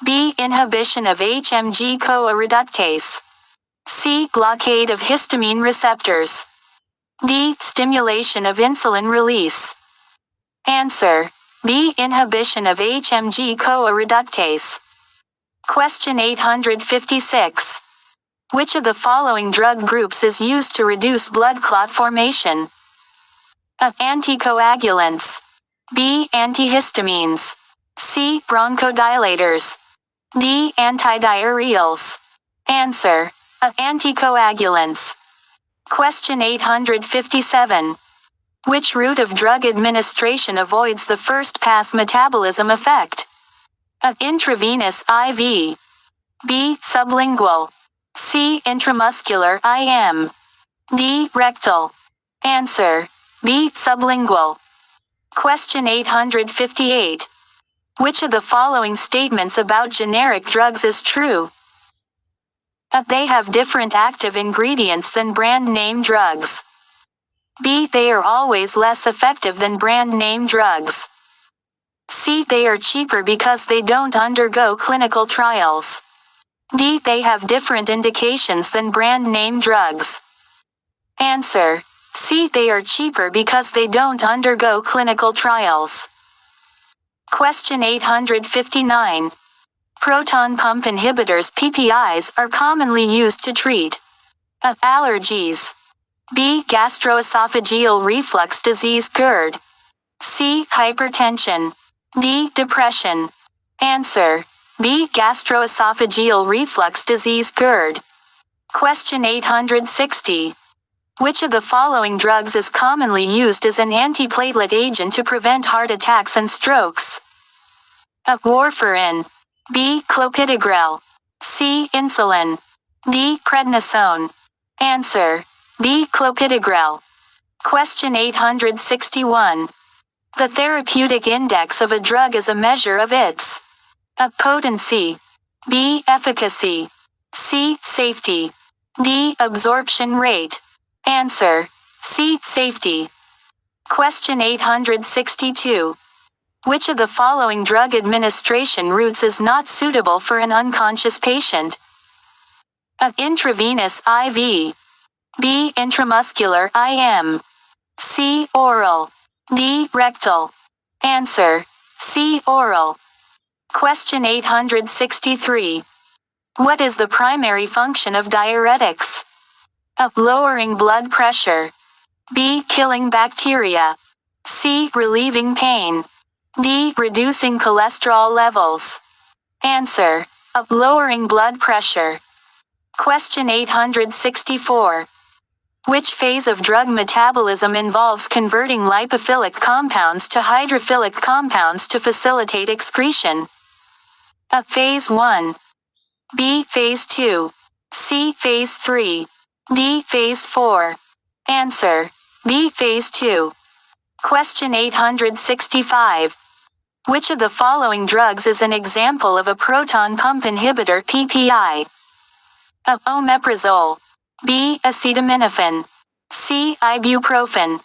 B. Inhibition of HMG-CoA reductase. C. Blockade of histamine receptors. D. Stimulation of insulin release. Answer. B. Inhibition of HMG-CoA reductase. Question 856. Which of the following drug groups is used to reduce blood clot formation? A. Anticoagulants. B. Antihistamines. C. Bronchodilators. D. Antidiarrheals. Answer. A. Anticoagulants. Question 857. Which route of drug administration avoids the first-pass metabolism effect? A. Intravenous IV. B. Sublingual. C. Intramuscular IM. D. Rectal. Answer. B. Sublingual. Question 858. Which of the following statements about generic drugs is true? A. They have different active ingredients than brand name drugs. B. They are always less effective than brand name drugs. C. They are cheaper because they don't undergo clinical trials. D. They have different indications than brand name drugs. Answer. C. They are cheaper because they don't undergo clinical trials. Question 859. Proton pump inhibitors (PPIs) are commonly used to treat A. Allergies. B. Gastroesophageal reflux disease (GERD). C. Hypertension. D. Depression. Answer. B. Gastroesophageal reflux disease (GERD). Question 860. Which of the following drugs is commonly used as an antiplatelet agent to prevent heart attacks and strokes? A. Warfarin. B. Clopidogrel. C. Insulin. D. Prednisone. Answer. B. Clopidogrel. Question 861. The therapeutic index of a drug is a measure of its A. Potency. B. Efficacy. C. Safety. D. Absorption rate. Answer. C. Safety. Question 862. Which of the following drug administration routes is not suitable for an unconscious patient? A. Intravenous IV. B. Intramuscular IM. C. Oral. D. Rectal. Answer. C. Oral. Question 863. What is the primary function of diuretics? A. Lowering blood pressure. B. Killing bacteria. C. Relieving pain. D. Reducing cholesterol levels. Answer. A. Lowering blood pressure. Question 864. Which phase of drug metabolism involves converting lipophilic compounds to hydrophilic compounds to facilitate excretion? A. Phase 1. B. Phase 2. C. Phase 3. D. Phase 4. Answer. B. Phase 2. Question 865. Which of the following drugs is an example of a proton pump inhibitor (PPI? A. Omeprazole. B. Acetaminophen. C. Ibuprofen.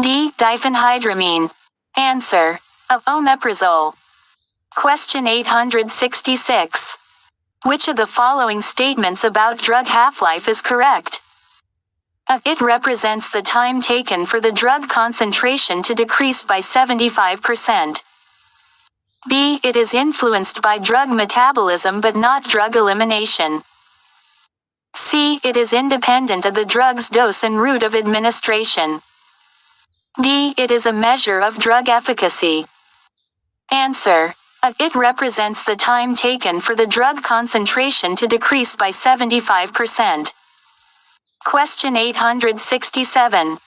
D. Diphenhydramine. Answer. A. Omeprazole. Question 866. Which of the following statements about drug half-life is correct? A. It represents the time taken for the drug concentration to decrease by 75%. B. It is influenced by drug metabolism but not drug elimination. C. It is independent of the drug's dose and route of administration. D. It is a measure of drug efficacy. Answer. A. It represents the time taken for the drug concentration to decrease by 75%. Question 867.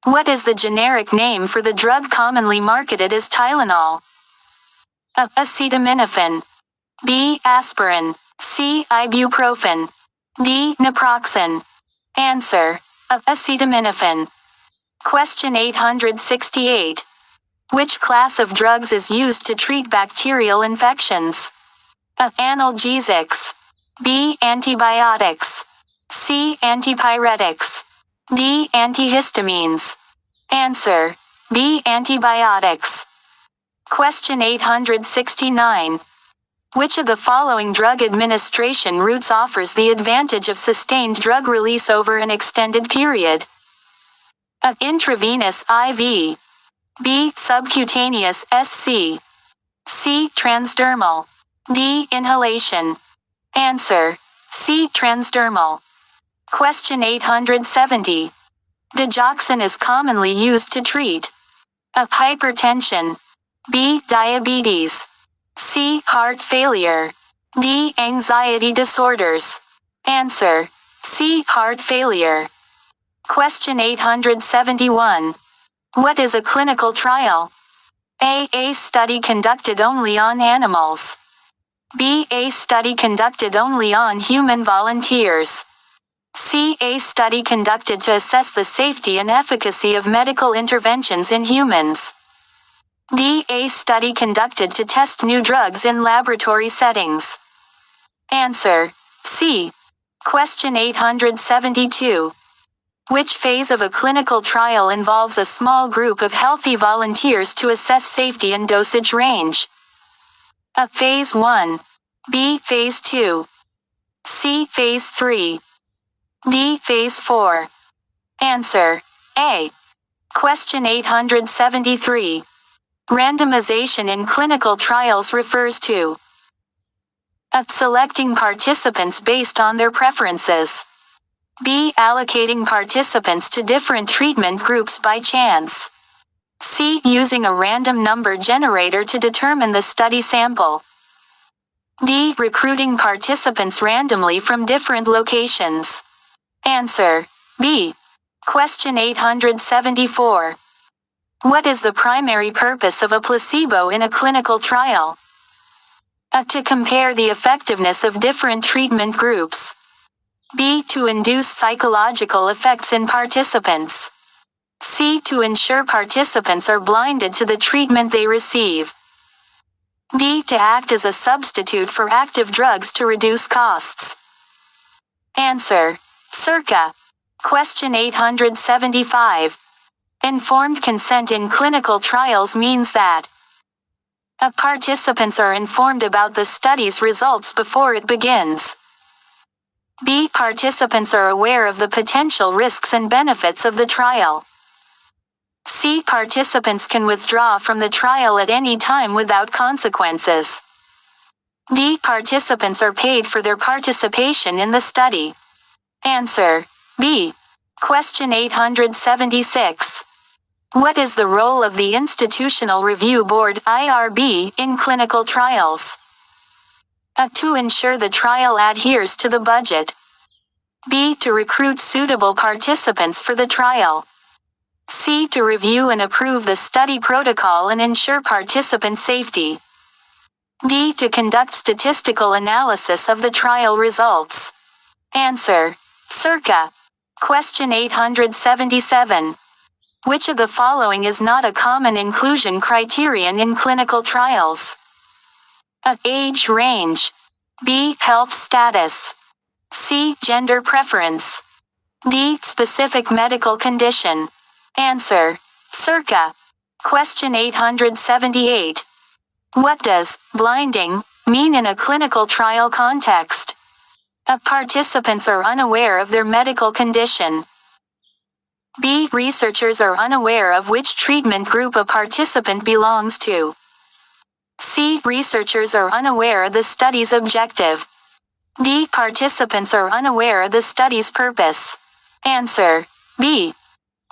What is the generic name for the drug commonly marketed as Tylenol? A. Acetaminophen. B. Aspirin. C. Ibuprofen. D. Naproxen. Answer. A. Acetaminophen. Question 868. Which class of drugs is used to treat bacterial infections? A. Analgesics. B. Antibiotics. C. Antipyretics. D. Antihistamines. Answer. B. Antibiotics. Question 869. Which of the following drug administration routes offers the advantage of sustained drug release over an extended period? A. Intravenous IV. B. Subcutaneous SC. C. Transdermal. D. Inhalation. Answer. C. Transdermal. Question 870. Digoxin is commonly used to treat A. Hypertension. B. Diabetes. C. Heart failure. D. Anxiety disorders. Answer. C. Heart failure. Question 871. What is a clinical trial? A. A study conducted only on animals. B. A study conducted only on human volunteers. C. A study conducted to assess the safety and efficacy of medical interventions in humans. D. A study conducted to test new drugs in laboratory settings. Answer. C. Question 872. Which phase of a clinical trial involves a small group of healthy volunteers to assess safety and dosage range? A. Phase 1. B. Phase 2. C. Phase 3. D. Phase 4. Answer. A. Question 873. Randomization in clinical trials refers to A. Selecting participants based on their preferences. B. Allocating participants to different treatment groups by chance. C. Using a random number generator to determine the study sample. D. Recruiting participants randomly from different locations. Answer. B. Question 874. What is the primary purpose of a placebo in a clinical trial? A. To compare the effectiveness of different treatment groups. B. To induce psychological effects in participants. C. To ensure participants are blinded to the treatment they receive. D. To act as a substitute for active drugs to reduce costs. Answer. Circa. Question 875. Informed consent in clinical trials means that A. Participants are informed about the study's results before it begins. B. Participants are aware of the potential risks and benefits of the trial. C. Participants can withdraw from the trial at any time without consequences. D. Participants are paid for their participation in the study. Answer. B. Question 876. What is the role of the Institutional Review Board (IRB) in clinical trials? A. To ensure the trial adheres to the budget. B. To recruit suitable participants for the trial. C. To review and approve the study protocol and ensure participant safety. D. To conduct statistical analysis of the trial results. Answer. Circa. Question 877. Which of the following is not a common inclusion criterion in clinical trials? A. Age range. B. Health status. C. Gender preference. D. Specific medical condition. Answer. Circa. Question 878. What does blinding mean in a clinical trial context? A. Participants are unaware of their medical condition. B. Researchers are unaware of which treatment group a participant belongs to. C. Researchers are unaware of the study's objective. D. Participants are unaware of the study's purpose. Answer. B.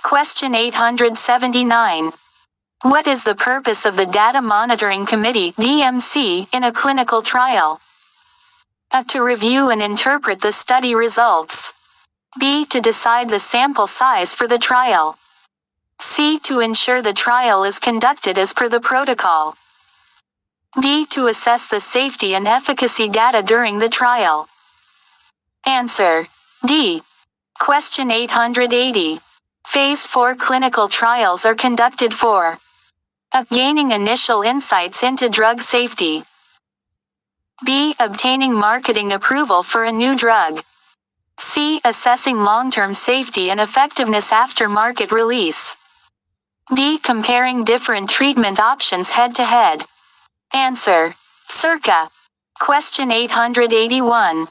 Question 879. What is the purpose of the Data Monitoring Committee (DMC) in a clinical trial? A. To review and interpret the study results. B. To decide the sample size for the trial. C. To ensure the trial is conducted as per the protocol. D. To assess the safety and efficacy data during the trial. Answer: D. Question 880. Phase 4 clinical trials are conducted for A. Gaining initial insights into drug safety. B. Obtaining marketing approval for a new drug. C. Assessing long-term safety and effectiveness after market release. D. Comparing different treatment options head-to-head. Answer: Circa. Question 881.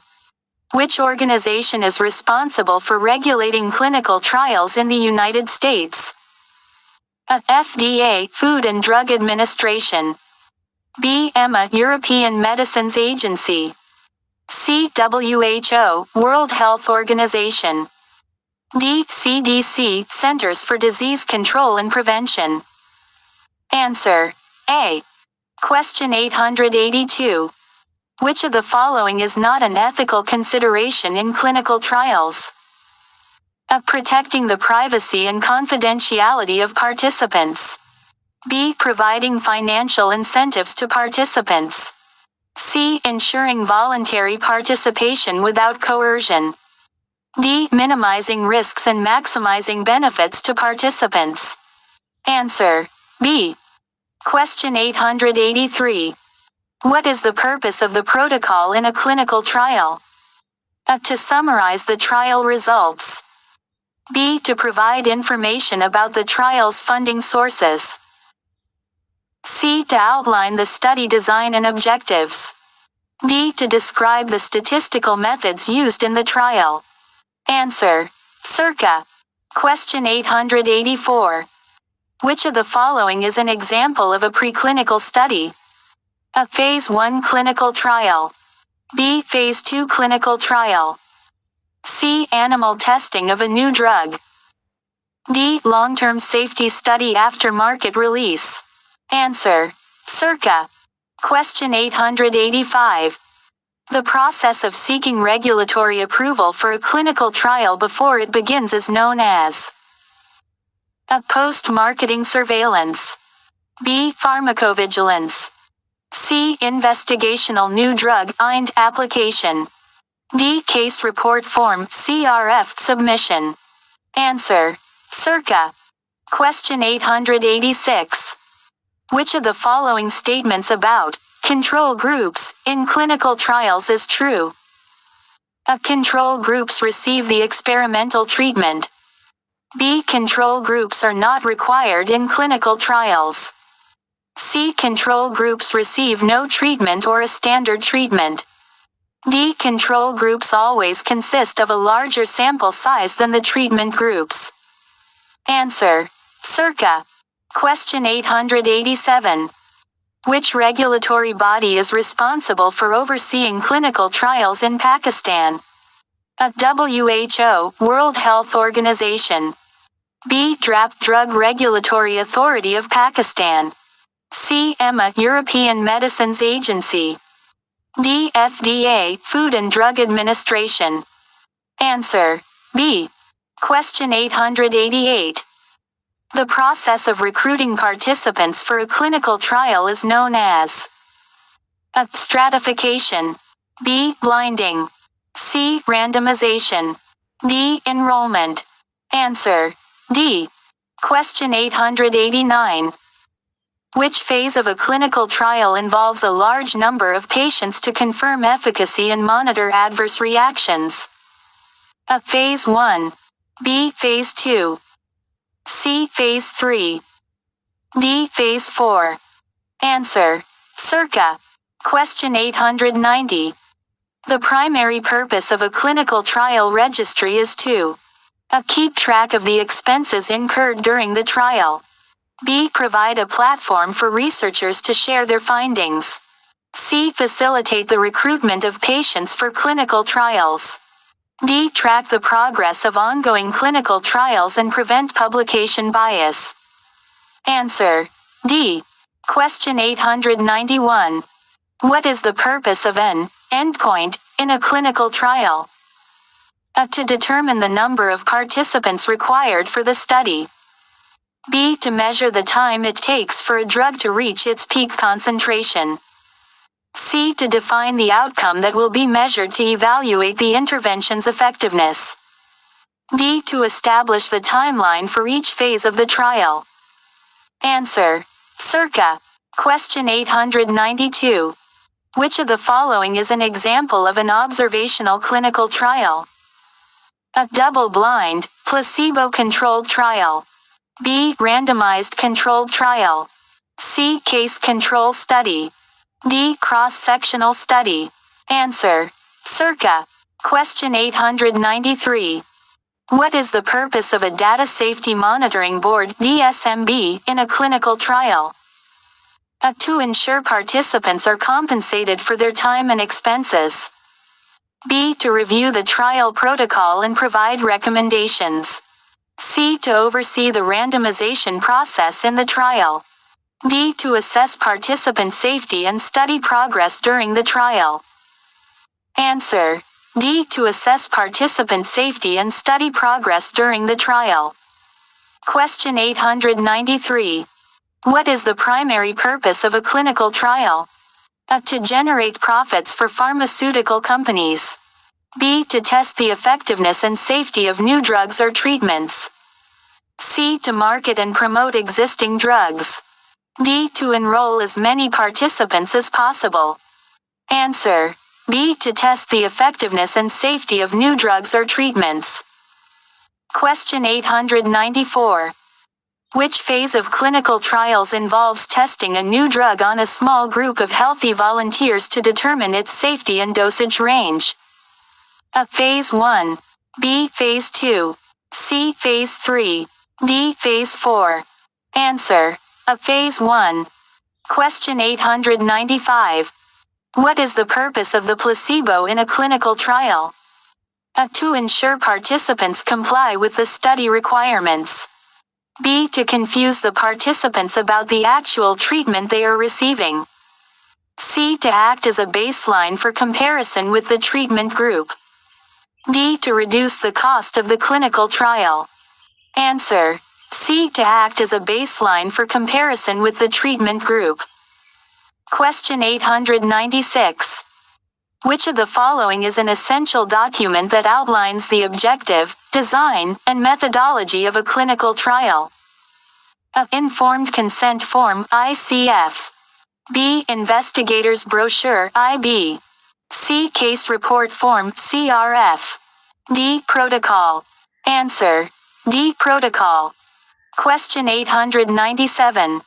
Which organization is responsible for regulating clinical trials in the United States? A. FDA, Food and Drug Administration. B. EMA, European Medicines Agency. C. WHO, World Health Organization. D. CDC, Centers for Disease Control and Prevention. Answer: A. Question 882. Which of the following is not an ethical consideration in clinical trials? A. Protecting the privacy and confidentiality of participants. B. Providing financial incentives to participants. C. Ensuring voluntary participation without coercion. D. Minimizing risks and maximizing benefits to participants. Answer: B. Question 883. What is the purpose of the protocol in a clinical trial? A. To summarize the trial results. B. To provide information about the trial's funding sources. C. To outline the study design and objectives. D. To describe the statistical methods used in the trial. Answer: Circa. Question 884. Which of the following is an example of a preclinical study? A. Phase 1 clinical trial. B. Phase 2 clinical trial. C. Animal testing of a new drug. D. Long-term safety study after market release. Answer: Circa. Question 885. The process of seeking regulatory approval for a clinical trial before it begins is known as A. Post-marketing surveillance. B. Pharmacovigilance. C. Investigational new drug (IND) application. D. Case report form (CRF) submission. Answer: Circa. Question 886. Which of the following statements about control groups in clinical trials is true? A. Control groups receive the experimental treatment. B. Control groups are not required in clinical trials. C. Control groups receive no treatment or a standard treatment. D. Control groups always consist of a larger sample size than the treatment groups. Answer: Circa. Question 887. Which regulatory body is responsible for overseeing clinical trials in Pakistan? A. WHO, World Health Organization. B. Drap, Drug Regulatory Authority of Pakistan. C. EMA, European Medicines Agency. D. FDA, Food and Drug Administration. Answer: B. Question 888. The process of recruiting participants for a clinical trial is known as A. Stratification. B. Blinding. C. Randomization. D. Enrollment. Answer: D. Question 889. Which phase of a clinical trial involves a large number of patients to confirm efficacy and monitor adverse reactions? A. Phase 1. B. Phase 2. C. Phase 3. D. Phase 4. Answer: Circa. Question 890. The primary purpose of a clinical trial registry is to A. Keep track of the expenses incurred during the trial. B. Provide a platform for researchers to share their findings. C. Facilitate the recruitment of patients for clinical trials. D. Track the progress of ongoing clinical trials and prevent publication bias. Answer: D. Question 891. What is the purpose of an endpoint in a clinical trial? To determine the number of participants required for the study. B. To measure the time it takes for a drug to reach its peak concentration. C. To define the outcome that will be measured to evaluate the intervention's effectiveness. D. To establish the timeline for each phase of the trial. Answer. Circa. Question 892. Which of the following is an example of an observational clinical trial? A. Double-blind, placebo-controlled trial. B. Randomized controlled trial. C. Case control study. D. Cross-sectional study. Answer. Circa. Question 893. What is the purpose of a Data Safety Monitoring Board (DSMB) in a clinical trial? A. To ensure participants are compensated for their time and expenses. B. To review the trial protocol and provide recommendations. C. To oversee the randomization process in the trial. D. To assess participant safety and study progress during the trial. Answer. D. To assess participant safety and study progress during the trial. Question 893. What is the primary purpose of a clinical trial? A. To generate profits for pharmaceutical companies. B. To test the effectiveness and safety of new drugs or treatments. C. To market and promote existing drugs. D. To enroll as many participants as possible. Answer. B. To test the effectiveness and safety of new drugs or treatments. Question 894. Which phase of clinical trials involves testing a new drug on a small group of healthy volunteers to determine its safety and dosage range? A. Phase 1. B. Phase 2. C. Phase 3. D. Phase 4. Answer. A. Phase 1. Question 895. What is the purpose of the placebo in a clinical trial? A. To ensure participants comply with the study requirements. B. To confuse the participants about the actual treatment they are receiving. C. To act as a baseline for comparison with the treatment group. D. To reduce the cost of the clinical trial. Answer. C. To act as a baseline for comparison with the treatment group. Question 896. Which of the following is an essential document that outlines the objective, design, and methodology of a clinical trial? A. Informed Consent Form (ICF). B. Investigator's Brochure (IB). C. Case Report Form (CRF). D. Protocol. Answer. D. Protocol. Question 897.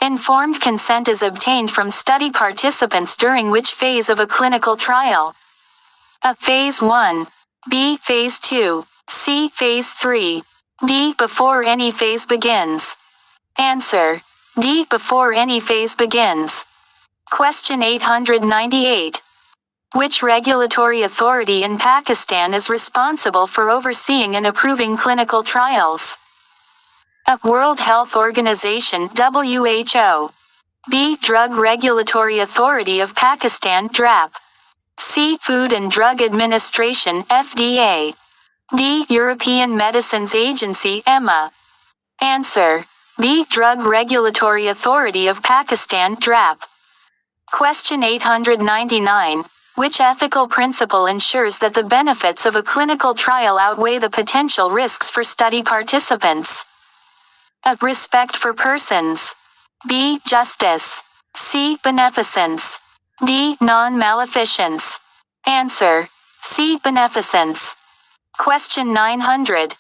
Informed consent is obtained from study participants during which phase of a clinical trial? A. Phase 1. B. Phase 2. C. Phase 3. D. Before any phase begins. Answer. D. Before any phase begins. Question 898. Which regulatory authority in Pakistan is responsible for overseeing and approving clinical trials? A. World Health Organization (WHO). B. Drug Regulatory Authority of Pakistan (Drap). C. Food and Drug Administration (FDA). D. European Medicines Agency (EMA). Answer. B. Drug Regulatory Authority of Pakistan (Drap). Question 899. Which ethical principle ensures that the benefits of a clinical trial outweigh the potential risks for study participants? A. Respect for persons. B. Justice. C. Beneficence. D. Non-maleficence. Answer. C. Beneficence. Question 900.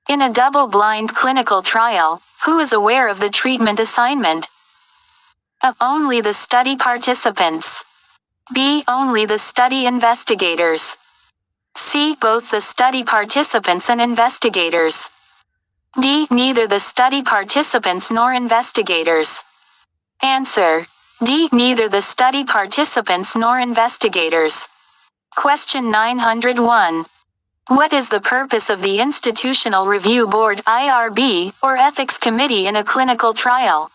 In a double-blind clinical trial, who is aware of the treatment assignment? A. Only the study participants. B. Only the study investigators. C. Both the study participants and investigators. D. Neither the study participants nor investigators. Answer. D. Neither the study participants nor investigators. Question 901. What is the purpose of the Institutional Review Board (IRB) or Ethics Committee in a clinical trial?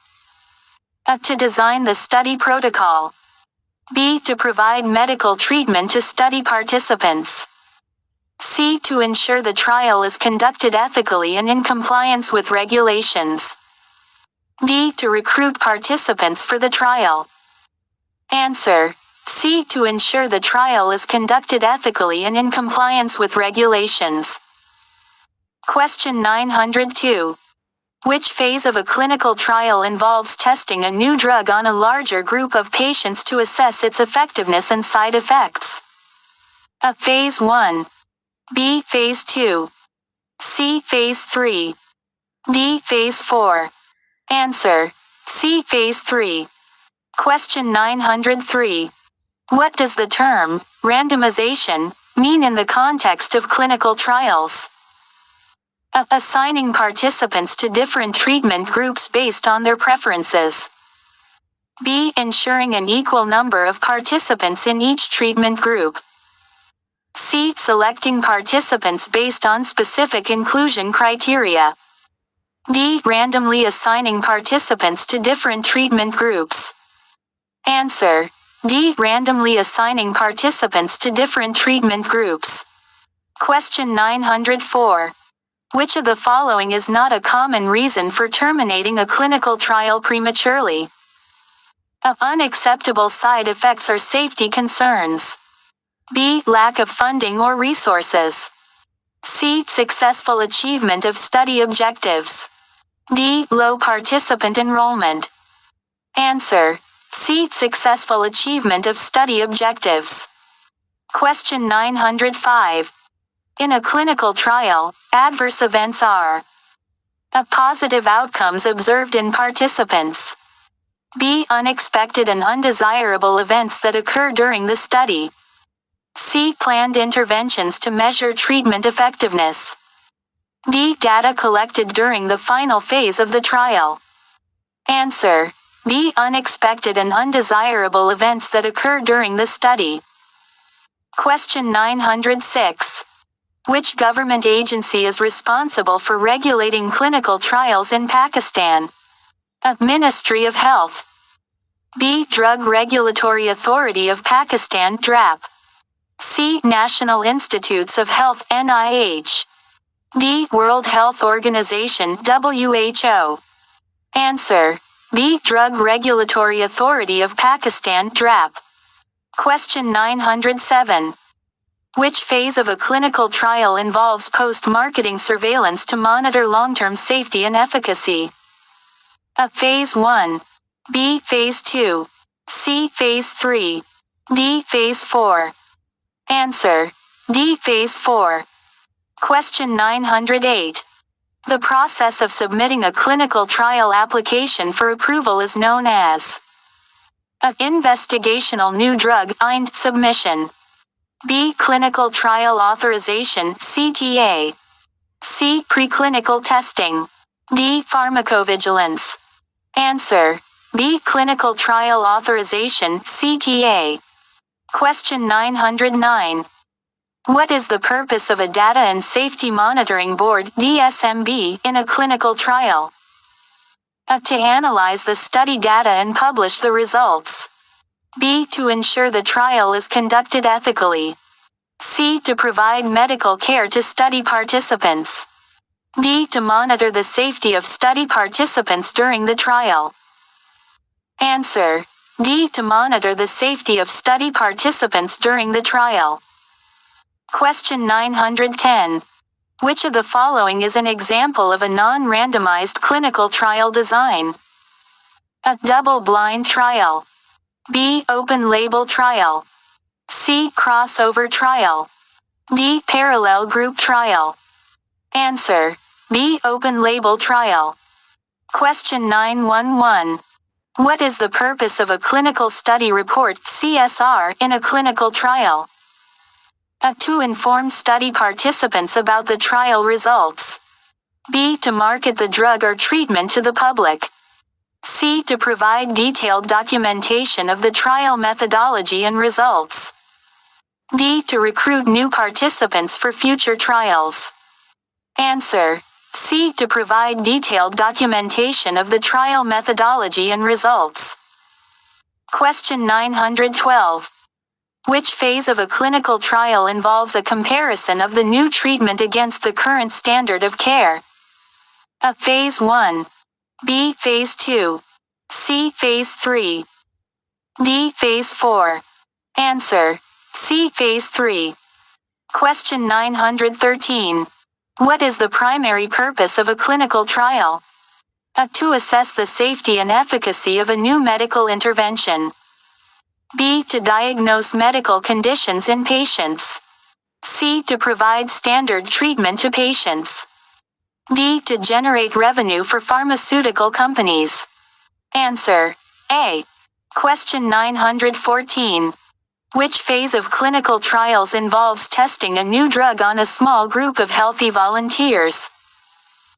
A. To design the study protocol. B. To provide medical treatment to study participants. C. To ensure the trial is conducted ethically and in compliance with regulations. D. To recruit participants for the trial. Answer: C. To ensure the trial is conducted ethically and in compliance with regulations. Question 902. Which phase of a clinical trial involves testing a new drug on a larger group of patients to assess its effectiveness and side effects? A. Phase 1. B. Phase 2. C. Phase 3. D. Phase 4. Answer: C. Phase 3. Question 903. What does the term randomization mean in the context of clinical trials? A. Assigning participants to different treatment groups based on their preferences. B. Ensuring an equal number of participants in each treatment group. C. Selecting participants based on specific inclusion criteria. D. Randomly assigning participants to different treatment groups. Answer: D. Randomly assigning participants to different treatment groups. Question 904. Which of the following is not a common reason for terminating a clinical trial prematurely? A. Unacceptable side effects or safety concerns. B. Lack of funding or resources. C. Successful achievement of study objectives. D. Low participant enrollment. Answer: C. Successful achievement of study objectives. Question 905. In a clinical trial, adverse events are: A. Positive outcomes observed in participants. B. Unexpected and undesirable events that occur during the study. C. Planned interventions to measure treatment effectiveness. D. Data collected during the final phase of the trial. Answer: B. Unexpected and undesirable events that occur during the study. Question 906. Which government agency is responsible for regulating clinical trials in Pakistan? A. Ministry of Health. B. Drug Regulatory Authority of Pakistan (Drap). C. National Institutes of Health (NIH). D. World Health Organization (WHO). Answer: B. Drug Regulatory Authority of Pakistan (Drap). Question 907. Which phase of a clinical trial involves post-marketing surveillance to monitor long-term safety and efficacy? A. Phase 1. B. Phase 2. C. Phase 3. D. Phase 4. Answer: D. Phase 4. Question 908. The process of submitting a clinical trial application for approval is known as: A. Investigational New Drug (IND) submission. B. Clinical Trial Authorization (CTA). C. Preclinical testing. D. Pharmacovigilance. Answer: B. Clinical Trial Authorization (CTA). Question 909. What is the purpose of a Data and Safety Monitoring Board (DSMB) in a clinical trial? A. To analyze the study data and publish the results. B. To ensure the trial is conducted ethically. C. To provide medical care to study participants. D. To monitor the safety of study participants during the trial. Answer: D. To monitor the safety of study participants during the trial. Question 910. Which of the following is an example of a non-randomized clinical trial design? A. Double-blind trial. B. Open-label trial. C. Crossover trial. D. Parallel group trial. Answer: B. Open-label trial. Question 911. What is the purpose of a clinical study report (CSR) in a clinical trial? A. To inform study participants about the trial results. B. To market the drug or treatment to the public. C. To provide detailed documentation of the trial methodology and results. D. To recruit new participants for future trials. Answer: C. To provide detailed documentation of the trial methodology and results. Question 912. Which phase of a clinical trial involves a comparison of the new treatment against the current standard of care? A. Phase 1. B. Phase 2. C. Phase 3. D. Phase 4. Answer. C. Phase 3. Question 913. What is the primary purpose of a clinical trial? A. To assess the safety and efficacy of a new medical intervention. B. To diagnose medical conditions in patients. C. To provide standard treatment to patients. D. To generate revenue for pharmaceutical companies. Answer. A. Question 914. Which phase of clinical trials involves testing a new drug on a small group of healthy volunteers?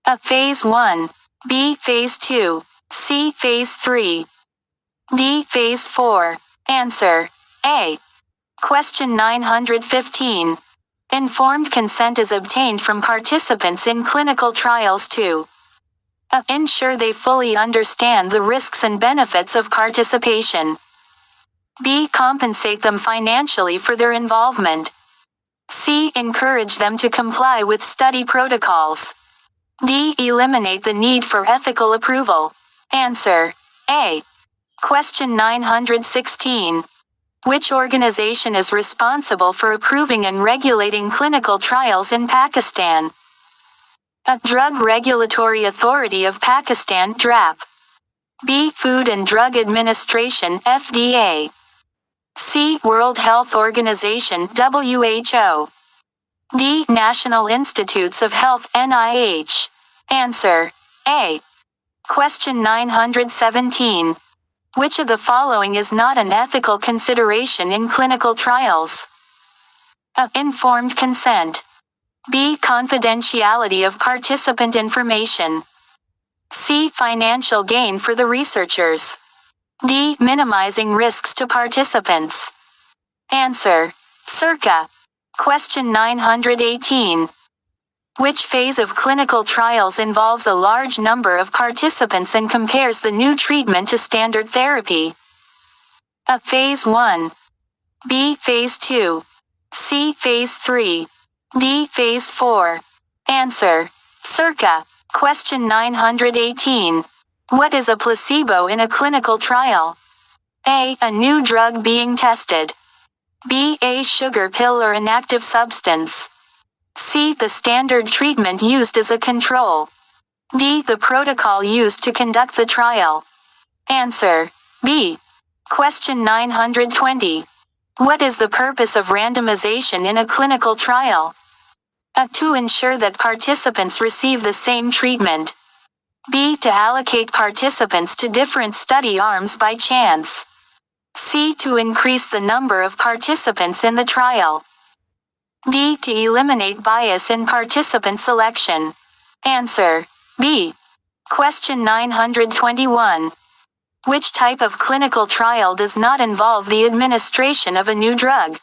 A. Phase 1. B. Phase 2. C. Phase 3. D. Phase 4. Answer. A. Question 915. Informed consent is obtained from participants in clinical trials to A. Ensure they fully understand the risks and benefits of participation. B. Compensate them financially for their involvement. C. Encourage them to comply with study protocols. D. Eliminate the need for ethical approval. Answer. A. Question 916. Which organization is responsible for approving and regulating clinical trials in Pakistan? A. Drug Regulatory Authority of Pakistan (Drap). B. Food and Drug Administration (FDA). C. World Health Organization (WHO). D. National Institutes of Health (NIH). Answer. A. Question 917. Which of the following is not an ethical consideration in clinical trials? A. Informed consent. B. Confidentiality of participant information. C. Financial gain for the researchers. D. Minimizing risks to participants. Answer. Circa. Question 918. Which phase of clinical trials involves a large number of participants and compares the new treatment to standard therapy? A. Phase 1. B. Phase 2. C. Phase 3. D. Phase 4. Answer. Circa. Question 918. What is a placebo in a clinical trial? A. A new drug being tested. B. A sugar pill or inactive substance. C. The standard treatment used as a control. D. The protocol used to conduct the trial. Answer. B. Question 920. What is the purpose of randomization in a clinical trial? A. To ensure that participants receive the same treatment. B. To allocate participants to different study arms by chance. C. To increase the number of participants in the trial. D. To eliminate bias in participant selection. Answer. B. Question 921. Which type of clinical trial does not involve the administration of a new drug?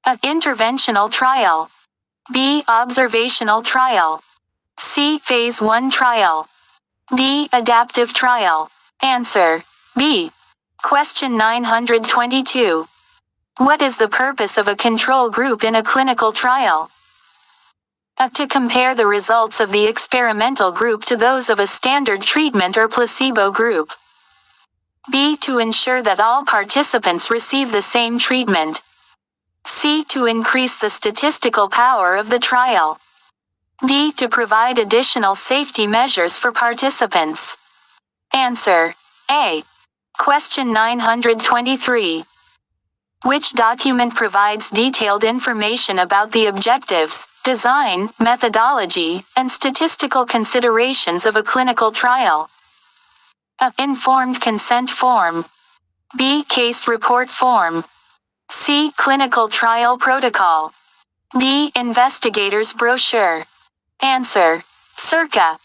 A. Interventional trial. B. Observational trial. C. Phase 1 trial. D. Adaptive trial. Answer. B. Question 922. What is the purpose of a control group in a clinical trial? A. To compare the results of the experimental group to those of a standard treatment or placebo group. B. To ensure that all participants receive the same treatment. C. To increase the statistical power of the trial. D. To provide additional safety measures for participants. Answer. A. Question 923. Which document provides detailed information about the objectives, design, methodology, and statistical considerations of a clinical trial? A. Informed consent form. B. Case report form. C. Clinical trial protocol. D. Investigator's brochure. Answer. Circa.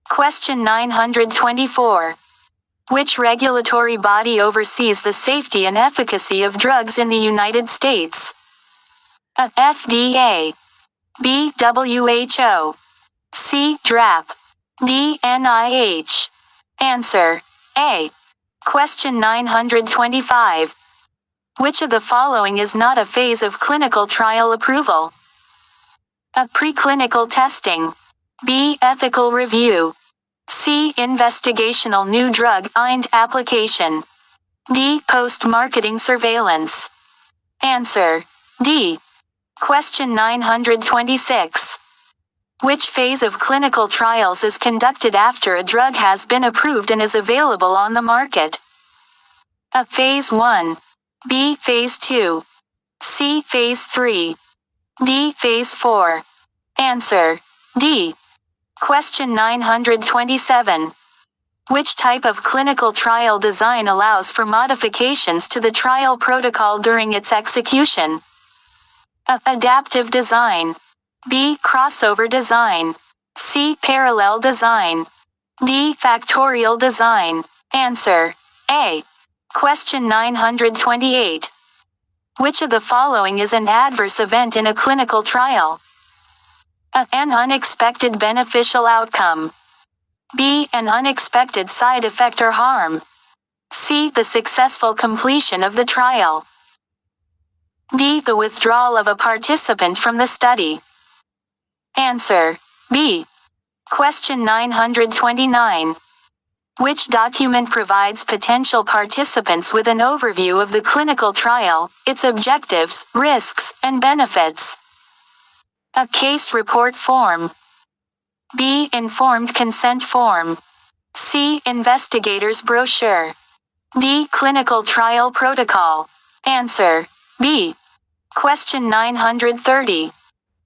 Question 924. Which regulatory body oversees the safety and efficacy of drugs in the United States? A. FDA. B. WHO. C. Drap. D. NIH. Answer. A. Question 925. Which of the following is not a phase of clinical trial approval? A. Preclinical testing. B. Ethical review. C. Investigational new drug IND application. D. Post-marketing surveillance. Answer. D. Question 926. Which phase of clinical trials is conducted after a drug has been approved and is available on the market? A. Phase 1. B. Phase 2. C. Phase 3. D. Phase 4. Answer. D. Question 927. Which type of clinical trial design allows for modifications to the trial protocol during its execution? A. Adaptive design. B. Crossover design. C. Parallel design. D. Factorial design. Answer. A. Question 928. Which of the following is an adverse event in a clinical trial? A. An unexpected beneficial outcome. B. An unexpected side effect or harm. C. The successful completion of the trial. D. The withdrawal of a participant from the study. Answer. B. Question 929. Which document provides potential participants with an overview of the clinical trial, its objectives, risks, and benefits? A. Case report form. B. Informed consent form. C. Investigator's brochure. D. Clinical trial protocol. Answer. B. Question 930.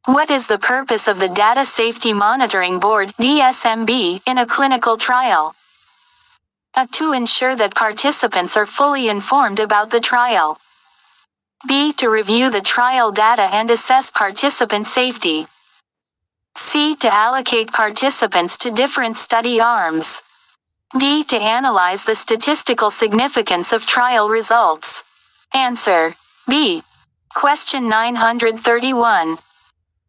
What is the purpose of the Data Safety Monitoring Board (DSMB) in a clinical trial? A. To ensure that participants are fully informed about the trial. B. To review the trial data and assess participant safety. C. To allocate participants to different study arms. D. To analyze the statistical significance of trial results. Answer. B. Question 931.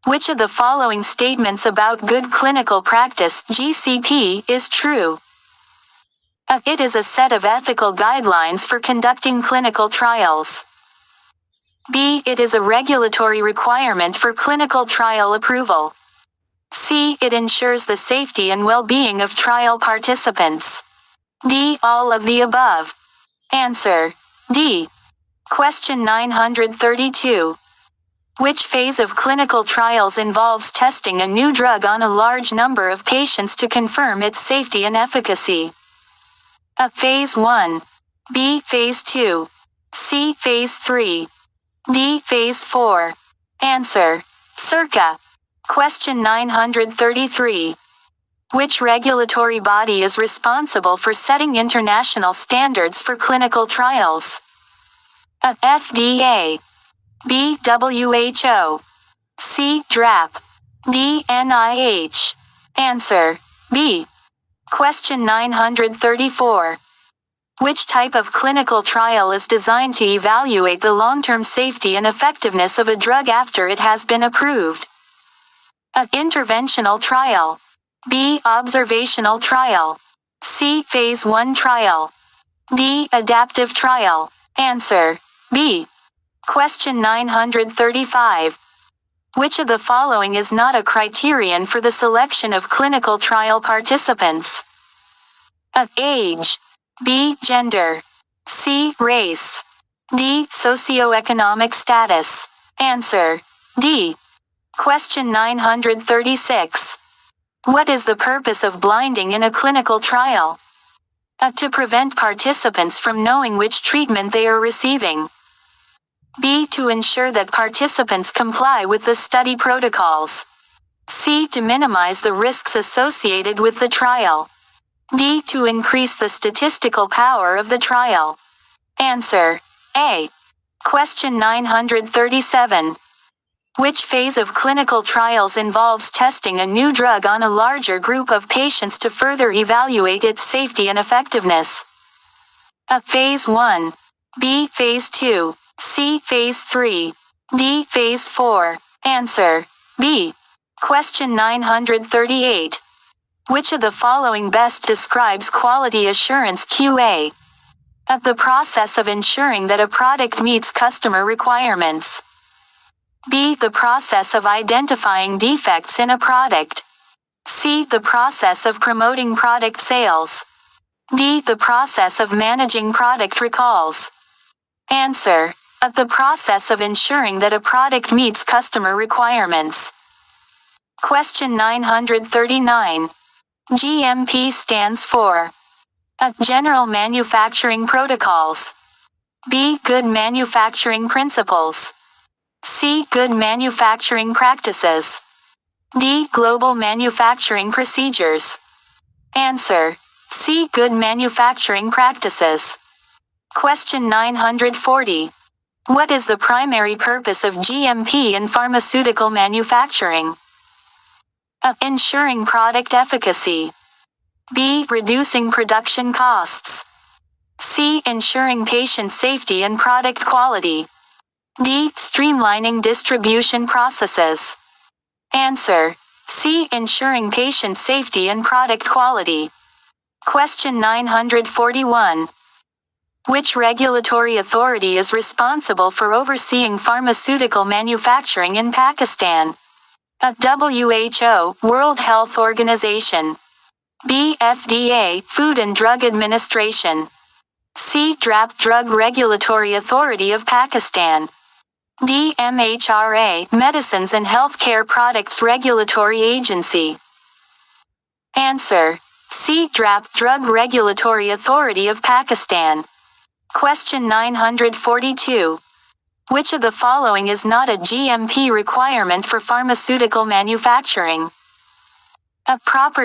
Which of the following statements about good clinical practice (GCP) is true? A. It is a set of ethical guidelines for conducting clinical trials. B. It is a regulatory requirement for clinical trial approval. C. It ensures the safety and well-being of trial participants. D. All of the above. Answer. D. Question 932. Which phase of clinical trials involves testing a new drug on a large number of patients to confirm its safety and efficacy? A. Phase 1. B. Phase 2. C. Phase 3. D. Phase 4. Answer. Circa. Question 933. Which regulatory body is responsible for setting international standards for clinical trials? A. FDA. B. WHO. C. Drap. D. NIH. Answer. B. Question 934. Which type of clinical trial is designed to evaluate the long-term safety and effectiveness of a drug after it has been approved? A. Interventional trial. B. Observational trial. C. Phase 1 trial. D. Adaptive trial. Answer. B. Question 935. Which of the following is not a criterion for the selection of clinical trial participants? A. Age. B. Gender. C. Race. D. Socioeconomic status. Answer. D. Question 936. What is the purpose of blinding in a clinical trial? A. To prevent participants from knowing which treatment they are receiving. B. To ensure that participants comply with the study protocols. C. To minimize the risks associated with the trial. D. To increase the statistical power of the trial. Answer. A. Question 937. Which phase of clinical trials involves testing a new drug on a larger group of patients to further evaluate its safety and effectiveness? A. Phase 1. B. Phase 2. C. Phase 3. D. Phase 4. Answer. B. Question 938. Which of the following best describes quality assurance QA? The process of ensuring that a product meets customer requirements. B. The process of identifying defects in a product. C. The process of promoting product sales. D. The process of managing product recalls. Answer. The process of ensuring that a product meets customer requirements. Question 939. GMP stands for General Manufacturing Protocols. B. Good Manufacturing Principles. C. Good Manufacturing Practices. D. Global Manufacturing Procedures. Answer. C. Good Manufacturing Practices. Question 940. What is the primary purpose of GMP in pharmaceutical manufacturing? Ensuring product efficacy. B. Reducing production costs. C. Ensuring patient safety and product quality. D. Streamlining distribution processes. Answer. C. Ensuring patient safety and product quality. Question 941. Which regulatory authority is responsible for overseeing pharmaceutical manufacturing in Pakistan? WHO, World Health Organization. B. FDA, Food and Drug Administration. C. Drap, Drug Regulatory Authority of Pakistan. D. MHRA, Medicines and Healthcare Products Regulatory Agency. Answer. C. Drap, Drug Regulatory Authority of Pakistan. Question 942. Which of the following is not a GMP requirement for pharmaceutical manufacturing? Proper